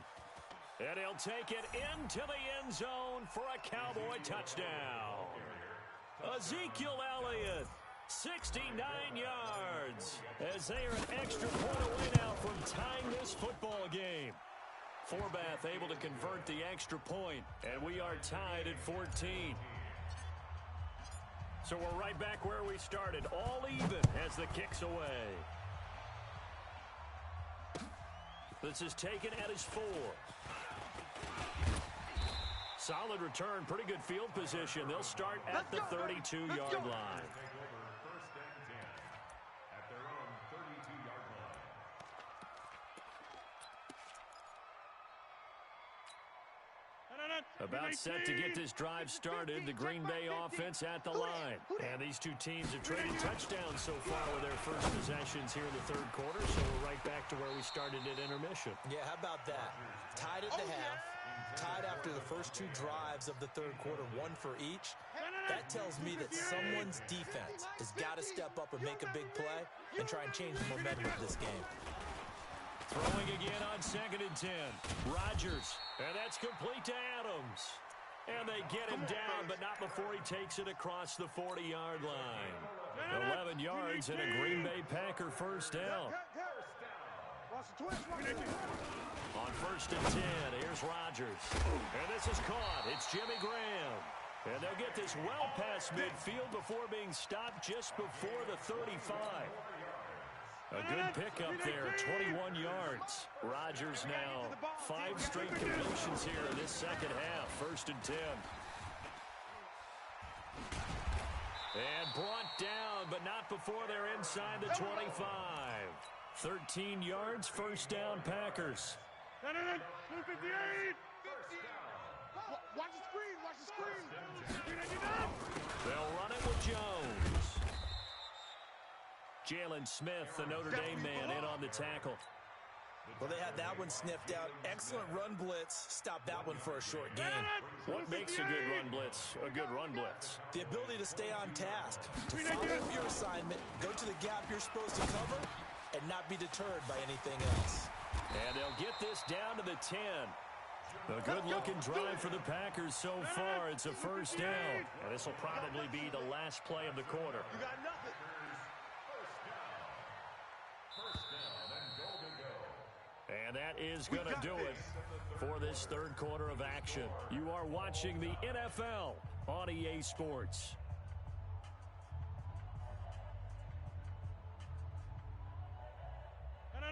And he'll take it into the end zone for a Cowboy touchdown. Ezekiel Elliott, 69 yards, as they are an extra point away now from tying this football game. Forbath able to convert the extra point, and we are tied at 14. So we're right back where we started, all even as the kick's away. This is taken at his 4. Solid return, pretty good field position. They'll start at the 32-yard line. First and 10 at their own 32-yard line. About set to get this drive started. The Green Bay offense at the line. And these two teams have traded touchdowns so far with their first possessions here in the third quarter. So we're right back to where we started at intermission. Yeah, how about that? Tied at the half, tied after the first two drives of the third quarter, one for each. That tells me that someone's defense has got to step up and make a big play and try and change the momentum of this game. Throwing again on 2nd and 10. Rodgers, and that's complete to Adams. And they get him down, but not before he takes it across the 40-yard line. 11 yards and a Green Bay Packer first down. On 1st and 10, here's Rodgers. And this is caught. It's Jimmy Graham. And they'll get this well past midfield before being stopped just before the 35. A good pickup there, 21 yards. Rodgers now 5 straight completions here in this second half. 1st and 10. And brought down, but not before they're inside the 25. 13 yards, 1st down, Packers. Watch the screen, watch the screen. They'll run it with Jones. Jalen Smith, the Notre Dame man, in on the tackle. Well, they had that one sniffed out. Excellent run blitz. Stop that one for a short gain. What makes a good run blitz a good run blitz? The ability to stay on task, to follow your assignment, go to the gap you're supposed to cover, and not be deterred by anything else. And they'll get this down to the 10. A good-looking drive for the Packers so far. It's a 1st down. And this will probably be the last play of the quarter. You got nothing. And that is going to do it for this third quarter of action. You are watching the NFL on EA Sports.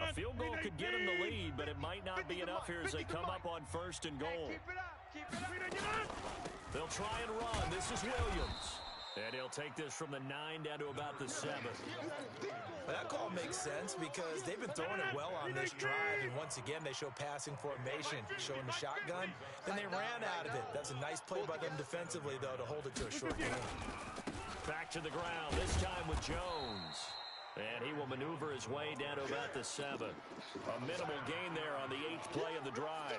A field goal could get them the lead, but it might not be enough here as they come up on 1st and goal. They'll try and run. This is Williams. And he'll take this from the 9 down to about the 7. Well, that call makes sense because they've been throwing it well on this drive, and once again they show passing formation, showing the shotgun. Then they ran out of it. That's a nice play by them defensively, though, to hold it to a short game. Back to the ground, this time with Jones. And he will maneuver his way down to about the 7. A minimal gain there on the 8th play of the drive.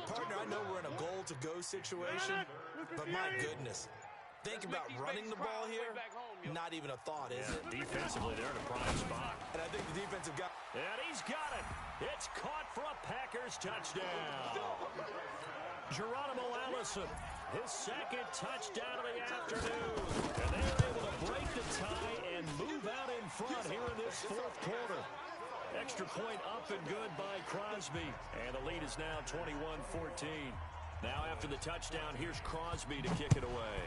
Partner, I know we're in a goal-to-go situation, but my goodness. Think about running the ball here. Not even a thought, is it? Defensively, they're in a prime spot. And I think the defensive guy... And he's got it. It's caught for a Packers touchdown. Geronimo Allison, his 2nd touchdown of the afternoon. And they are able to break the tie and move out in front here in this 4th quarter. Extra point up and good by Crosby. And the lead is now 21-14. Now after the touchdown, here's Crosby to kick it away.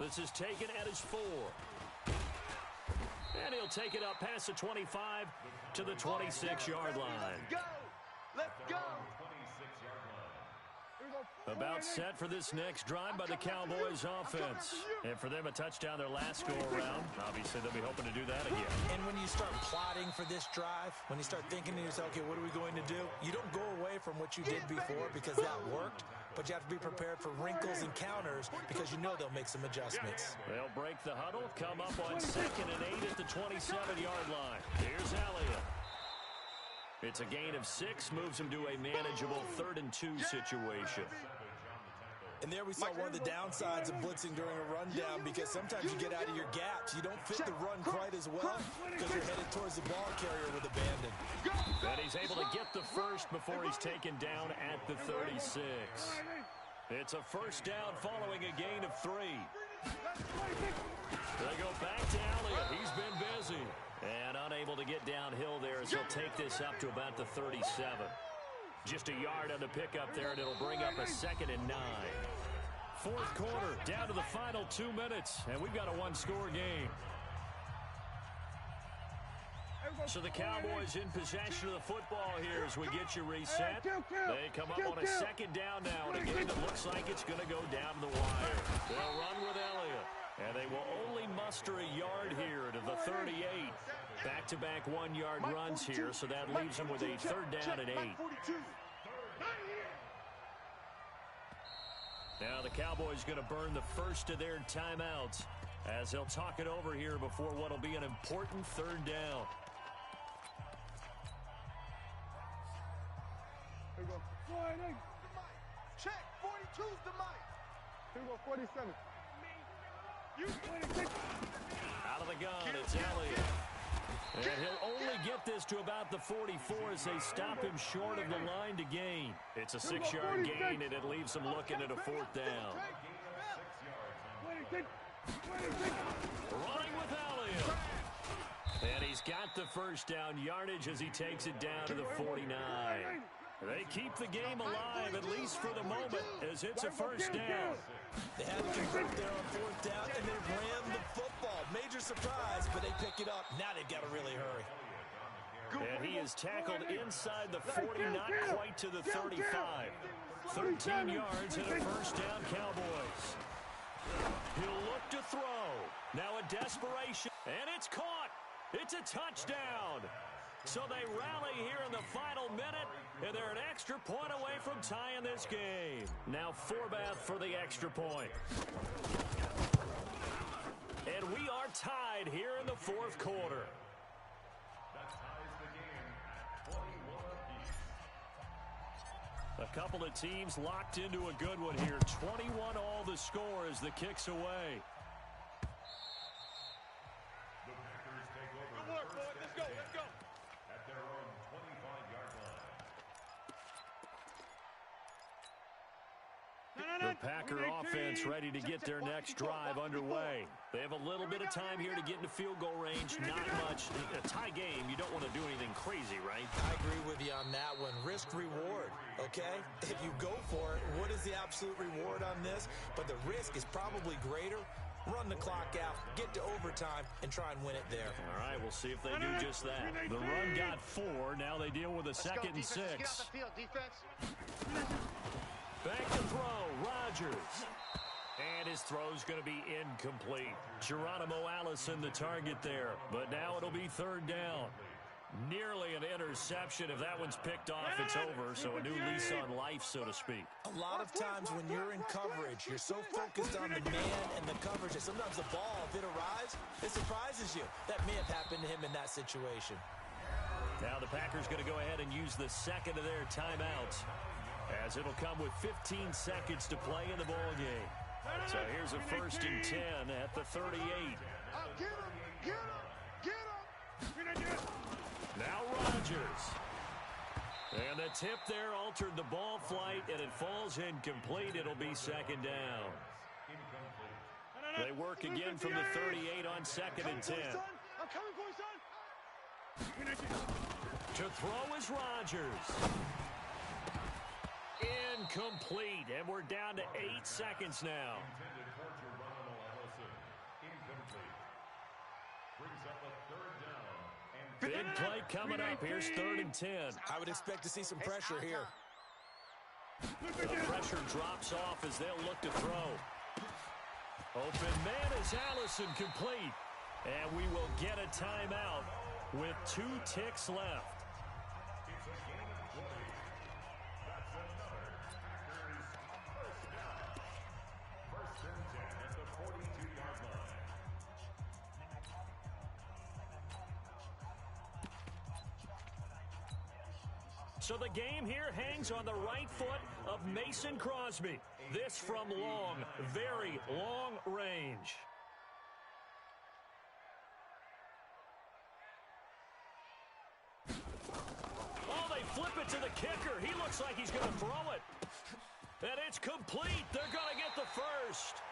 This is taken at his 4. And he'll take it up past the 25 to the 26-yard line. Let's go! Let's go! About set for this next drive by the Cowboys offense. And for them, a touchdown their last go-around. Obviously, they'll be hoping to do that again. And when you start plotting for this drive, when you start thinking to yourself, okay, what are we going to do? You don't go away from what you did before because that worked, but you have to be prepared for wrinkles and counters because you know they'll make some adjustments. They'll break the huddle, come up on 2nd and 8 at the 27-yard line. Here's Elliott. It's a gain of 6, moves him to a manageable 3rd and 2 situation. And there we saw one of the downsides of blitzing during a rundown because sometimes you get out of your gaps. You don't fit the run quite as well because you're headed towards the ball carrier with abandon. And he's able to get the first before he's taken down at the 36. It's a 1st down following a gain of 3. They go back to Elliott. He's been busy. And unable to get downhill there as he'll take this up to about the 37. Just a yard on the pickup there, and it'll bring up a 2nd and 9. 4th quarter, down to the final 2 minutes, and we've got a 1-score game. So the Cowboys in possession of the football here as we get you reset. They come up on a second down now in a game that looks like it's going to go down to the wire. They'll run with Elliott, and they will only muster a yard here to the 38. Back-to-back one-yard runs here, so that leaves them with a third down and 8. Now the Cowboys going to burn the first of their timeouts as they'll talk it over here before what will be an important third down. Here we go. Check. 42's the mic. Here we go. 47. Out of the gun, it's Elliott. And he'll only get this to about the 44 as they stop him short of the line to gain. It's a 6-yard gain, and it leaves them looking at a fourth down. Running with Elliott. And he's got the first down yardage as he takes it down to the 49. They keep the game alive, at least for the moment, as it's a first down. They had to convert there on fourth down, and they ran the football. Major surprise, but they pick it up. Now they've got to really hurry. And he is tackled inside the 40, not quite to the 35. 13 yards and a first down, Cowboys. He'll look to throw. Now a desperation, and it's caught. It's a touchdown. So they rally here in the final minute, and they're an extra point away from tying this game. Now Forbath for the extra point. And we are tied here in the fourth quarter. That ties the game at 21 apiece. A couple of teams locked into a good one here. 21 all the score as the kick's away. The Packers take over. Good work, boys. Let's go. Let's go. At their own 25-yard line. The Packer offense ready to get their next drive underway. They have a little bit of time here to get into field goal range. Not much. A tie game, you don't want to do anything crazy, right? I agree with you on that one. Risk reward, okay? If you go for it, what is the absolute reward on this? But the risk is probably greater. Run the clock out, get to overtime, and try and win it there. All right, we'll see if they do just that. The run got 4. Now they deal with a second and 6. Get off the field, defense. Back to throw, Rodgers. And his throw's going to be incomplete. Geronimo Allison the target there, but now it'll be third down. Nearly an interception. If that one's picked off, it's over, so a new lease on life, so to speak. A lot of times when you're in coverage, you're so focused on the man and the coverage that sometimes the ball, if it arrives, it surprises you. That may have happened to him in that situation. Now the Packers going to go ahead and use the second of their timeouts, as it'll come with 15 seconds to play in the ball game. So here's a first and 10 at the 38. Get him! Get him! Get him! Now Rodgers. And the tip there altered the ball flight, and it falls incomplete. It'll be second down. They work again from the 38 on second and 10. I'm coming for you, son! To throw is Rodgers. Incomplete, and we're down to 8 seconds now. Intended for Geronimo Allison. Incomplete. Brings up a third down. Big play coming up. Here's third and 10. I would expect to see some pressure here. The pressure drops off as they'll look to throw. Open man is Allison, complete. And we will get a timeout with 2 ticks left. It's a gain of 20. That's another Packers first down. First and 10 at the 42-yard line. So the game here hangs on the right foot of Mason Crosby. This from long, very long range. Oh, they flip it to the kicker. He looks like he's going to throw it. And it's complete. They're going to get the first.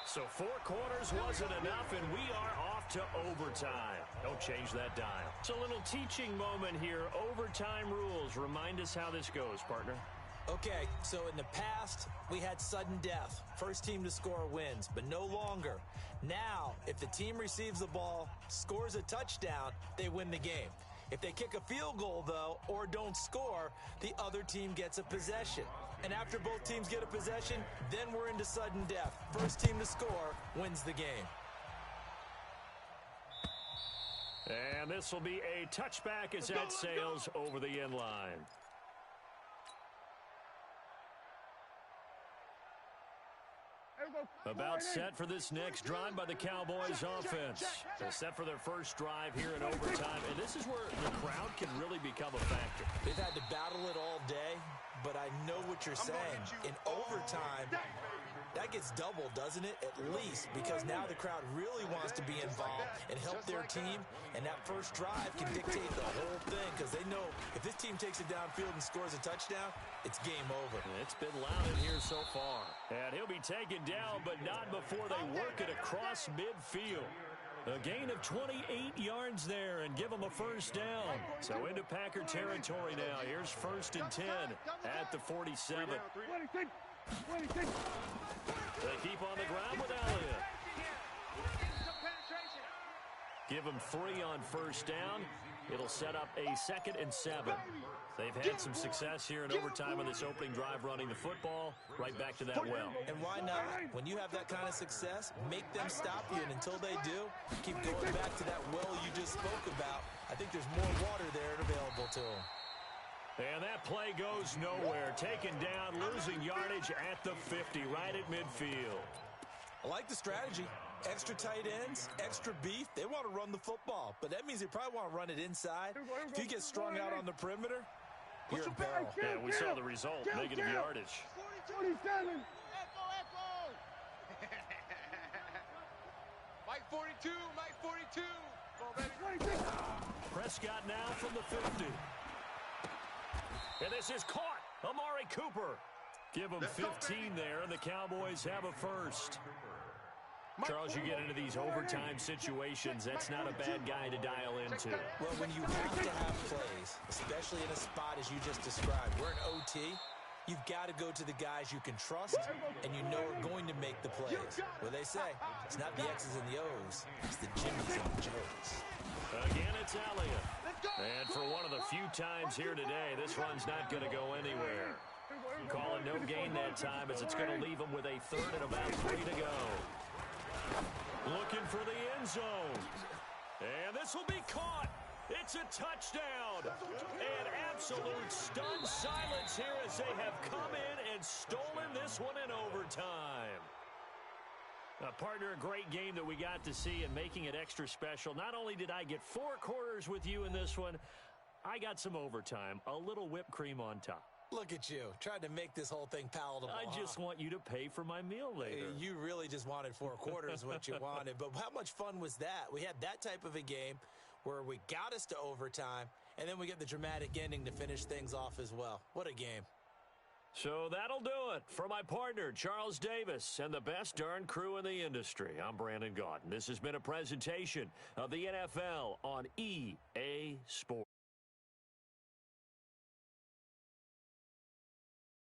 So 4 quarters wasn't enough, and we are off to overtime. Don't change that dial. It's a little teaching moment here. Overtime rules. Remind us how this goes, partner. Okay, so in the past, we had sudden death. First team to score wins, but no longer. Now, if the team receives the ball, scores a touchdown, they win the game. If they kick a field goal, though, or don't score, the other team gets a possession. And after both teams get a possession, then we're into sudden death. First team to score wins the game. And this will be a touchback as that sails over the end line. About set for this next drive by the Cowboys offense. They're set for their first drive here in overtime, and this is where the crowd can really become a factor. They've had to battle it all day, but I know what you're saying. In overtime, that gets doubled, doesn't it? At least, because now the crowd really wants to be involved and help their team, and that first drive can dictate the whole thing, because they know if this team takes it downfield and scores a touchdown, it's game over. It's been loud in here so far. And he'll be taken down, but not before they work it across midfield. A gain of 28 yards there and give them a first down. So into Packer territory now. Here's 1st and 10 at the 47. They keep on the ground with Elliott. Give them 3 on first down. It'll set up a 2nd and 7. They've had some success here in overtime on this opening drive running the football right back to that well. And why not? When you have that kind of success, make them stop you. And until they do, keep going back to that well you just spoke about. I think there's more water there and available to them. And that play goes nowhere. Taken down, losing yardage at the 50, right at midfield. I like the strategy. Extra tight ends, extra beef. They want to run the football, but that means they probably want to run it inside. If you get strung out on the perimeter, you're in peril. Yeah, we saw the result, negative yardage. 47. Mike 42, Mike 42. Come on, baby. Prescott now from the 50. And this is caught. Amari Cooper. Give him 15 there, and the Cowboys have a first. Charles, you get into these overtime situations, that's not a bad guy to dial into. Well, when you have to have plays, especially in a spot as you just described, we're in OT, you've got to go to the guys you can trust and you know are going to make the plays. What they say, it's not the X's and the O's, it's the Jimmys and the Joes. Again, it's Elliott. And for one of the few times here today, this run's not going to go anywhere. Call it no gain that time as it's going to leave them with a 3rd and about 3 to go. Looking for the end zone. And this will be caught. It's a touchdown. And absolute stunned silence here as they have come in and stolen this one in overtime. Partner, a great game that we got to see and making it extra special. Not only did I get 4 quarters with you in this one, I got some overtime, a little whipped cream on top. Look at you, trying to make this whole thing palatable. I just want you to pay for my meal later. You really just wanted 4 quarters what you wanted. But how much fun was that? We had that type of a game where we got us to overtime, and then we get the dramatic ending to finish things off as well. What a game. So that'll do it for my partner, Charles Davis, and the best darn crew in the industry. I'm Brandon Gaudin. This has been a presentation of the NFL on EA Sports.